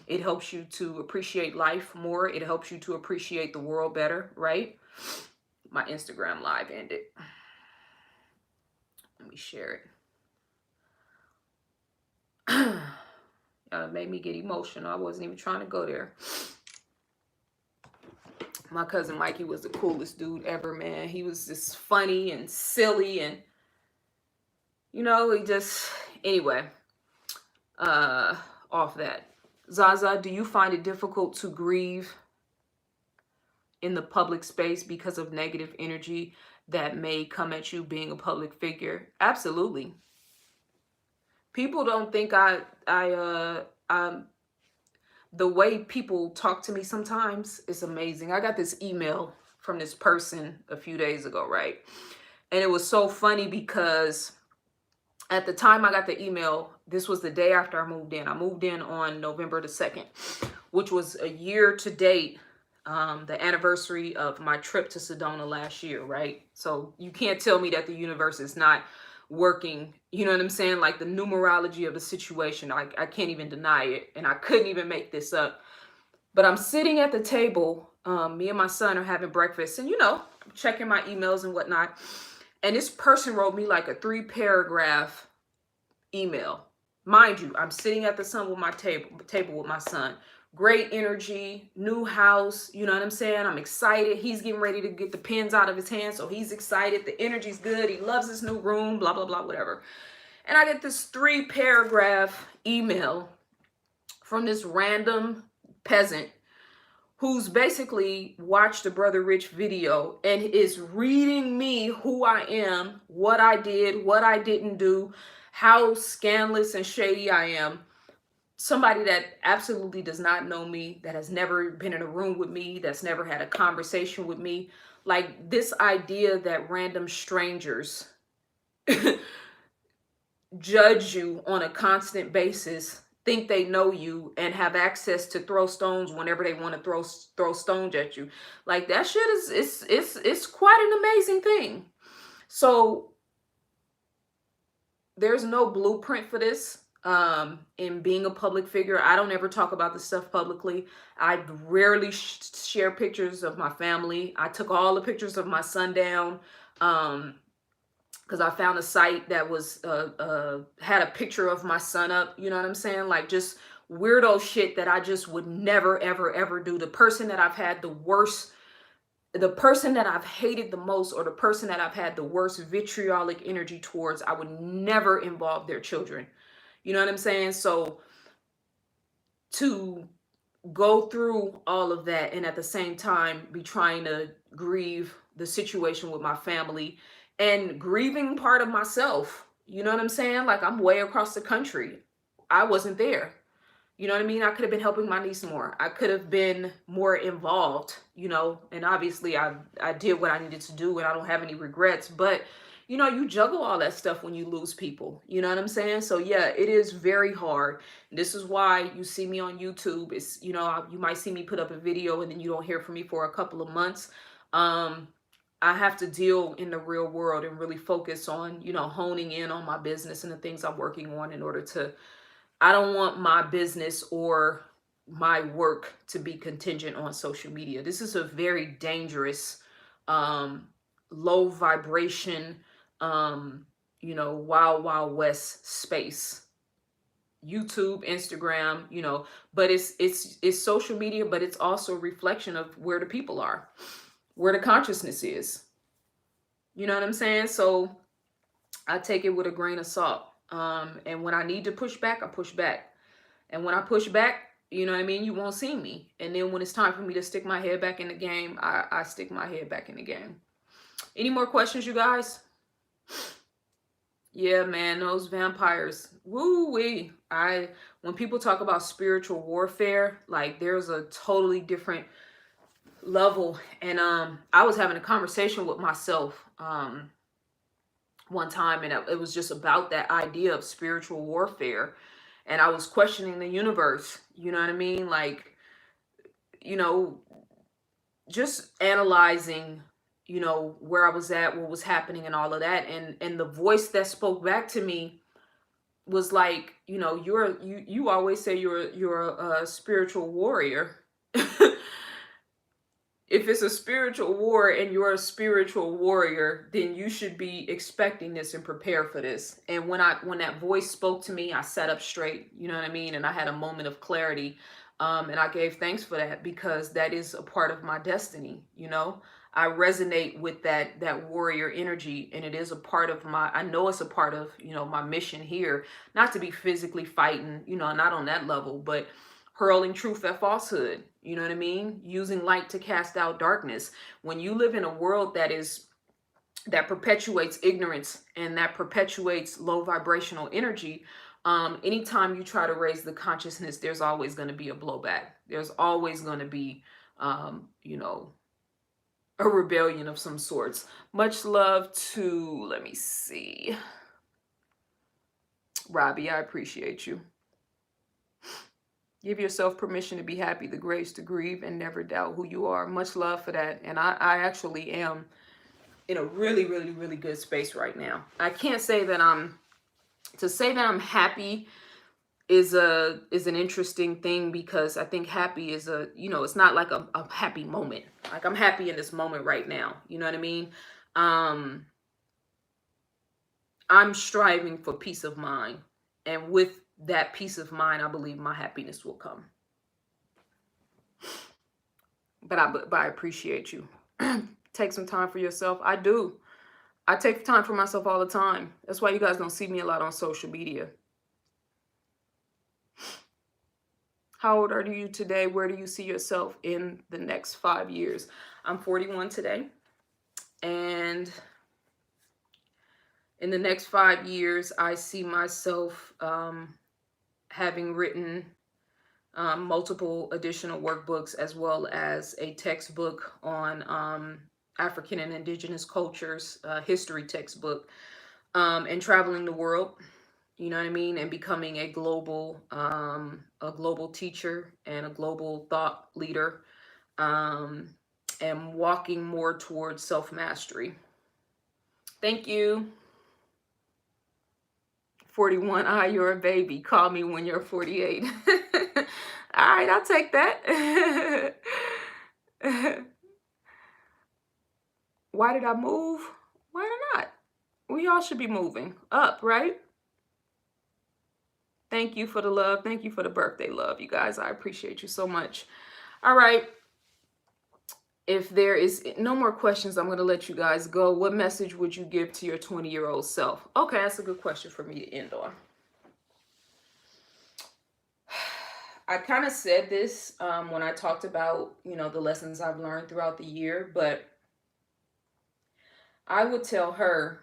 It helps you to appreciate life more. It helps you to appreciate the world better, right? My Instagram live ended. Let me share it. It made me get emotional. I wasn't even trying to go there. My cousin Mikey was the coolest dude ever, man. He was just funny and silly, and, you know, he just, anyway, off that. ZaZa, do you find it difficult to grieve in the public space because of negative energy that may come at you being a public figure? Absolutely. People don't think I'm the way people talk to me sometimes is amazing. I got this email from this person a few days ago, right? And it was so funny because at the time I got the email, this was the day after I moved in. I moved in on November the 2nd, which was a year to date, the anniversary of my trip to Sedona last year, right? So you can't tell me that the universe is not working. You know what I'm saying? Like the numerology of the situation, I can't even deny it. And I couldn't even make this up. But I'm sitting at the table. Me and my son are having breakfast and, checking my emails and whatnot. And this person wrote me like a 3-paragraph email. Mind you, I'm sitting at the sun with my table with my son. Great energy, new house, you know what I'm saying? I'm excited. He's getting ready to get the pens out of his hand, so he's excited. The energy's good. He loves his new room, blah, blah, blah, whatever. And I get this 3-paragraph email from this random peasant who's basically watched the Brother Rich video and is reading me who I am, what I did, what I didn't do, how scandalous and shady I am. Somebody that absolutely does not know me, that has never been in a room with me, that's never had a conversation with me. Like this idea that random strangers judge you on a constant basis, think they know you, and have access to throw stones whenever they want to throw stones at you. Like that shit is it's quite an amazing thing. So there's no blueprint for this. In being a public figure, I don't ever talk about this stuff publicly. I rarely share pictures of my family. I took all the pictures of my son down. Because I found a site that was had a picture of my son up, you know what I'm saying? Like just weirdo shit that I just would never, ever, ever do. The person that I've had the worst, the person that I've hated the most, or the person that I've had the worst vitriolic energy towards, I would never involve their children. You know what I'm saying? So to go through all of that and at the same time be trying to grieve the situation with my family and grieving part of myself, you know what I'm saying? Like I'm way across the country. I wasn't there. You know what I mean? I could have been helping my niece more. I could have been more involved, and obviously I did what I needed to do and I don't have any regrets, but you juggle all that stuff when you lose people. You know what I'm saying? So yeah, it is very hard. This is why you see me on YouTube. It's, you might see me put up a video and then you don't hear from me for a couple of months. I have to deal in the real world and really focus on, honing in on my business and the things I'm working on in order to, I don't want my business or my work to be contingent on social media. This is a very dangerous, low vibration, wild, wild west space. YouTube, Instagram, but it's social media, but it's also a reflection of where the people are, where the consciousness is. You know what I'm saying? So I take it with a grain of salt. And when I need to push back, I push back. And when I push back, you know what I mean? You won't see me. And then when it's time for me to stick my head back in the game, I stick my head back in the game. Any more questions, you guys? Yeah, man, those vampires. Woo-wee. When people talk about spiritual warfare, like there's a totally different level. And I was having a conversation with myself one time, and it was just about that idea of spiritual warfare. And I was questioning the universe, you know what I mean? Like, just analyzing, where I was at, what was happening and all of that. And the voice that spoke back to me was like, you always say you're a spiritual warrior. If it's a spiritual war and you're a spiritual warrior, then you should be expecting this and prepare for this. And when that voice spoke to me, I sat up straight, you know what I mean? And I had a moment of clarity. And I gave thanks for that, because that is a part of my destiny. I resonate with that warrior energy, and it is a part of I know it's a part of, my mission here, not to be physically fighting, not on that level, but hurling truth at falsehood. You know what I mean? Using light to cast out darkness. When you live in a world that perpetuates ignorance and that perpetuates low vibrational energy, Anytime you try to raise the consciousness, there's always going to be a blowback. There's always going to be, you know, a rebellion of some sorts. Much love to, let me see, Robbie, I appreciate you. Give yourself permission to be happy, the grace to grieve, and never doubt who you are. Much love for that. And I actually am in a really, really, really good space right now. I can't say that to say that I'm happy is an interesting thing, because I think happy is it's not like a happy moment. Like, I'm happy in this moment right now. You know what I mean? I'm striving for peace of mind. And with that peace of mind, I believe my happiness will come. But I appreciate you. Take some time for yourself. I do. I take time for myself all the time. That's why you guys don't see me a lot on social media. How old are you today? Where do you see yourself in the next 5 years? I'm 41 today. And in the next 5 years, I see myself having written multiple additional workbooks, as well as a textbook on African and indigenous cultures, history textbook, and traveling the world. You know what I mean? And becoming a global teacher and a global thought leader, and walking more towards self-mastery. Thank you. 41, you're a baby. Call me when you're 48. All right, I'll take that. Why did I move? Why not? We all should be moving up, right? Thank you for the love. Thank you for the birthday love, you guys. I appreciate you so much. All right. If there is no more questions, I'm going to let you guys go. What message would you give to your 20-year-old self? Okay, that's a good question for me to end on. I kind of said this when I talked about, the lessons I've learned throughout the year, but I would tell her,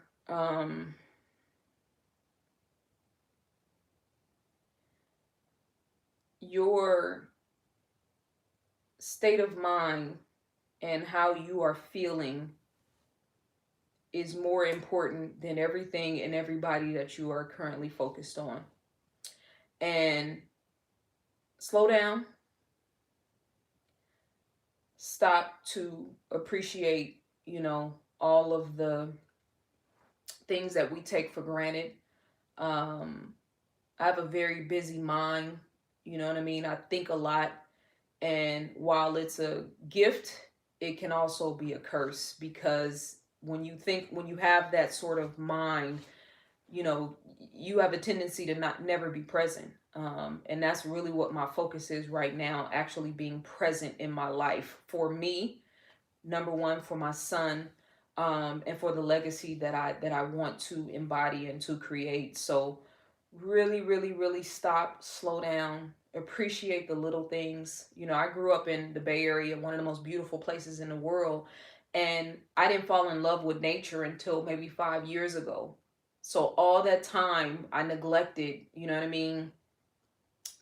your state of mind and how you are feeling is more important than everything and everybody that you are currently focused on. And slow down. Stop to appreciate, all of the things that we take for granted. I have a very busy mind. You know what I mean? I think a lot. And while it's a gift, it can also be a curse, because when you have that sort of mind, you have a tendency to never be present. And that's really what my focus is right now, actually being present in my life for me, number one, for my son, and for the legacy that I want to embody and to create. So really, really, really stop, slow down, appreciate the little things. I grew up in the Bay Area, one of the most beautiful places in the world, and I didn't fall in love with nature until maybe 5 years ago. So all that time I neglected, you know what I mean,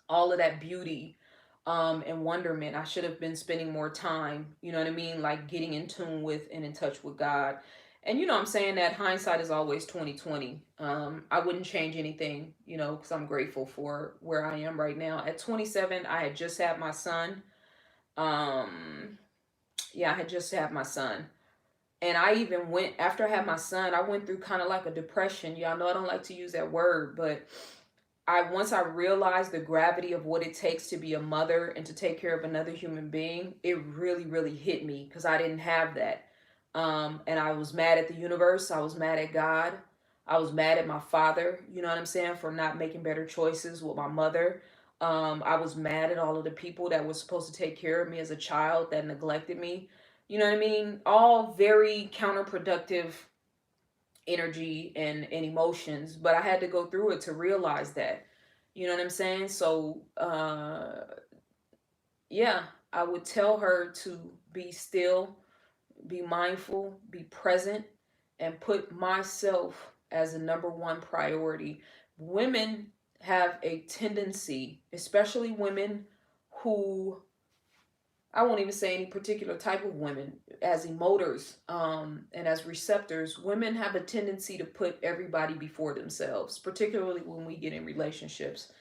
all of that beauty and wonderment. I should have been spending more time, you know what I mean, like getting in tune with and in touch with God. And I'm saying that hindsight is always 2020. I wouldn't change anything, because I'm grateful for where I am right now. At 27, I had just had my son. Yeah, I had just had my son. And I even went, after I had my son, I went through kind of like a depression. Y'all know I don't like to use that word, but once I realized the gravity of what it takes to be a mother and to take care of another human being, it really, really hit me, because I didn't have that. And I was mad at the universe. I was mad at God. I was mad at my father, you know what I'm saying, for not making better choices with my mother. I was mad at all of the people that were supposed to take care of me as a child that neglected me. You know what I mean? All very counterproductive energy and emotions, but I had to go through it to realize that. You know what I'm saying? So yeah, I would tell her to be still, be mindful, be present, and put myself as a number one priority. Women have a tendency, especially women who, I won't even say any particular type of women, as emoters and as receptors, women have a tendency to put everybody before themselves, particularly when we get in relationships.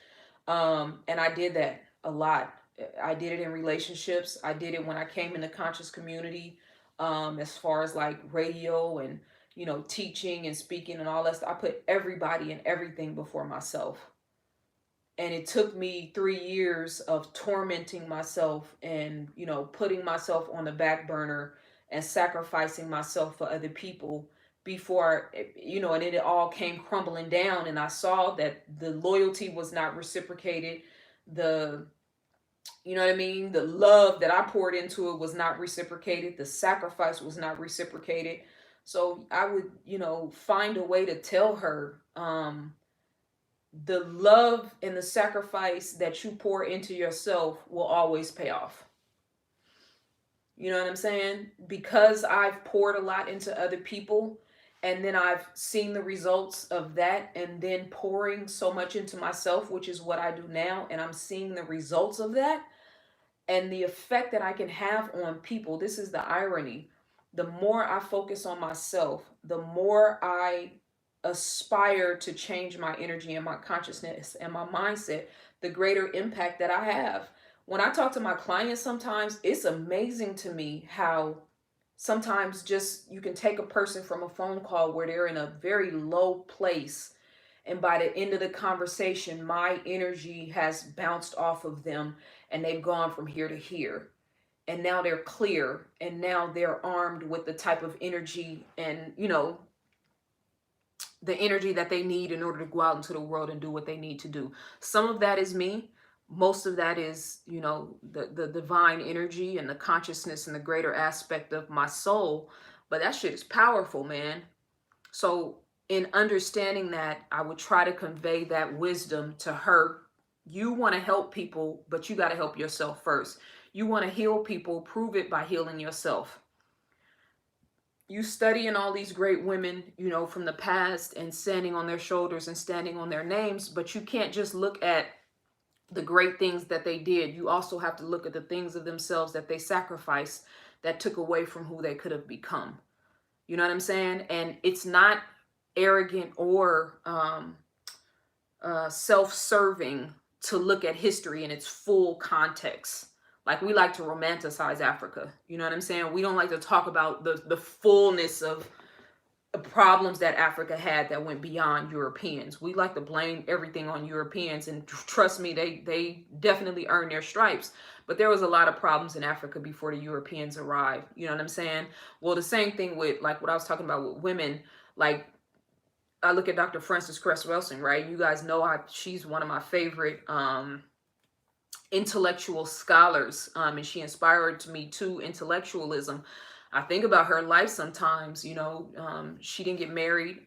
And I did that a lot. I did it in relationships. I did it when I came in the conscious community, as far as like radio and, teaching and speaking and all that stuff. I put everybody and everything before myself. And it took me 3 years of tormenting myself and, putting myself on the back burner and sacrificing myself for other people before, and it all came crumbling down. And I saw that the loyalty was not reciprocated. The, you know what I mean? The love that I poured into it was not reciprocated. The sacrifice was not reciprocated. So I would, find a way to tell her, the love and the sacrifice that you pour into yourself will always pay off. You know what I'm saying? Because I've poured a lot into other people, and then I've seen the results of that, and then pouring so much into myself, which is what I do now, and I'm seeing the results of that and the effect that I can have on people. This is the irony. The more I focus on myself, the more I aspire to change my energy and my consciousness and my mindset, the greater impact that I have. When I talk to my clients, sometimes it's amazing to me how sometimes just you can take a person from a phone call where they're in a very low place, and by the end of the conversation, my energy has bounced off of them and they've gone from here to here. And now they're clear, and now they're armed with the type of energy and, the energy that they need in order to go out into the world and do what they need to do. Some of that is me. Most of that is, the divine energy and the consciousness and the greater aspect of my soul. But that shit is powerful, man. So in understanding that, I would try to convey that wisdom to her. You want to help people, but you got to help yourself first. You want to heal people, prove it by healing yourself. You studying all these great women, from the past and standing on their shoulders and standing on their names, but you can't just look at the great things that they did. You also have to look at the things of themselves that they sacrificed that took away from who they could have become. You know what I'm saying? And it's not arrogant or self-serving to look at history in its full context. Like, we like to romanticize Africa. You know what I'm saying? We don't like to talk about the fullness of the problems that Africa had that went beyond Europeans. We like to blame everything on Europeans, and trust me, they definitely earned their stripes. But there was a lot of problems in Africa before the Europeans arrived. You know what I'm saying? Well, the same thing with, like, what I was talking about with women. Like, I look at Dr. Frances Cress Welsing, right? You guys know she's one of my favorite intellectual scholars, and she inspired me to intellectualism. I think about her life sometimes. She didn't get married,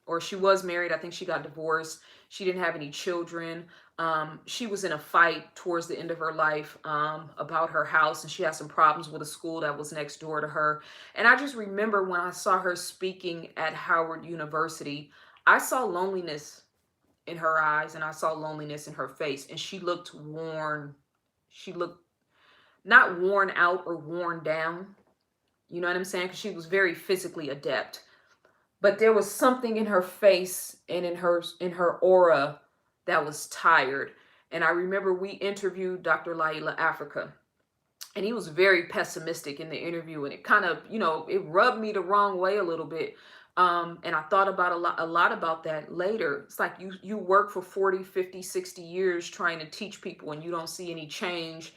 or she was married. I think she got divorced. She didn't have any children. She was in a fight towards the end of her life about her house, and she had some problems with a school that was next door to her. And I just remember when I saw her speaking at Howard University, I saw loneliness in her eyes, and I saw loneliness in her face, and she looked worn. She looked not worn out or worn down. You know what I'm saying? Because she was very physically adept. But there was something in her face and in her aura that was tired. And I remember we interviewed Dr. Laila Africa, and he was very pessimistic in the interview, and it kind of, it rubbed me the wrong way a little bit. And I thought about a lot about that later. It's like you work for 40, 50, 60 years trying to teach people, and you don't see any change,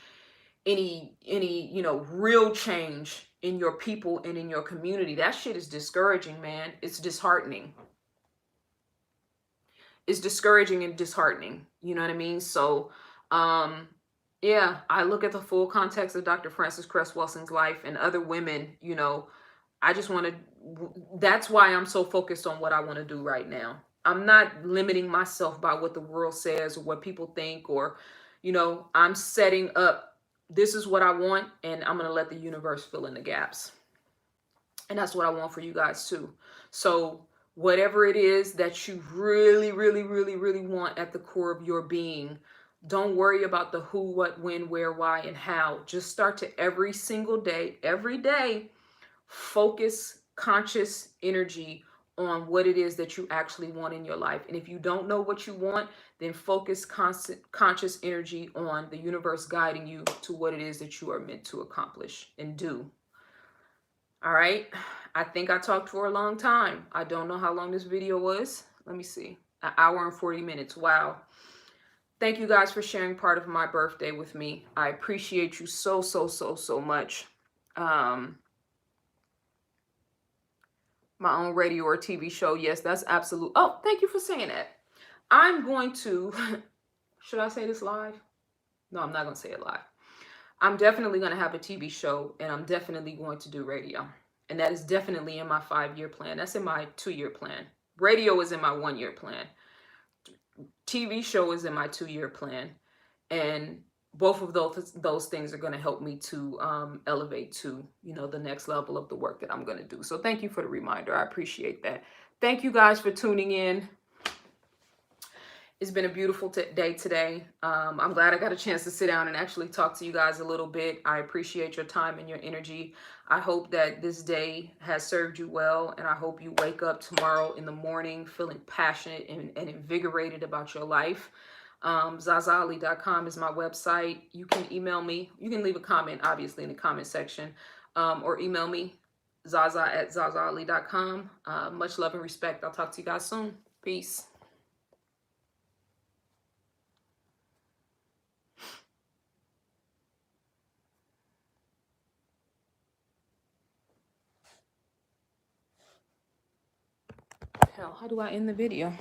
any real change in your people and in your community. That shit is discouraging, man. It's disheartening. It's discouraging and disheartening. You know what I mean? So, yeah, I look at the full context of Dr. Frances Cress Welsing's life and other women. I just want to, that's why I'm so focused on what I want to do right now. I'm not limiting myself by what the world says or what people think, or, I'm setting up, this is what I want, and I'm going to let the universe fill in the gaps. And that's what I want for you guys too. So Whatever it is that you really, really, really, really want at the core of your being, don't worry about the who, what, when, where, why, and how. Just start to every single day, every day, focus conscious energy on what it is that you actually want in your life. And if you don't know what you want, then focus conscious energy on the universe guiding you to what it is that you are meant to accomplish and do. All right. I think I talked for a long time. I don't know how long this video was. Let me see. An hour and 40 minutes. Wow. Thank you guys for sharing part of my birthday with me. I appreciate you so, so, so, so much. My own radio or TV show. Yes, that's absolute. Oh, thank you for saying that. I'm going to, should I say this live? No, I'm not going to say it live. I'm definitely going to have a TV show, and I'm definitely going to do radio. And that is definitely in my 5-year plan. That's in my 2-year plan. Radio is in my 1-year plan. TV show is in my 2-year plan. And both of those things are going to help me to elevate to, the next level of the work that I'm going to do. So thank you for the reminder. I appreciate that. Thank you guys for tuning in. It's been a beautiful day today. I'm glad I got a chance to sit down and actually talk to you guys a little bit. I appreciate your time and your energy. I hope that this day has served you well, and I hope you wake up tomorrow in the morning feeling passionate and invigorated about your life. ZaZaAli.com is my website. You can email me. You can leave a comment, obviously, in the comment section, or email me, ZaZa@ZaZaAli.com. Much love and respect. I'll talk to you guys soon. Peace. Hell, how do I end the video?